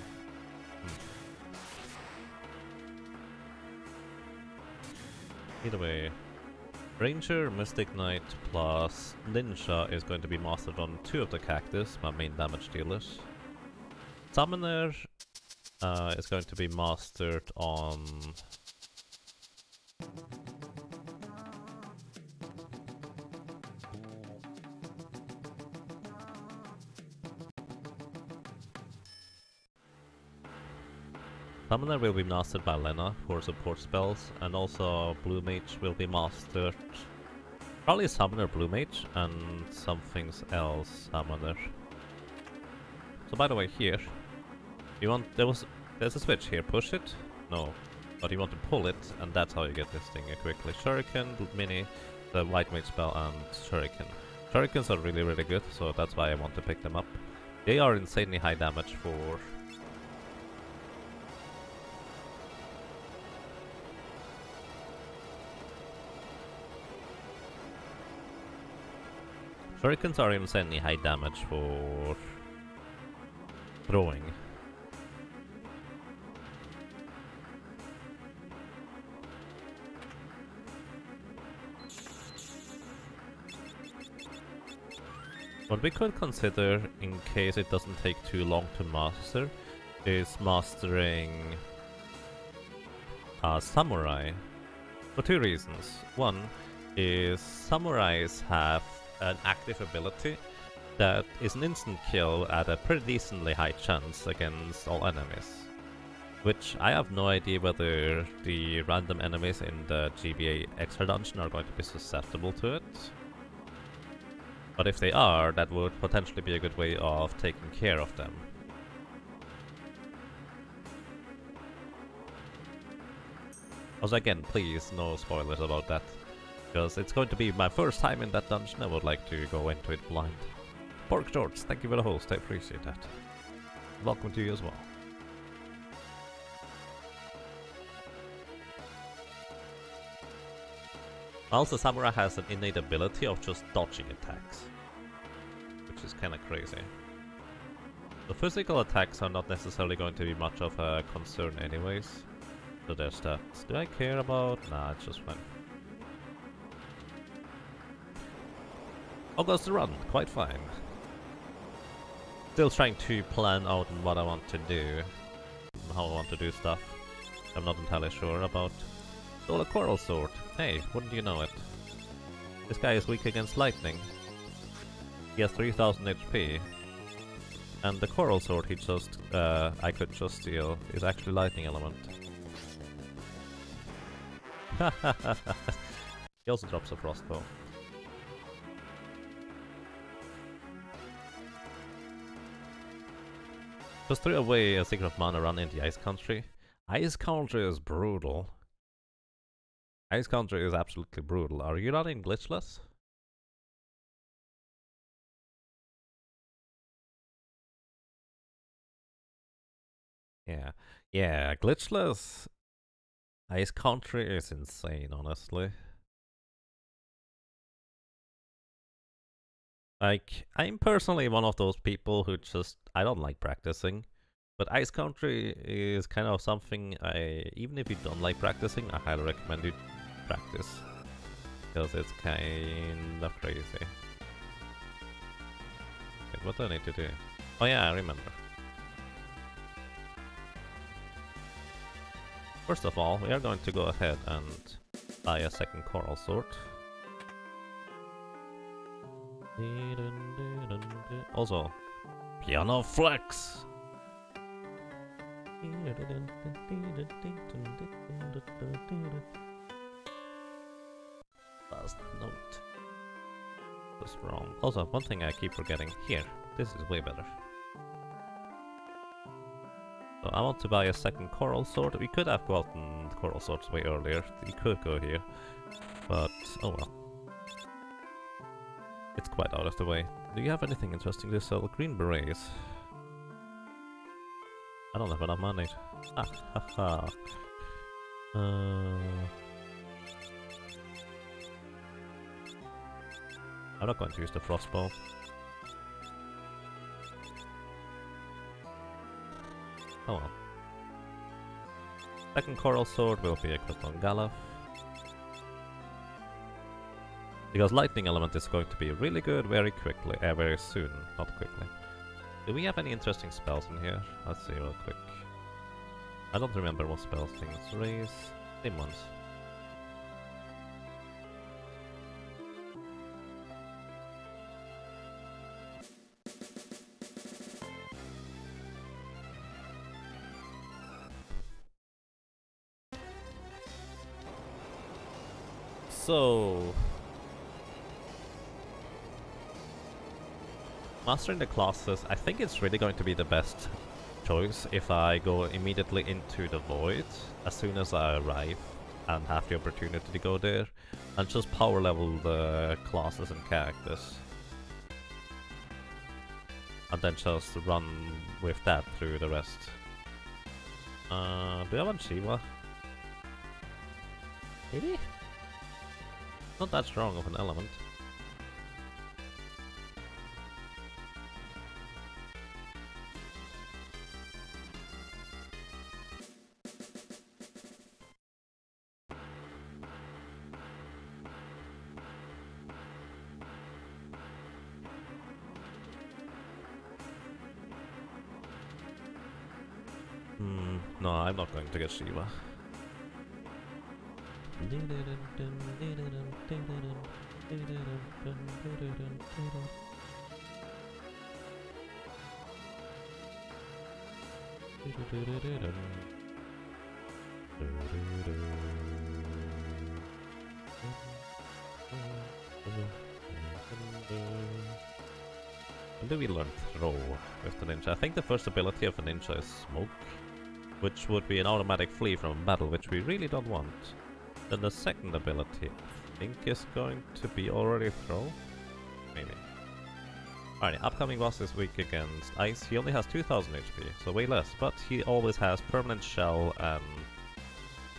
Either way, Ranger, Mystic Knight plus Ninja is going to be mastered on 2 of the characters, my main damage dealers. Summoner is going to be mastered on Summoner will be mastered by Lena for support spells, and also Blue Mage will be mastered. Probably Summoner Blue Mage and something else Summoner. So by the way, here you want there's a switch here. Push it? No, but you want to pull it, and that's how you get this thing quickly. Shuriken, Mini, the White Mage spell, and Shuriken. Shurikens are really good, so that's why I want to pick them up. They are insanely high damage for. Shurikens are insanely high damage for throwing. What we could consider, in case it doesn't take too long to master, is mastering Samurai. For 2 reasons. One is Samurais have an active ability that is an instant kill at a pretty decently high chance against all enemies. Which I have no idea whether the random enemies in the GBA extra dungeon are going to be susceptible to it. But if they are, that would potentially be a good way of taking care of them. Also again, please, no spoilers about that. Because it's going to be my first time in that dungeon, I would like to go into it blind. Pork George, thank you for the host, I appreciate that. Welcome to you as well. Also, Samurai has an innate ability of just dodging attacks, which is kind of crazy. The physical attacks are not necessarily going to be much of a concern anyways. So there's that. Do I care about? Nah, it's just fine. How goes the run? Quite fine. Still trying to plan out what I want to do, how I want to do stuff. I'm not entirely sure about. Stole a coral sword. Hey, wouldn't you know it? This guy is weak against lightning. He has 3000 HP. And the coral sword I could just steal is actually lightning element. He also drops a frostbow. Just threw away a Secret of Mana run in the Ice Country. Ice Country is brutal. Ice Country is absolutely brutal. Are you running glitchless? Yeah. Yeah, glitchless Ice Country is insane, honestly. Like, I'm personally one of those people who I don't like practicing. But Ice Country is kind of something even if you don't like practicing, I highly recommend you practice. Because it's kind of crazy. Wait, what do I need to do? Oh yeah, I remember. First of all, we are going to go ahead and buy a second coral sword. Also, piano flex! Last note. Was wrong. Also, one thing I keep forgetting. Here, this is way better. So I want to buy a second coral sword. We could have gotten coral swords way earlier. We could go here, but oh well. It's quite out of the way. Do you have anything interesting to sell? Green berets. I don't have enough money. Ah, haha. I'm not going to use the frostbow. Oh well. Second coral sword will be equipped on Galaf. Because lightning element is going to be really good very quickly, very soon, not quickly. Do we have any interesting spells in here? Let's see real quick. I don't remember what spells things raise. Same ones. So mastering the classes, I think it's really going to be the best choice if I go immediately into the void as soon as I arrive and have the opportunity to go there and just power level the classes and characters. And then just run with that through the rest. Do I want Shiva? Maybe? Not that strong of an element. No, I'm not going to get Shiva. When do we learn throw with the ninja? I think the first ability of a ninja is smoke, which would be an automatic flee from battle, which we really don't want. Then the second ability, I think, is going to be already throw? Maybe. Alright, upcoming boss is weak against ice. He only has 2000 HP, so way less, but he always has permanent shell and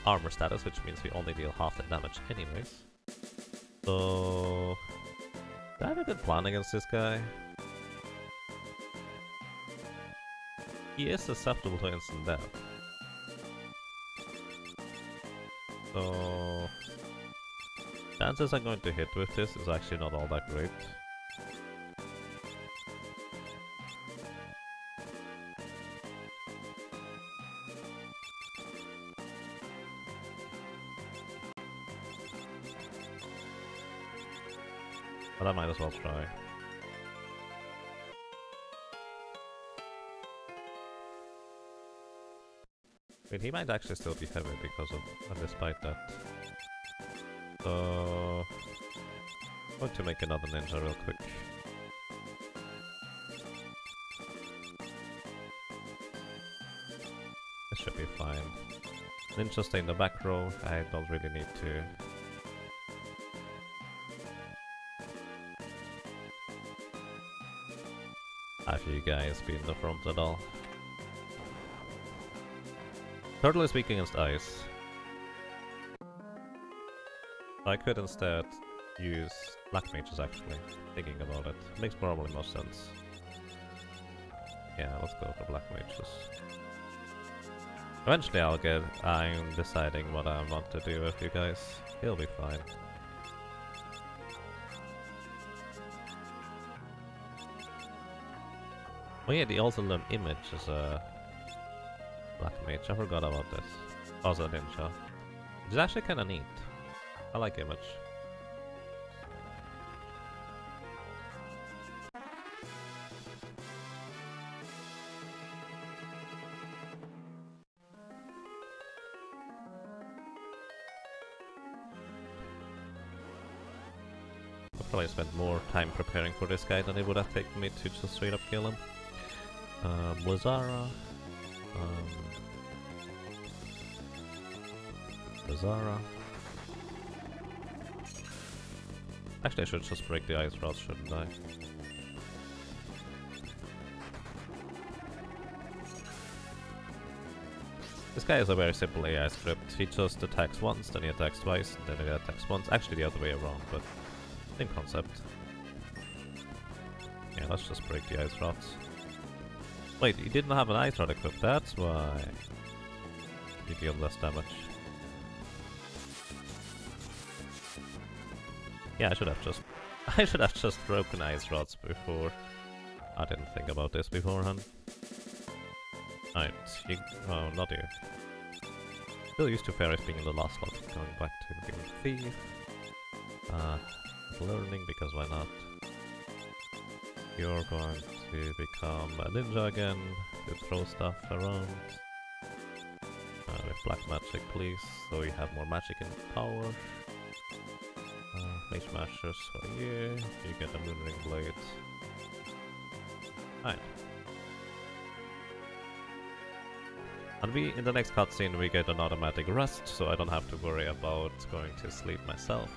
armor status, which means we only deal half the damage anyways. So... do I have a good plan against this guy? He is susceptible to instant death. So... chances I'm going to hit with this is actually not all that great. But I might as well try. I mean, he might actually still be heavy because of despite that. So... I'm going to make another ninja real quick. This should be fine. Ninja stay in the back row, I don't really need to. Have you guys been in the front at all? Turtle is weak against ice. I could instead use black mages actually, thinking about it. Makes probably more sense. Yeah, let's go for black mages. Eventually I'm deciding what I want to do with you guys. He'll be fine. Oh yeah, the also learn image is a black mage. I forgot about this. Also a ninja. Which is actually kinda neat. I like image. I'll probably spend more time preparing for this guy than it would have taken me to just straight up kill him. Lazara. Lazara. Actually, I should just break the ice rods, shouldn't I? This guy is a very simple AI script. He just attacks once, then he attacks twice, and then he attacks once. Actually, the other way around, but same concept. Yeah, let's just break the ice rods. Wait, he didn't have an ice rod equipped, that's why he dealt less damage. Yeah, I should have just broken ice rods before. I didn't think about this beforehand. Alright, oh, not you. Still used to Fairies being in the last slot, going back to being Thief. Learning, because why not? You're going to become a ninja again, to throw stuff around. With black magic, please, so you have more magic and power. Mage Mashers for you, you get a Moonring Blade. Alright. And in the next cutscene we get an automatic rest, so I don't have to worry about going to sleep myself.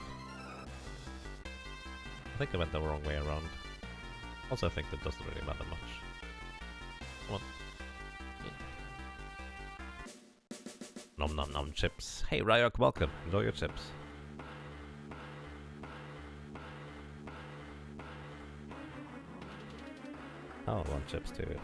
I think I went the wrong way around. Also, I think that doesn't really matter much. Come on. Yeah. Nom nom nom chips. Hey Ryok, welcome. Enjoy your chips. I want chips too.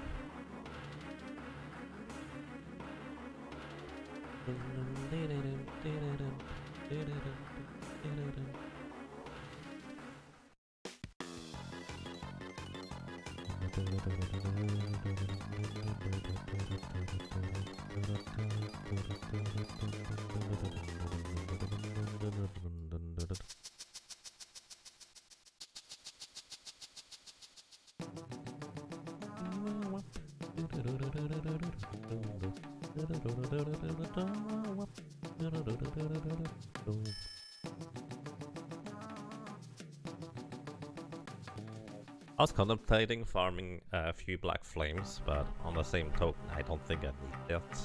I was contemplating farming a few black flames, but on the same token, I don't think I need that.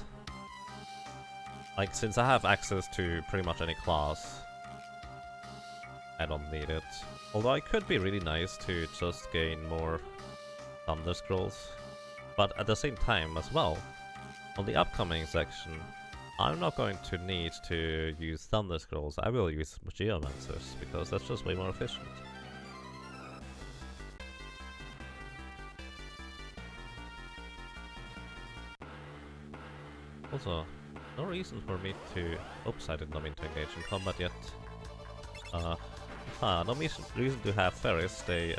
Like, since I have access to pretty much any class, I don't need it. Although it could be really nice to just gain more Thunder Scrolls. But at the same time as well, on the upcoming section, I'm not going to need to use Thunder Scrolls. I will use Geomancers, because that's just way more efficient. Also, no reason for me to... Oops, I did not mean to engage in combat yet. No reason to have fairies. They,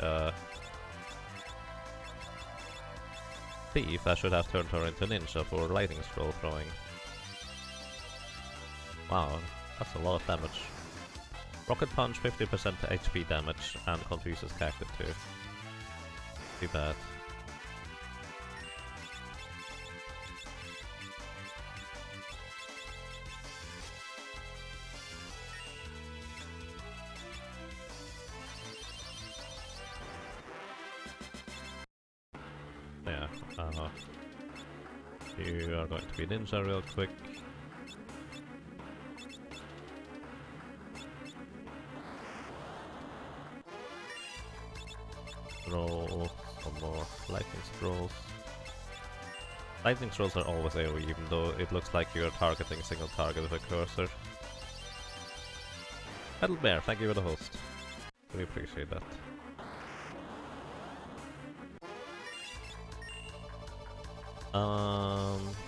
Thief, I should have turned her into Ninja for Lightning Scroll throwing. Wow, that's a lot of damage. Rocket Punch, 50% HP damage, and confuses character too. Too bad. Yeah, you are going to be Ninja real quick. Roll some more lightning scrolls. Lightning scrolls are always AoE, even though it looks like you're targeting a single target with a cursor. Metal Bear, thank you for the host. We appreciate that.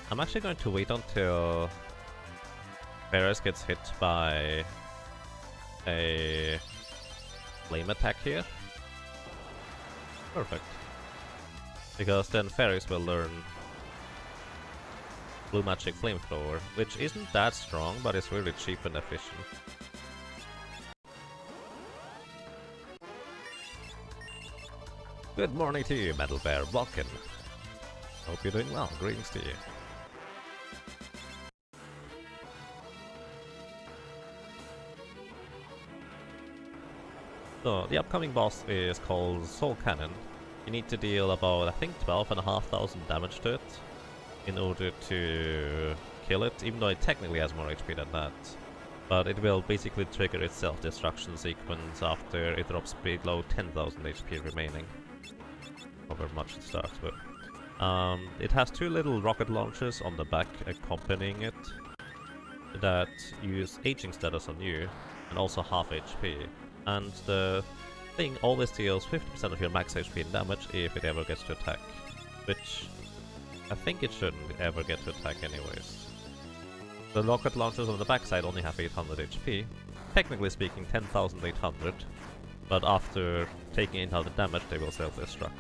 I'm actually going to wait until Varus gets hit by a flame attack here. Perfect. Because then Fairies will learn Blue Magic Flamethrower, which isn't that strong, but it's really cheap and efficient. Good morning to you, Metal Bear. Welcome. Hope you're doing well. Greetings to you. So, the upcoming boss is called Soul Cannon. You need to deal about, I think, 12,500 damage to it in order to kill it, even though it technically has more HP than that. But it will basically trigger its self-destruction sequence after it drops below 10,000 HP remaining. However much it starts with. It has two little rocket launchers on the back accompanying it that use aging status on you and also half HP. And the thing always deals 50% of your max HP in damage if it ever gets to attack, which I think it shouldn't ever get to attack anyways. The rocket launchers on the backside only have 800 HP, technically speaking 10,800, but after taking 800 damage they will self-destruct.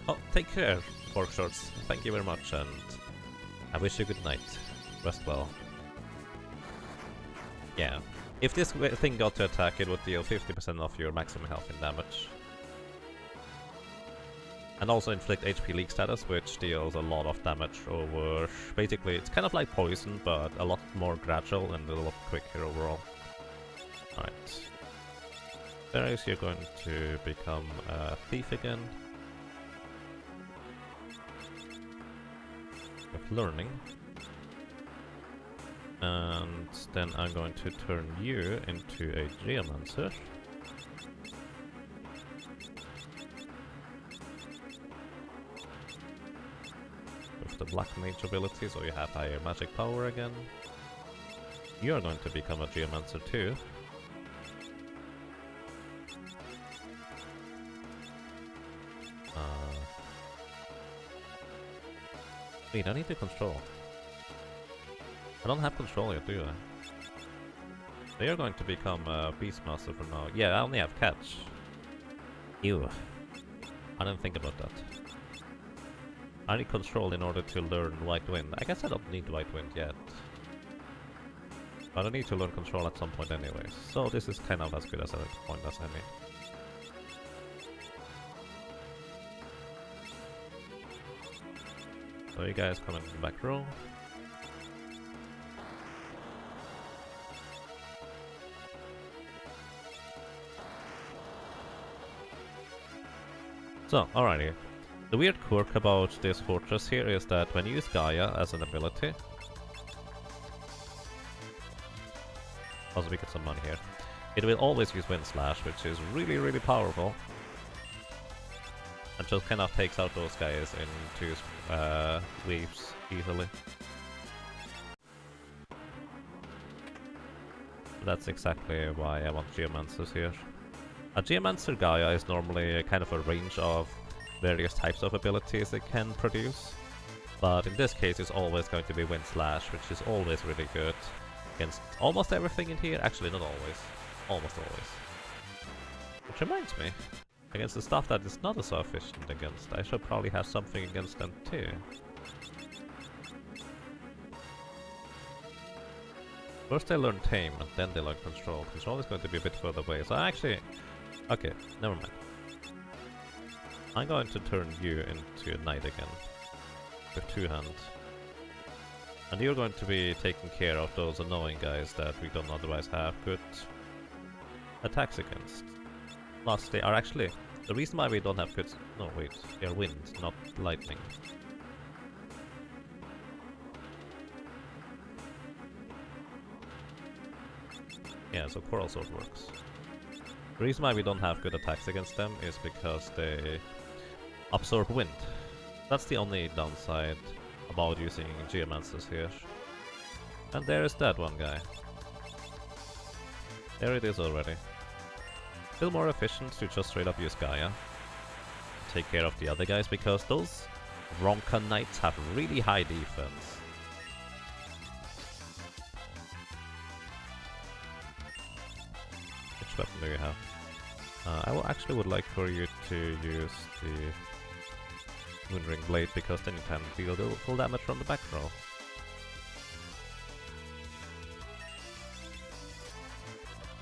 Oh, take care, Pork Shorts. Thank you very much, and I wish you good night. Rest well. Yeah. If this thing got to attack, it would deal 50% of your maximum health in damage. And also inflict HP leak status, which deals a lot of damage over... Basically, it's kind of like poison, but a lot more gradual and a lot quicker overall. Alright. Darius, you're going to become a thief again. Of learning, and then I'm going to turn you into a Geomancer. With the Black Mage ability, so you have higher magic power again. You are going to become a Geomancer too. Wait, I need to control. I don't have control yet, do I? They are going to become a Beastmaster for now. Yeah, I only have catch. Ew. I didn't think about that. I need control in order to learn White Wind. I guess I don't need White Wind yet. But I need to learn control at some point anyways. So this is kind of as good as a point as any. So you guys come in the back row. So, alrighty. The weird quirk about this fortress here is that when you use Gaia as an ability... Also, we get some money here. It will always use Wind Slash, which is really, really powerful. And just kind of takes out those guys into waves easily. That's exactly why I want Geomancers here. A Geomancer Gaia is normally a kind of a range of various types of abilities it can produce. But in this case it's always going to be Wind Slash, which is always really good against almost everything in here. Actually, not always. Almost always. Which reminds me, against the stuff that is not so efficient against, I should probably have something against them too. First they learn Tame, and then they learn Control. Control is going to be a bit further away, so actually... Okay, never mind. I'm going to turn you into a Knight again. With 2 hands. And you're going to be taking care of those annoying guys that we don't otherwise have good attacks against. Plus, they are actually... The reason why we don't have good... No, wait. They are wind, not lightning. Yeah, so Coral Sword works. The reason why we don't have good attacks against them is because they absorb wind. That's the only downside about using Geomancers here. And there is that one guy. There it is already. Still more efficient to just straight up use Gaia. Take care of the other guys, because those Ronka Knights have really high defense. Which weapon do you have? I actually would like for you to use the Moonring Blade, because then you can deal the full damage from the back row.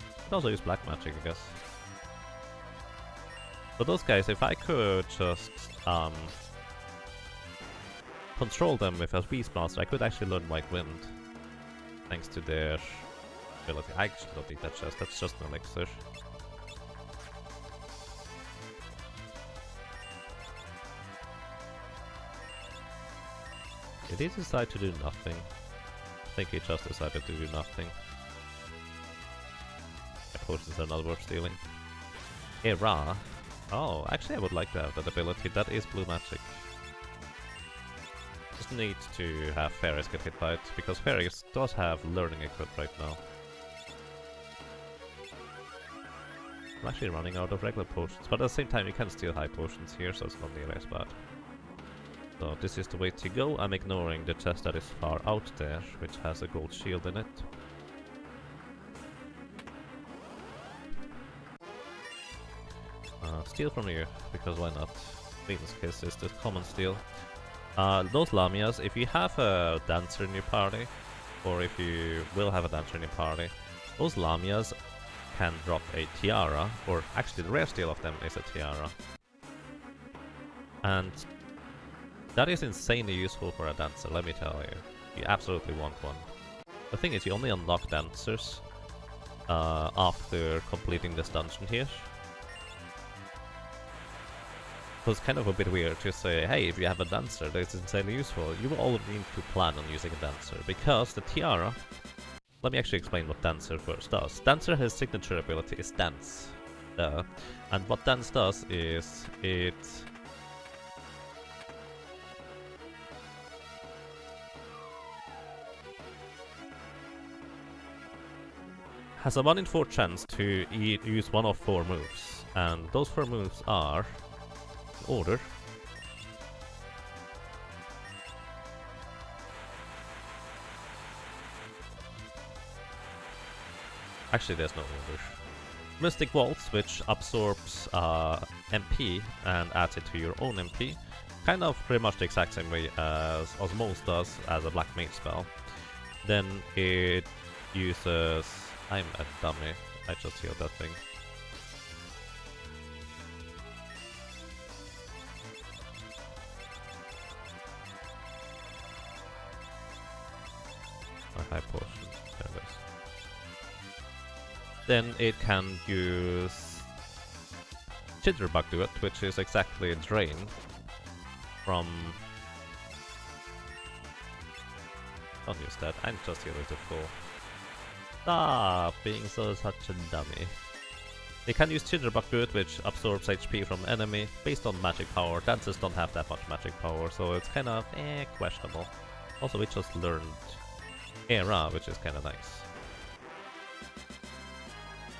You can also use Black Magic, I guess. But those guys, if I could just control them with a Beastmaster, I could actually learn White Wind. Thanks to their ability. I actually don't need that chest, that's just an elixir. Did he decide to do nothing? I think he just decided to do nothing. My potions are not worth stealing. Era. Oh, actually I would like to have that ability. That is blue magic. Just need to have fairies get hit by it, because fairies does have learning equipped right now. I'm actually running out of regular potions, but at the same time you can steal high potions here, so it's not nearly as bad. So this is the way to go. I'm ignoring the chest that is far out there, which has a gold shield in it. Steal from you, because why not? Venus Kiss is the common steal. Those Lamias, if you have a dancer in your party, or if you will have a dancer in your party, those Lamias can drop a tiara, or actually the rare steal of them is a tiara. And that is insanely useful for a dancer, let me tell you. You absolutely want one. The thing is, you only unlock dancers after completing this dungeon here. So it's kind of a bit weird to say, hey, if you have a dancer, that's insanely useful. You will all need to plan on using a dancer, because the tiara... Let me actually explain what dancer first does. Dancer, his signature ability is dance. And what dance does is it... has a 1 in 4 chance to use one of 4 moves. And those 4 moves are... order. Actually, there's no order. Mystic Waltz, which absorbs MP and adds it to your own MP. Kind of pretty much the exact same way as Osmose does as a Black Mage spell. Then it uses... I'm a dummy. I just healed that thing. A high potion. There it is. Then it can use Jitterbug do it, which is exactly a drain from... Don't use that, I'm just here to full. Stop being such a dummy. They can use Jitterbug do it, which absorbs HP from enemy based on magic power. Dancers don't have that much magic power, so it's kind of questionable. Also, we just learned Era, which is kind of nice.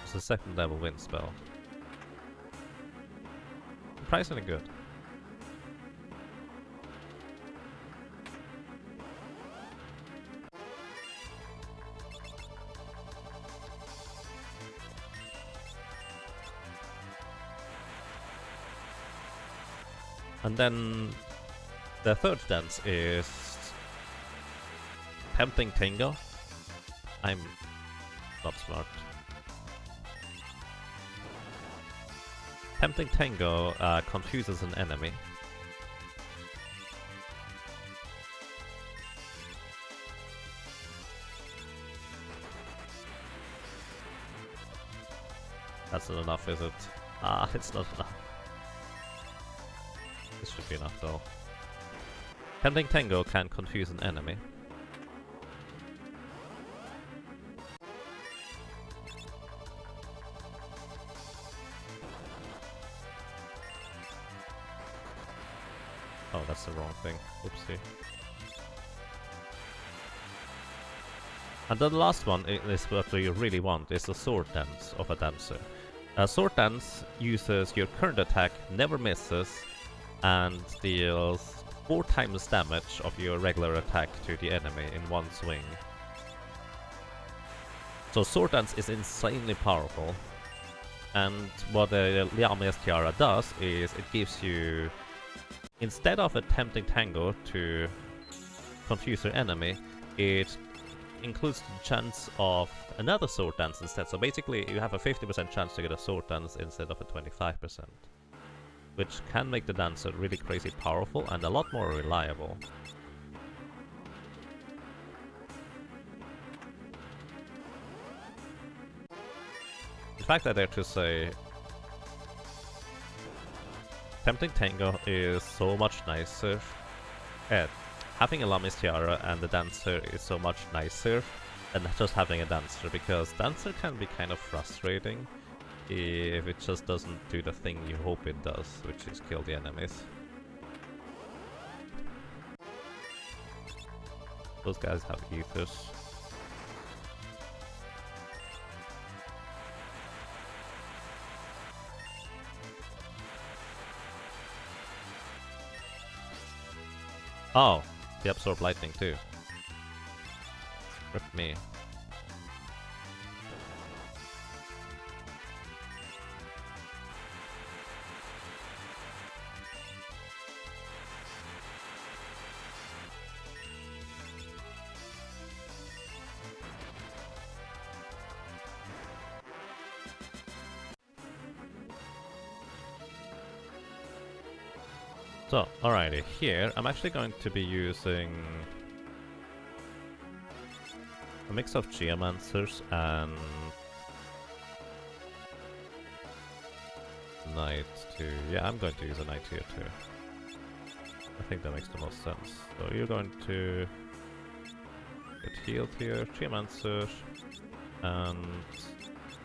It's a second level wind spell. Surprisingly good. And then the third dance is Tempting Tango. I'm not smart. Tempting Tango confuses an enemy. That's not enough, is it? Ah, it's not enough. This should be enough though. Tempting Tango can confuse an enemy. Oh, that's the wrong thing. Oopsie. And then the last one is what we really want, is the sword dance of a dancer. A sword dance uses your current attack, never misses, and deals 4 times damage of your regular attack to the enemy in one swing. So sword dance is insanely powerful. And what the Liame's Tiara does is it gives you, instead of a Tempting Tango to confuse your enemy, it includes the chance of another sword dance instead. So basically you have a 50% chance to get a sword dance instead of a 25%. Which can make the dancer really crazy powerful and a lot more reliable. In fact, I dare to say Tempting Tango is so much nicer. Having a Lamis Tiara and the dancer is so much nicer than just having a dancer, because dancer can be kind of frustrating if it just doesn't do the thing you hope it does, which is kill the enemies. Those guys have ethers. Oh, they absorb lightning too. Rip me. So, alrighty, here I'm actually going to be using a mix of Geomancers and Knight too. Yeah, I'm going to use a Knight here too. I think that makes the most sense. So you're going to get healed here, Geomancer, and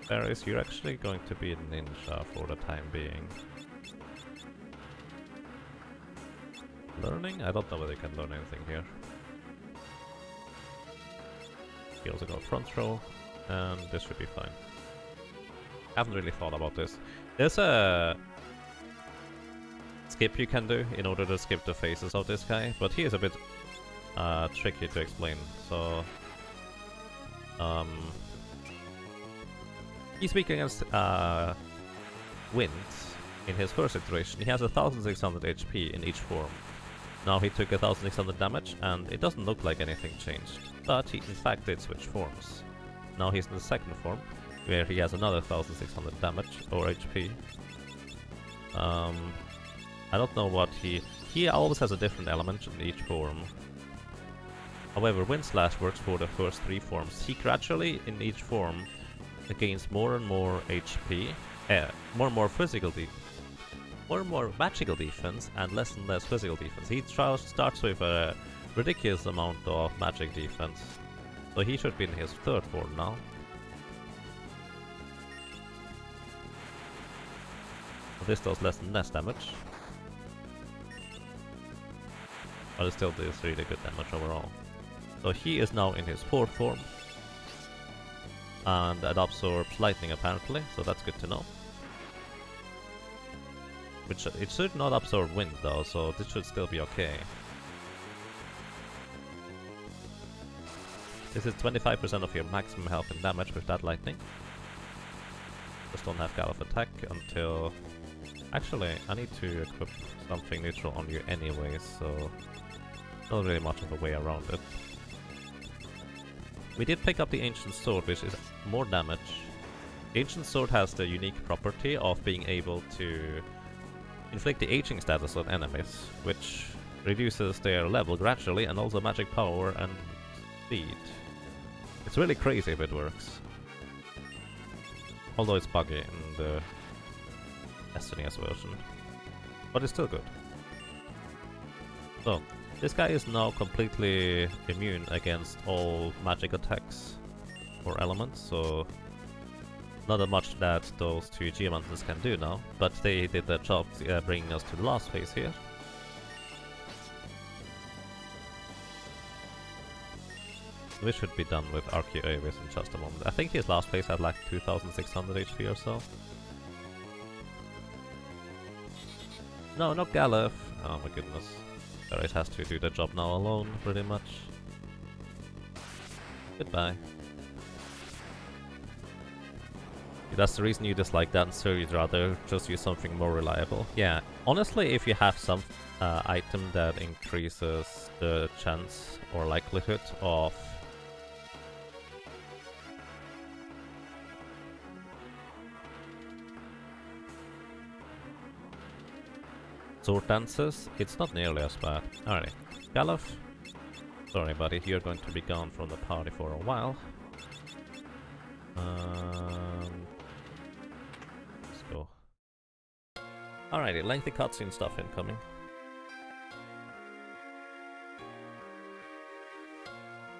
Varys, you're actually going to be a ninja for the time being. Learning? I don't know whether you can learn anything here. You also got front row, and this should be fine. I haven't really thought about this. There's a skip you can do in order to skip the faces of this guy, but he is a bit tricky to explain. So he's weak against wind. In his first iteration, he has 1600 HP in each form. Now he took 1600 damage, and it doesn't look like anything changed. But he in fact did switch forms. Now he's in the second form, where he has another 1600 damage, or HP. I don't know what he always has a different element in each form. However, Wind Slash works for the first 3 forms. He gradually, in each form, gains more and more HP, more and more physical more and more magical defense and less physical defense. He starts with a ridiculous amount of magic defense. So he should be in his third form now. This does less and less damage. But it still does really good damage overall. So he is now in his fourth form. And it absorbs lightning apparently, so that's good to know. Which it should not absorb wind though, so this should still be okay. This is 25% of your maximum health and damage with that lightning. Just don't have Gallop attack until... Actually, I need to equip something neutral on you anyway, so... Not really much of a way around it. We did pick up the Ancient Sword, which is more damage. The Ancient Sword has the unique property of being able to inflict the aging status on enemies, which reduces their level gradually and also magic power and speed. It's really crazy if it works. Although it's buggy in the SNES version. But it's still good. So, this guy is now completely immune against all magic attacks or elements, so not that much that those two Geomancies can do now, but they did their job bringing us to the last phase here. We should be done with Archaeoavis in just a moment. I think his last phase had like 2600 HP or so. No, not Galef. Oh my goodness. Gareth has to do the job now alone, pretty much. Goodbye. That's the reason you dislike that, so you'd rather just use something more reliable. Yeah, honestly, if you have some item that increases the chance or likelihood of sword dances, it's not nearly as bad. Alright, Galuf. Sorry buddy, you're going to be gone from the party for a while. Let's go. Alrighty, lengthy cutscene stuff incoming.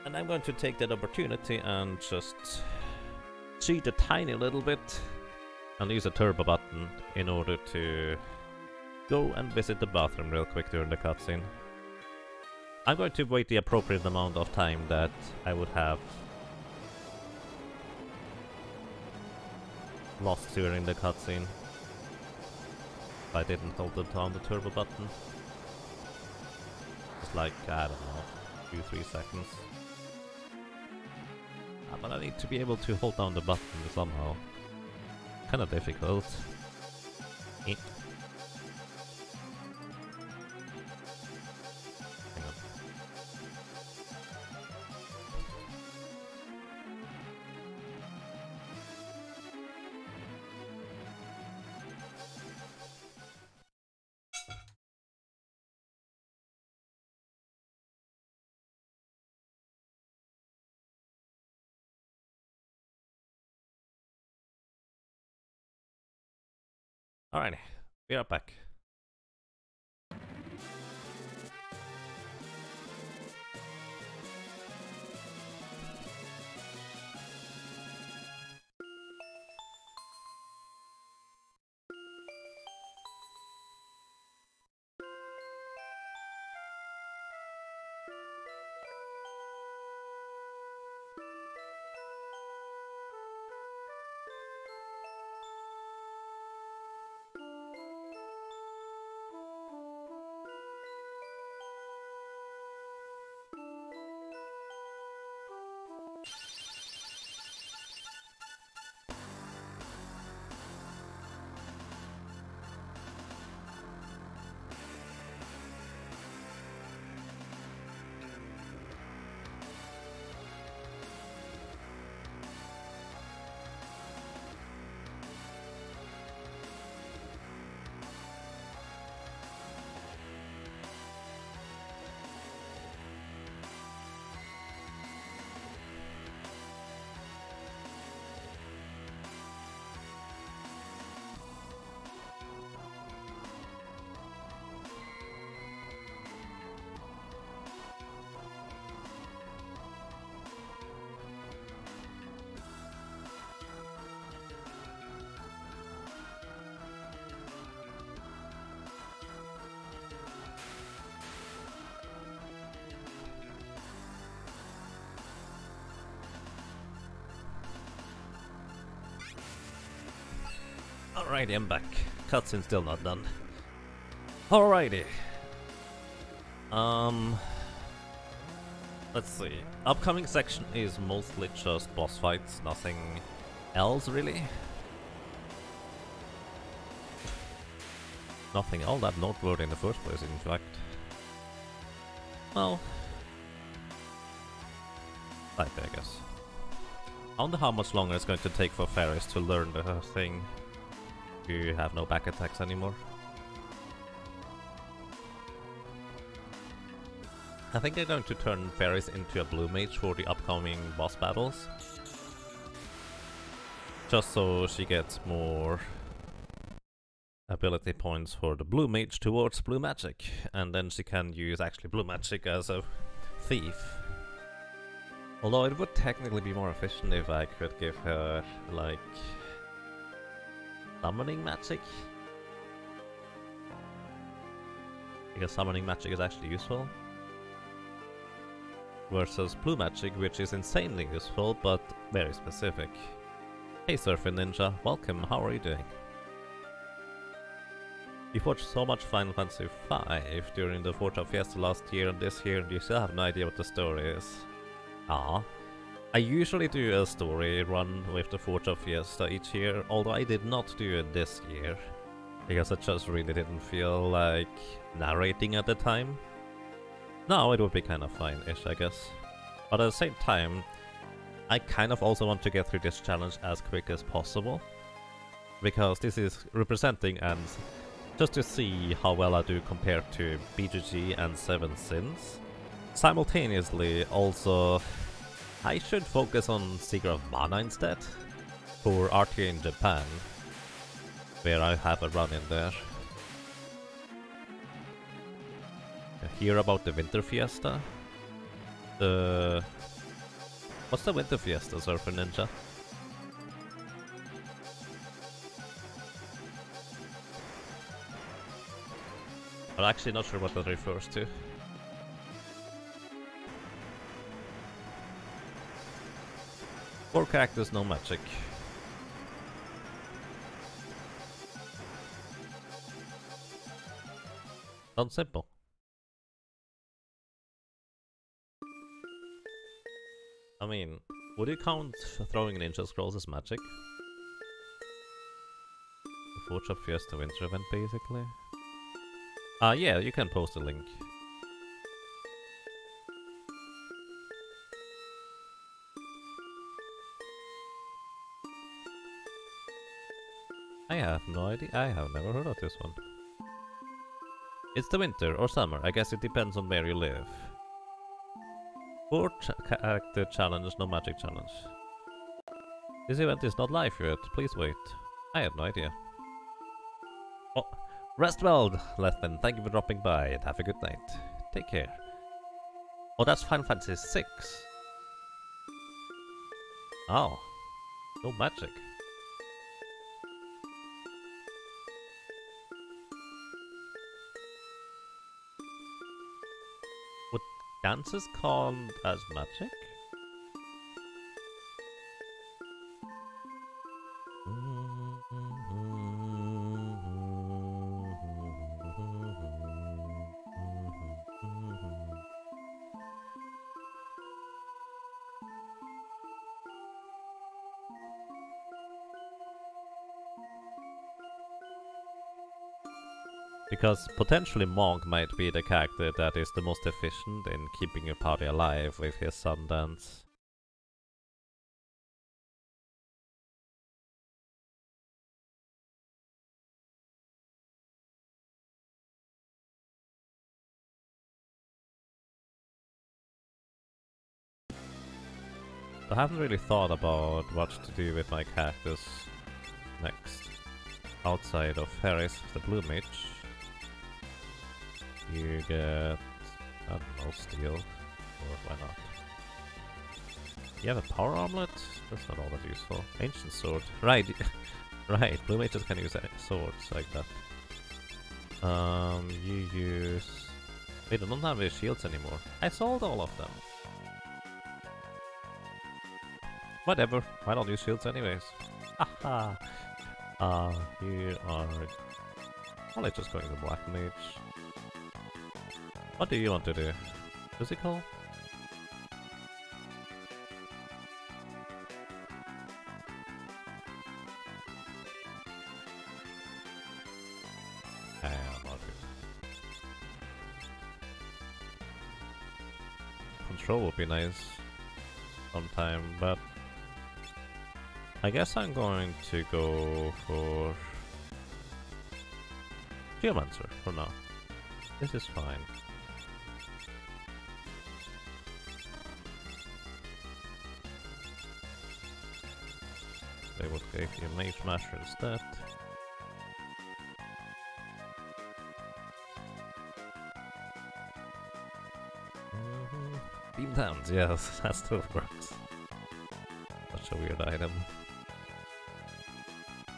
And I'm going to take that opportunity and just cheat a tiny little bit and use a turbo button in order to go and visit the bathroom real quick during the cutscene. I'm going to wait the appropriate amount of time that I would have lost during the cutscene if I didn't hold down the turbo button. It's like, I don't know, 2-3 seconds. But I need to be able to hold down the button somehow. Kinda difficult. Hang on. Alrighty, we are back. Alrighty, I'm back. Cutscene still not done. Alrighty. Let's see. Upcoming section is mostly just boss fights, nothing else really. Nothing all that noteworthy in the first place, in fact. Well, slightly, I guess. I wonder how much longer it's going to take for Ferris to learn the thing. You have no back attacks anymore. I think they're going to turn Ferris into a blue mage for the upcoming boss battles. Just so she gets more ability points for the blue mage towards blue magic. And then she can use actually blue magic as a thief. Although it would technically be more efficient if I could give her, like, summoning magic. Because summoning magic is actually useful. Versus blue magic, which is insanely useful, but very specific. Hey Surfing Ninja, welcome, how are you doing? You've watched so much Final Fantasy V during the Forge of Fiesta last year and this year, and you still have no idea what the story is. Ah. I usually do a story run with the Forge of Fiesta each year, although I did not do it this year. Because I just really didn't feel like narrating at the time. Now it would be kind of fine-ish, I guess. But at the same time, I kind of also want to get through this challenge as quick as possible. Because this is representing and just to see how well I do compared to BGG and Seven Sins. Simultaneously, also, I should focus on Seeker of Mana instead, for RTA in Japan, where I have a run in there. Hear about the Winter Fiesta? What's the Winter Fiesta, Surfer Ninja? I'm actually not sure what that refers to. Four characters, no magic. Sounds simple. I mean, would you count throwing ninja scrolls as magic? The Forge of Fiesta Winter event, basically. Yeah, you can post a link. I have no idea. I have never heard of this one. It's the winter or summer. I guess it depends on where you live. Four character challenge, no magic challenge. This event is not live yet. Please wait. I have no idea. Oh, rest well, Lethan. Thank you for dropping by and have a good night. Take care. Oh, that's Final Fantasy VI. Oh, no magic. Would dances count as magic? Because potentially Monk might be the character that is the most efficient in keeping your party alive with his sun dance. I haven't really thought about what to do with my characters next. Outside of Ferris, the blue mage. You get, I don't know, steel, or why not? You have a power armlet? That's not all that useful. Ancient sword, right, right, blue mages can use swords like that. You use... Wait, I don't have any shields anymore. I sold all of them. Whatever, I don't use shields anyways. Haha! You are probably just going to Black Mage. What do you want to do? Physical? Not good. Control would be nice sometime, but I guess I'm going to go for Geomancer for now. This is fine. They would give you Mage Master instead. Beam Downs, yes, that still works. Such a weird item.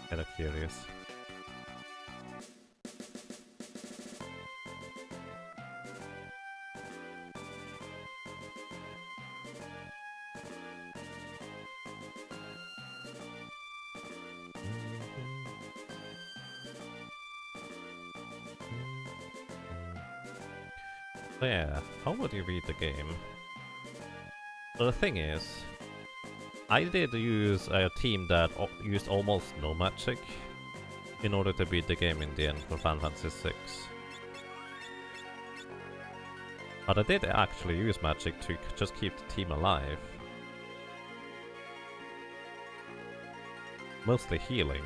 Kinda curious. So yeah, how would you read the game? So the thing is, I did use a team that used almost no magic in order to beat the game in the end for Final Fantasy VI. But I did actually use magic to just keep the team alive. Mostly healing.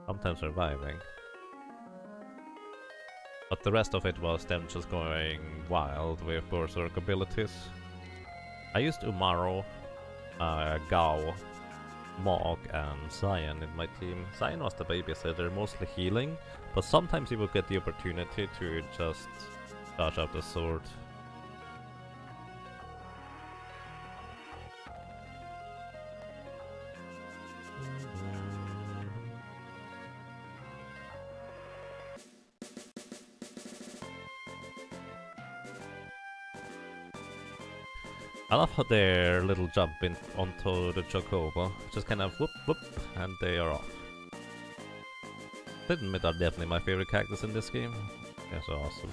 Sometimes surviving. But the rest of it was them just going wild with berserk abilities. I used Umaro, Gao, Mog, and Siren in my team. Siren was the babysitter, mostly healing, but sometimes he would get the opportunity to just dodge out the sword. I love how their little jump in onto the Chocobo, just kind of whoop whoop, and they are off. Didn't admit are definitely my favorite characters in this game. They're so awesome.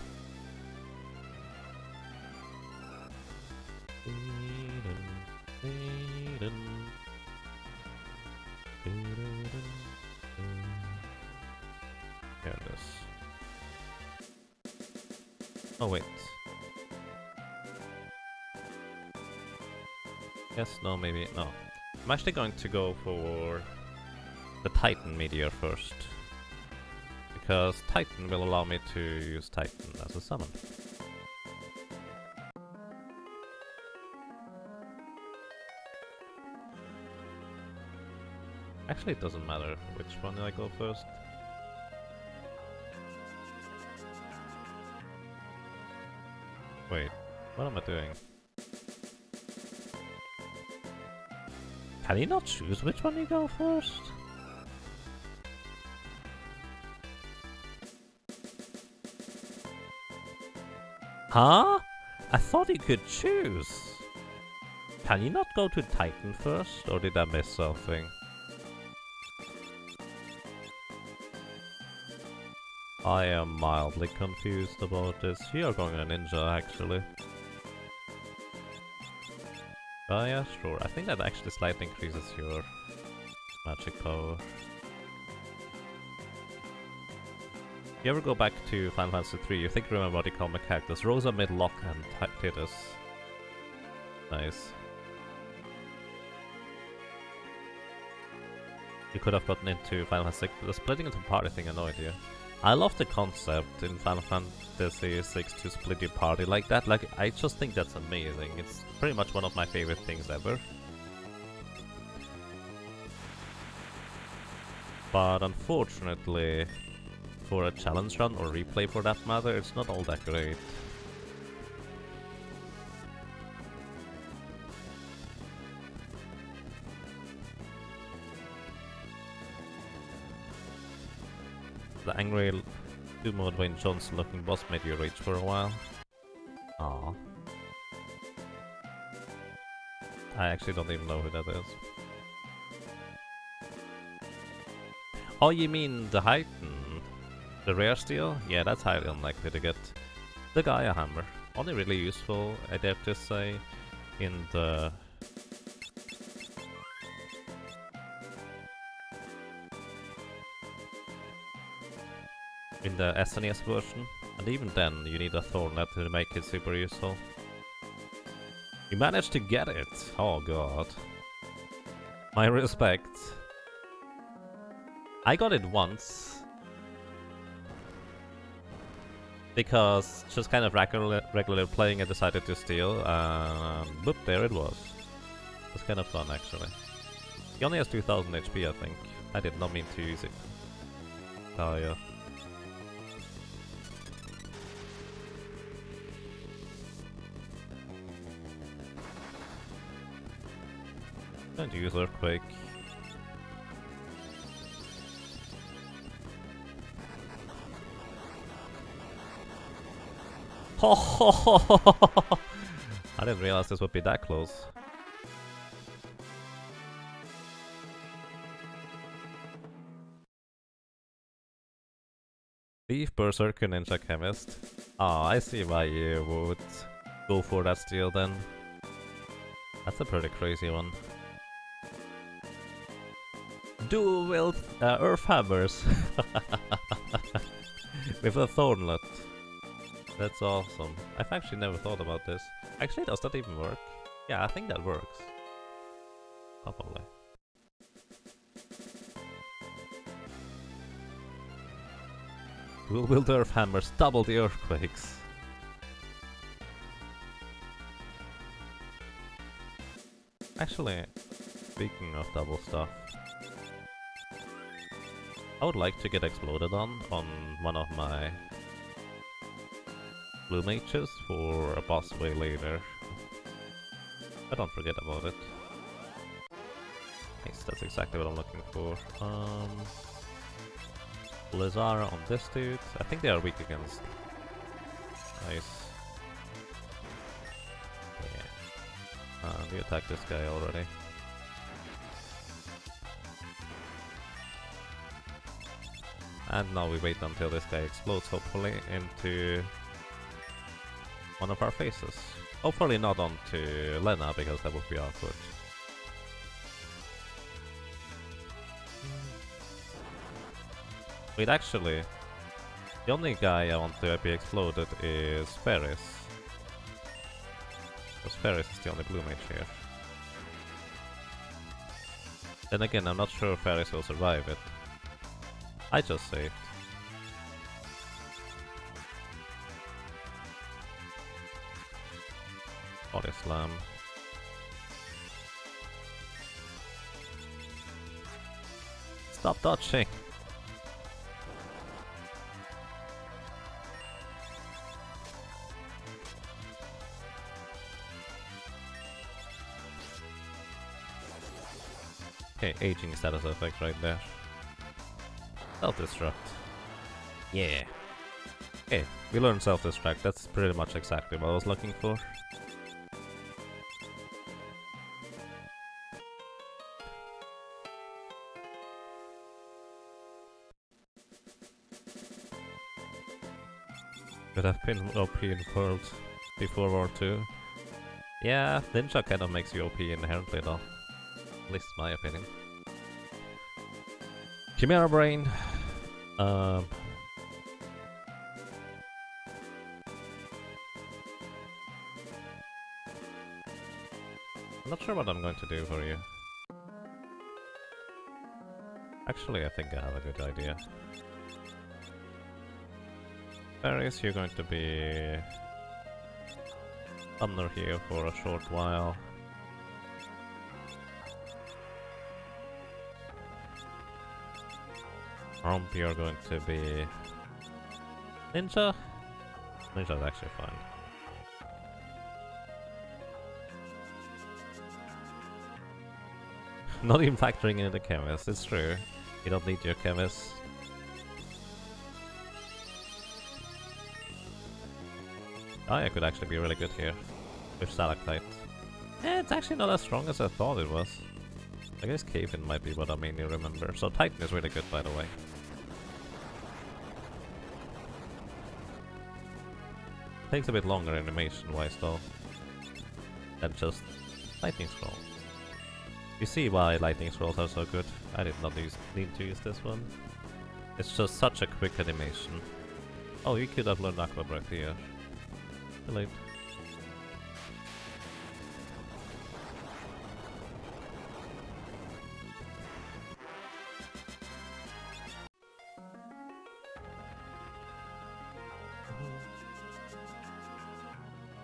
Here it is. Oh wait. Yes, no, maybe, no. I'm actually going to go for the Titan Meteor first. Because Titan will allow me to use Titan as a summon. Actually, it doesn't matter which one I go first. Wait, what am I doing? Can you not choose which one you go first? Huh? I thought you could choose. Can you not go to Titan first, or did I miss something? I am mildly confused about this. You are going a ninja, actually. Oh yeah, sure. I think that actually slightly increases your magic power. If you ever go back to Final Fantasy 3, you think you remember what you call my characters. Rosa, Midlock, and Titus. Nice. You could have gotten into Final Fantasy 6, but the splitting into party thing annoyed you. I love the concept in Final Fantasy 6 to split your party like that. Like, I just think that's amazing. It's pretty much one of my favorite things ever. But unfortunately, for a challenge run, or replay for that matter, it's not all that great. The angry Sumo Dwayne Johnson looking boss made you rage for a while. Aww. I actually don't even know who that is. Oh, you mean the heighten? The rare steel? Yeah, that's highly unlikely to get. The Gaia hammer. Only really useful, I dare to say, in the... in the SNES version. And even then, you need a Thornet to make it super useful. You managed to get it! Oh god. My respect. I got it once. Because just kind of regular playing I decided to steal, and boop, there it was. It was kind of fun actually. He only has 2000 HP I think. I did not mean to use it. Oh yeah. Going to use Earthquake. I didn't realize this would be that close. Thief, Berserker, Ninja Chemist. Ah, I see why you would go for that steal then. That's a pretty crazy one. Dual Earth Hammers with a Thornlet. That's awesome. I've actually never thought about this. Actually, does that even work? Yeah, I think that works. Probably. We'll build Earth Hammers, double the earthquakes. Actually, speaking of double stuff, I would like to get exploded on one of my blue mages for a boss way later. I don't forget about it. Nice, that's exactly what I'm looking for. Blizzara on this dude. I think they are weak against. Nice. Yeah. We attacked this guy already. And now we wait until this guy explodes, hopefully, into one of our faces. Hopefully not onto Lena, because that would be awkward. Wait, actually, the only guy I want to be exploded is Ferris. Because Ferris is the only blue mage here. Then again, I'm not sure if Ferris will survive it. I just saved. Body slam. Stop dodging! Okay, aging status effect right there. Self-destruct. Yeah. Okay, we learned self-destruct. That's pretty much exactly what I was looking for. Could have been OP in World before War 2. Yeah, Ninja kind of makes you OP inherently though. At least in my opinion. Chimera Brain. I'm not sure what I'm going to do for you. Actually, I think I have a good idea. Ferris, you're going to be under here for a short while. Romp, you're going to be Ninja? Ninja's actually fine. Not even factoring in the chemist, it's true. You don't need your chemist. I could actually be really good here with Stalactite. It's actually not as strong as I thought it was. I guess Cave-In might be what I mainly remember. So Titan is really good, by the way. Takes a bit longer animation-wise though, than just Lightning Scroll. You see why Lightning Scrolls are so good. I did not need to use this one. It's just such a quick animation. Oh, you could have learned Aqua Breath here. Too late.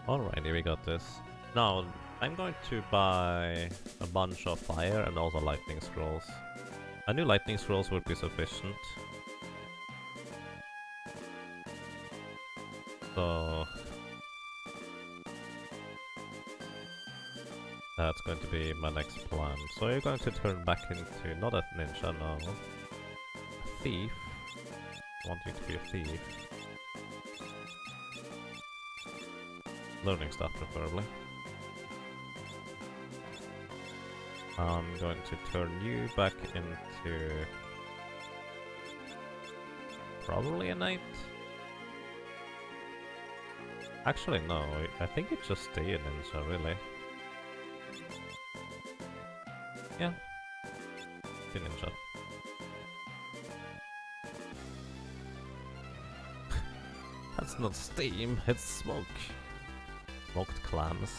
Alrighty, we got this. Now, I'm going to buy a bunch of fire and also lightning scrolls. I knew lightning scrolls would be sufficient. So... that's going to be my next plan. So you're going to turn back into, not a ninja, no. A thief. I want you to be a thief. Learning stuff, preferably. I'm going to turn you back into... probably a knight? Actually, no. I think it just stay a ninja, really. Yeah. Be ninja. That's not steam, it's smoke. Smoked clams.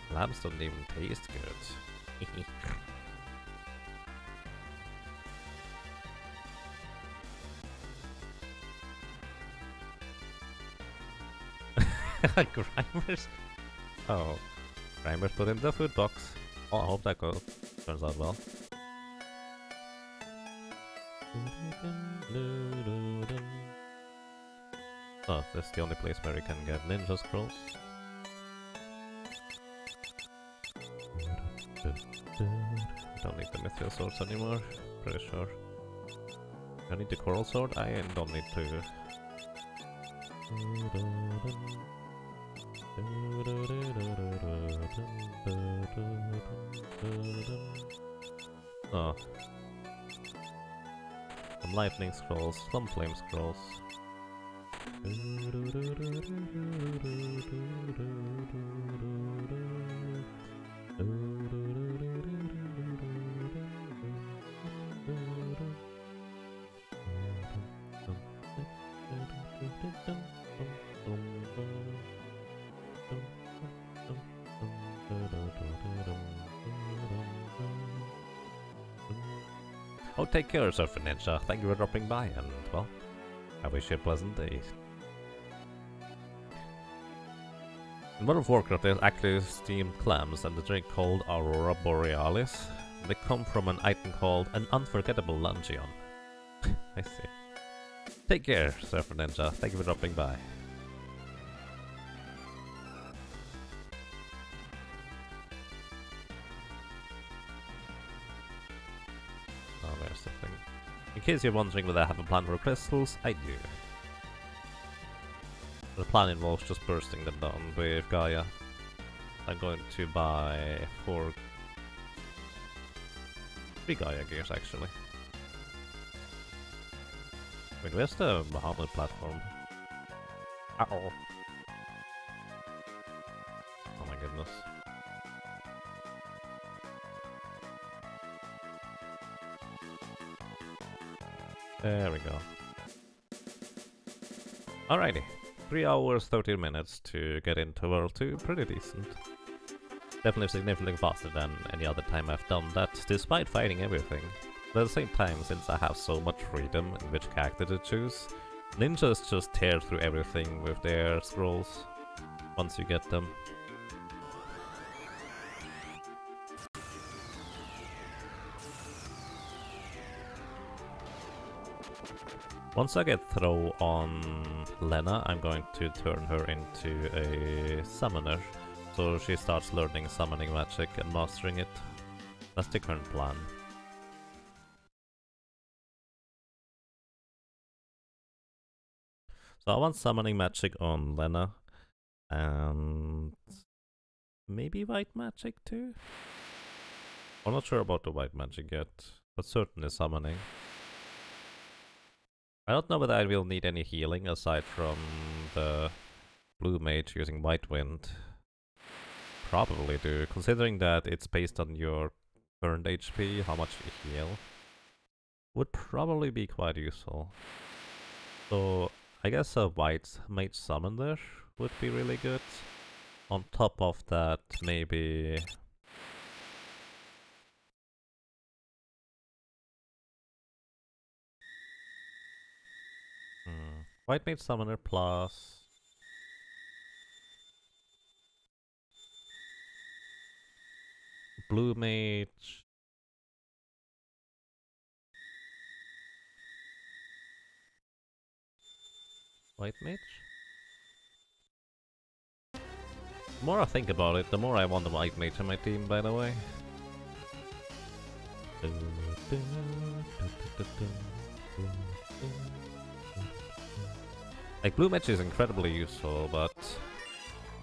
Clams don't even taste good. Grinders? Oh. Grinders put in the food box. Oh, I hope that turns out well. Oh, that's the only place where you can get ninja scrolls. Don't need the mithril swords anymore, pretty sure. I need the coral sword? I don't need to. Oh. Some lightning scrolls, some flame scrolls. Oh, take care, Surfer Ninja. Thank you for dropping by, and, well, I wish you a pleasant day. In World of Warcraft, there's actually steamed clams and a drink called Aurora Borealis. They come from an item called an Unforgettable Luncheon. I see. Take care, Surfer Ninja. Thank you for dropping by. Oh, there's the thing. In case you're wondering whether I have a plan for crystals, I do. The plan involves just bursting them down with Gaia. I'm going to buy 3 Gaia gears, actually. Wait, where's the Bahamut platform? Uh-oh. Oh my goodness. There we go. Alrighty. 3 hours, 13 minutes to get into World 2, pretty decent. Definitely significantly faster than any other time I've done that, despite fighting everything. But at the same time, since I have so much freedom in which character to choose, ninjas just tear through everything with their scrolls, once you get them. Once I get throw on Lena, I'm going to turn her into a summoner, so she starts learning summoning magic and mastering it. That's the current plan. So I want summoning magic on Lena, and maybe white magic too? I'm not sure about the white magic yet, but certainly summoning. I don't know whether I will need any healing aside from the blue mage using white wind. Probably do, considering that it's based on your current HP, how much you heal. Would probably be quite useful. So I guess a white mage summoner would be really good. On top of that, maybe... White mage summoner plus... Blue mage... White mage? The more I think about it, the more I want the white mage on my team, by the way. Like, blue mage is incredibly useful, but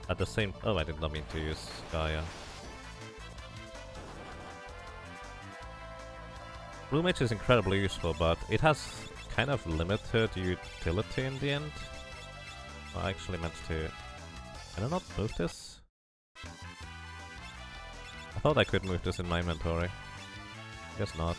at the same... Oh, I did not mean to use Gaia. Blue mage is incredibly useful, but it has kind of limited utility in the end. I actually meant to... Can I not move this? I thought I could move this in my inventory. Guess not.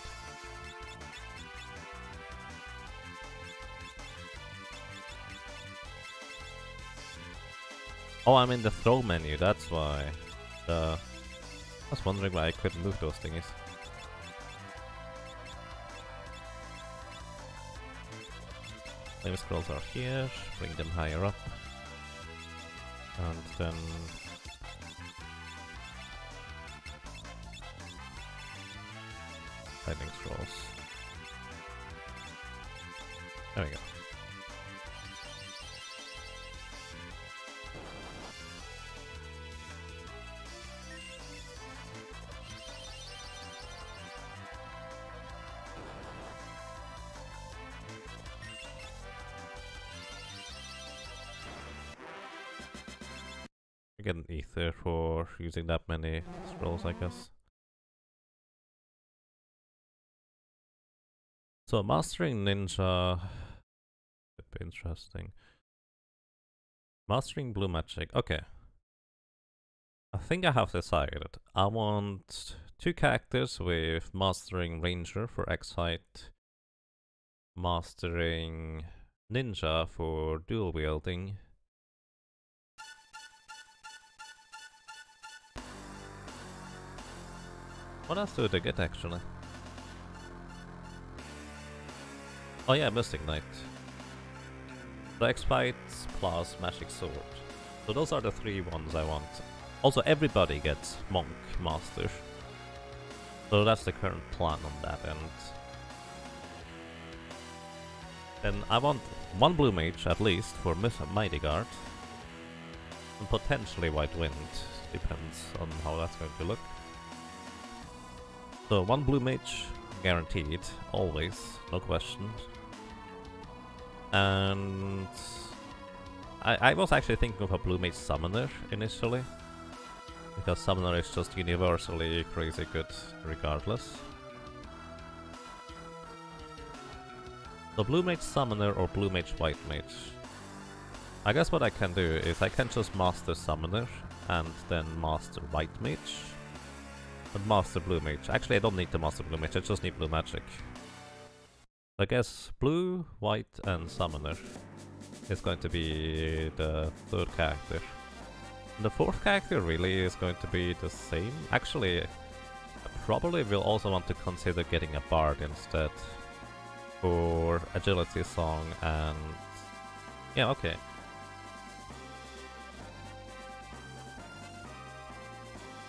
Oh, I'm in the throw menu, that's why. I was wondering why I couldn't move those thingies. Flame scrolls are here, bring them higher up. And then... lightning scrolls. There we go. I get an ether for using that many scrolls, I guess. So mastering ninja could be interesting. Mastering blue magic. Okay. I think I have decided. I want 2 characters with mastering ranger for X height, mastering ninja for dual wielding. What else do they get actually? Oh yeah, Mystic Knight. The X-Fights plus Magic Sword. So those are the 3 ones I want. Also, everybody gets Monk Master. So that's the current plan on that end. Then I want 1 Blue Mage at least for Mighty Guard. And potentially White Wind. Depends on how that's going to look. So 1 Blue Mage guaranteed, always, no questions. And I was actually thinking of a blue mage summoner initially, because summoner is just universally crazy good regardless. So blue mage summoner or blue mage white mage. I guess what I can do is I can just master summoner and then master white mage and master blue mage. Actually, I don't need to master blue mage, I just need blue magic. I guess blue, white and summoner is going to be the 3rd character. And the 4th character really is going to be the same. Actually, I probably will also want to consider getting a bard instead for agility song and... yeah, okay.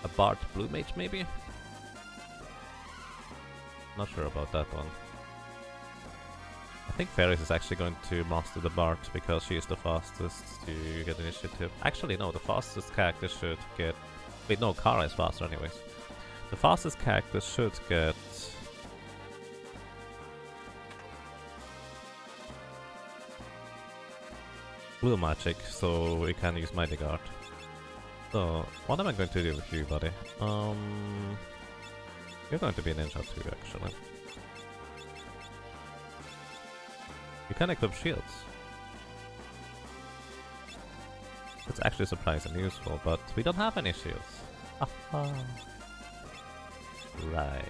A bard blue mage maybe? Not sure about that one. I think Ferris is actually going to master the Bard because she is the fastest to get initiative. Actually, no, the fastest character should get... Wait, no, Kara is faster anyways. The fastest character should get... blue magic, so we can use Mighty Guard. So, what am I going to do with you, buddy? You're going to be a ninja too, actually. You can equip shields. It's actually surprisingly useful, but we don't have any shields. Aha. Right.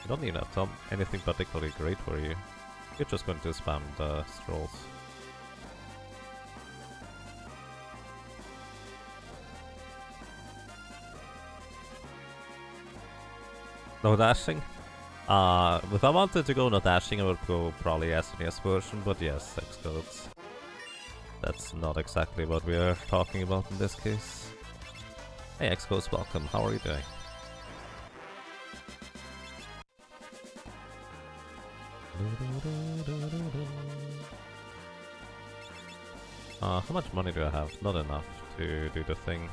You don't even have anything particularly great for you. You're just going to spam the scrolls. No dashing? If I wanted to go no dashing, I would go probably SNES version, but yes, Xcodes. That's not exactly what we are talking about in this case. Hey Xcodes, welcome, how are you doing? How much money do I have? Not enough to do the thing.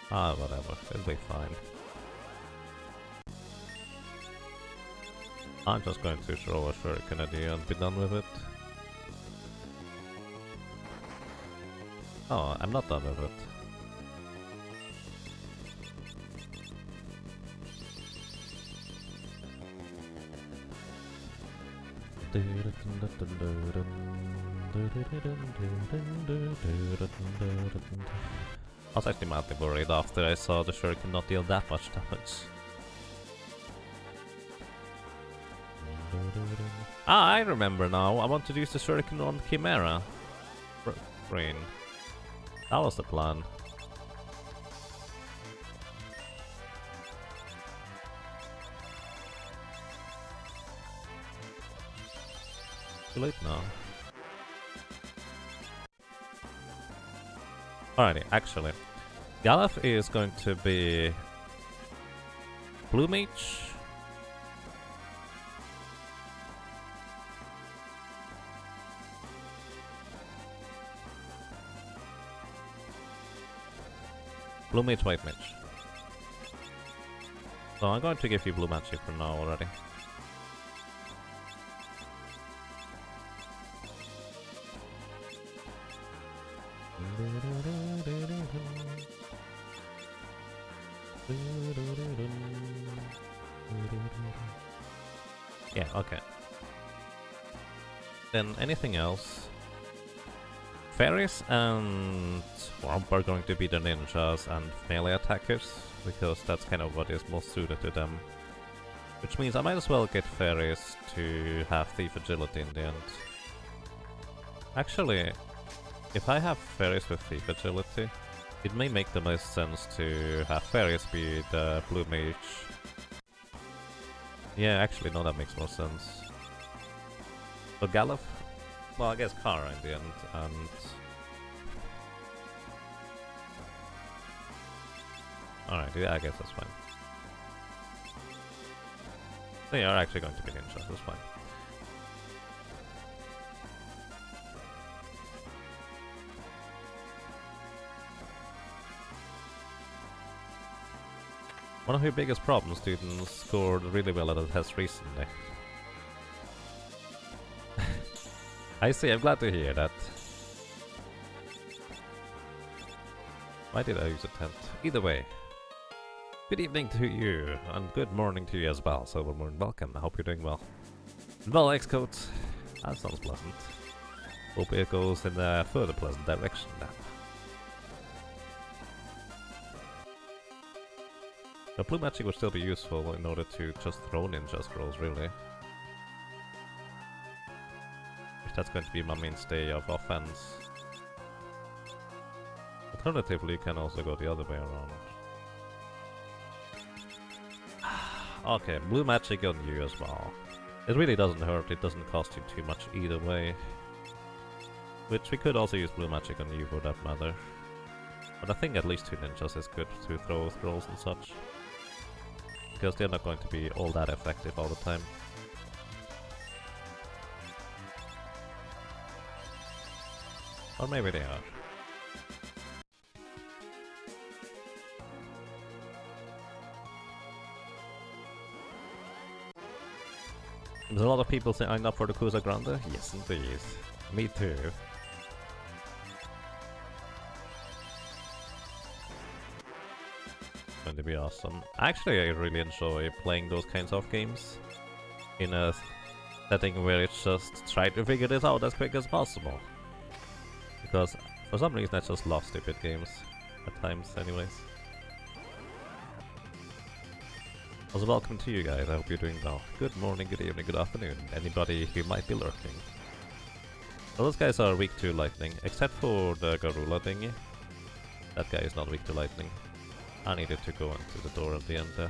Whatever, it'll be fine. I'm just going to throw a shuriken at you and be done with it. Oh, I'm not done with it. I was actually madly worried after I saw the shuriken not deal that much damage. Ah, I remember now. I want to use the shuriken on Chimera. Brain. That was the plan. Too late now. Alrighty, actually. Galef is going to be Blue Mage. Blue Mage, White Mage. So I'm going to give you Blue Magic for now already. Yeah, okay. Then anything else? Fairies and Swamp are going to be the ninjas and melee attackers, because that's kind of what is most suited to them. Which means I might as well get fairies to have thief agility in the end. Actually, if I have fairies with thief agility, it may make the most sense to have fairies be the blue mage. Yeah, actually, no, that makes more sense. So Galef? Well, I guess Kara in the end, and... Alright, yeah, I guess that's fine. They are actually going to be ninjas, that's fine. One of your biggest problems, students scored really well at a test recently. I see, I'm glad to hear that. Why did I use a tent? Either way. Good evening to you, and good morning to you as well, Silvermoon. Welcome, I hope you're doing well. Well, Xcode, that sounds pleasant. Hope it goes in a further pleasant direction then. The blue magic would still be useful in order to just throw ninja scrolls, really. If that's going to be my mainstay of offense. Alternatively, you can also go the other way around. Okay, blue magic on you as well. It really doesn't hurt, it doesn't cost you too much either way. Which we could also use blue magic on you for that matter. But I think at least 2 ninjas is good to throw scrolls and such. Because they're not going to be all that effective all the time. Or maybe they are. There's a lot of people signed up for the Kusa Grande? Yes, indeed. Me too. going to be awesome. Actually, I really enjoy playing those kinds of games in a setting where it's just try to figure this out as quick as possible. Because for some reason I just love stupid games at times anyways. Also, welcome to you guys, I hope you're doing well. Good morning, good evening, good afternoon, anybody who might be lurking. Well, those guys are weak to lightning, except for the Garula thingy. That guy is not weak to lightning. I needed to go into the door at the end there.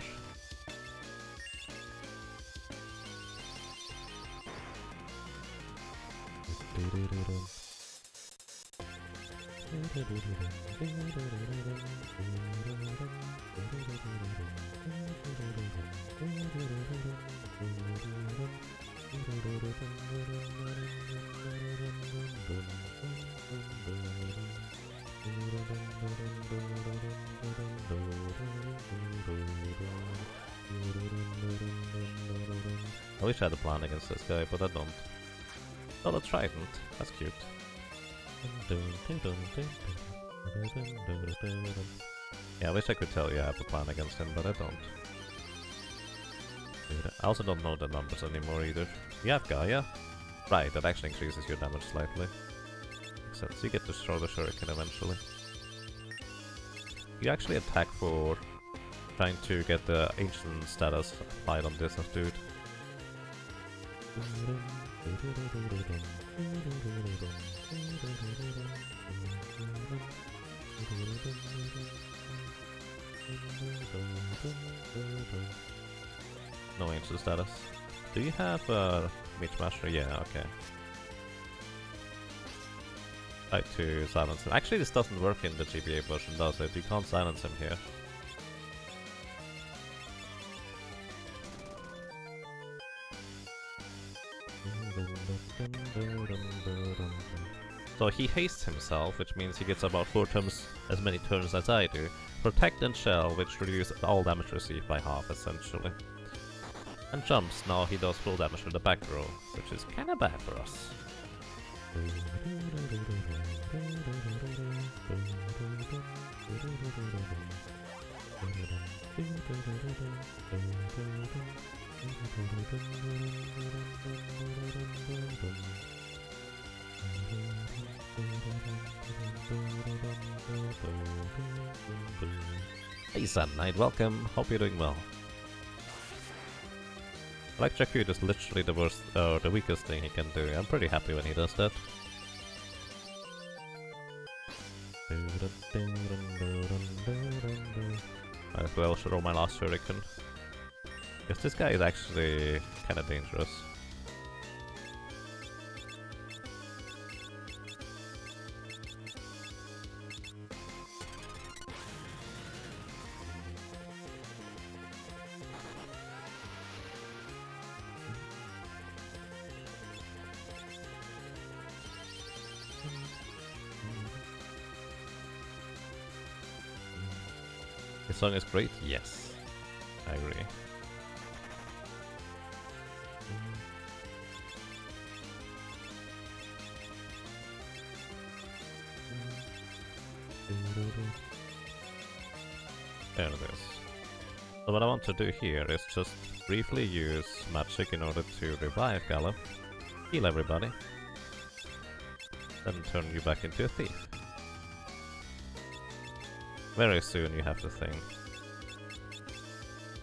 I wish I had a plan against this guy, but I don't. Oh, the trident. That's cute. Yeah, I wish I could tell you I have a plan against him, but I don't. I also don't know the numbers anymore either. You have Gaia? Right, that actually increases your damage slightly. Makes sense. You get to throw the shuriken eventually. You actually attack for trying to get the ancient status applied on this dude. No ancient status. Do you have Mage Master? Yeah, okay. Try to silence him. Actually, this doesn't work in the GBA version, does it? You can't silence him here. So he hastes himself, which means he gets about 4 times as many turns as I do. Protect and Shell, which reduces all damage received by half, essentially. And jumps, now he does full damage to the back row, which is kinda bad for us. Hey Sun Knight, welcome, hope you're doing well. Electrocute is literally the worst, the weakest thing he can do. I'm pretty happy when he does that. Might as well throw my last shuriken. Because this guy is actually kinda dangerous. This song is great? Yes. I agree. There it is. So what I want to do here is just briefly use magic in order to revive Gallop, heal everybody, then turn you back into a thief. Very soon you have the thing.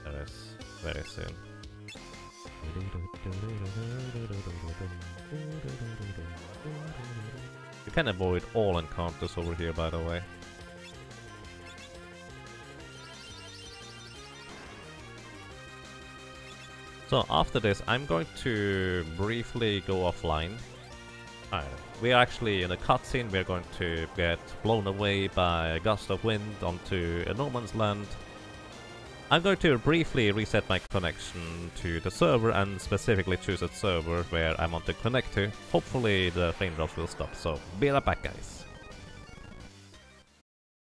There is. Very soon. You can avoid all encounters over here, by the way. So after this, I'm going to briefly go offline. We are actually in a cutscene. We are going to get blown away by a gust of wind onto a no man's land. I'm going to briefly reset my connection to the server and specifically choose a server where I want to connect to. Hopefully the frame drops will stop, so be right back guys.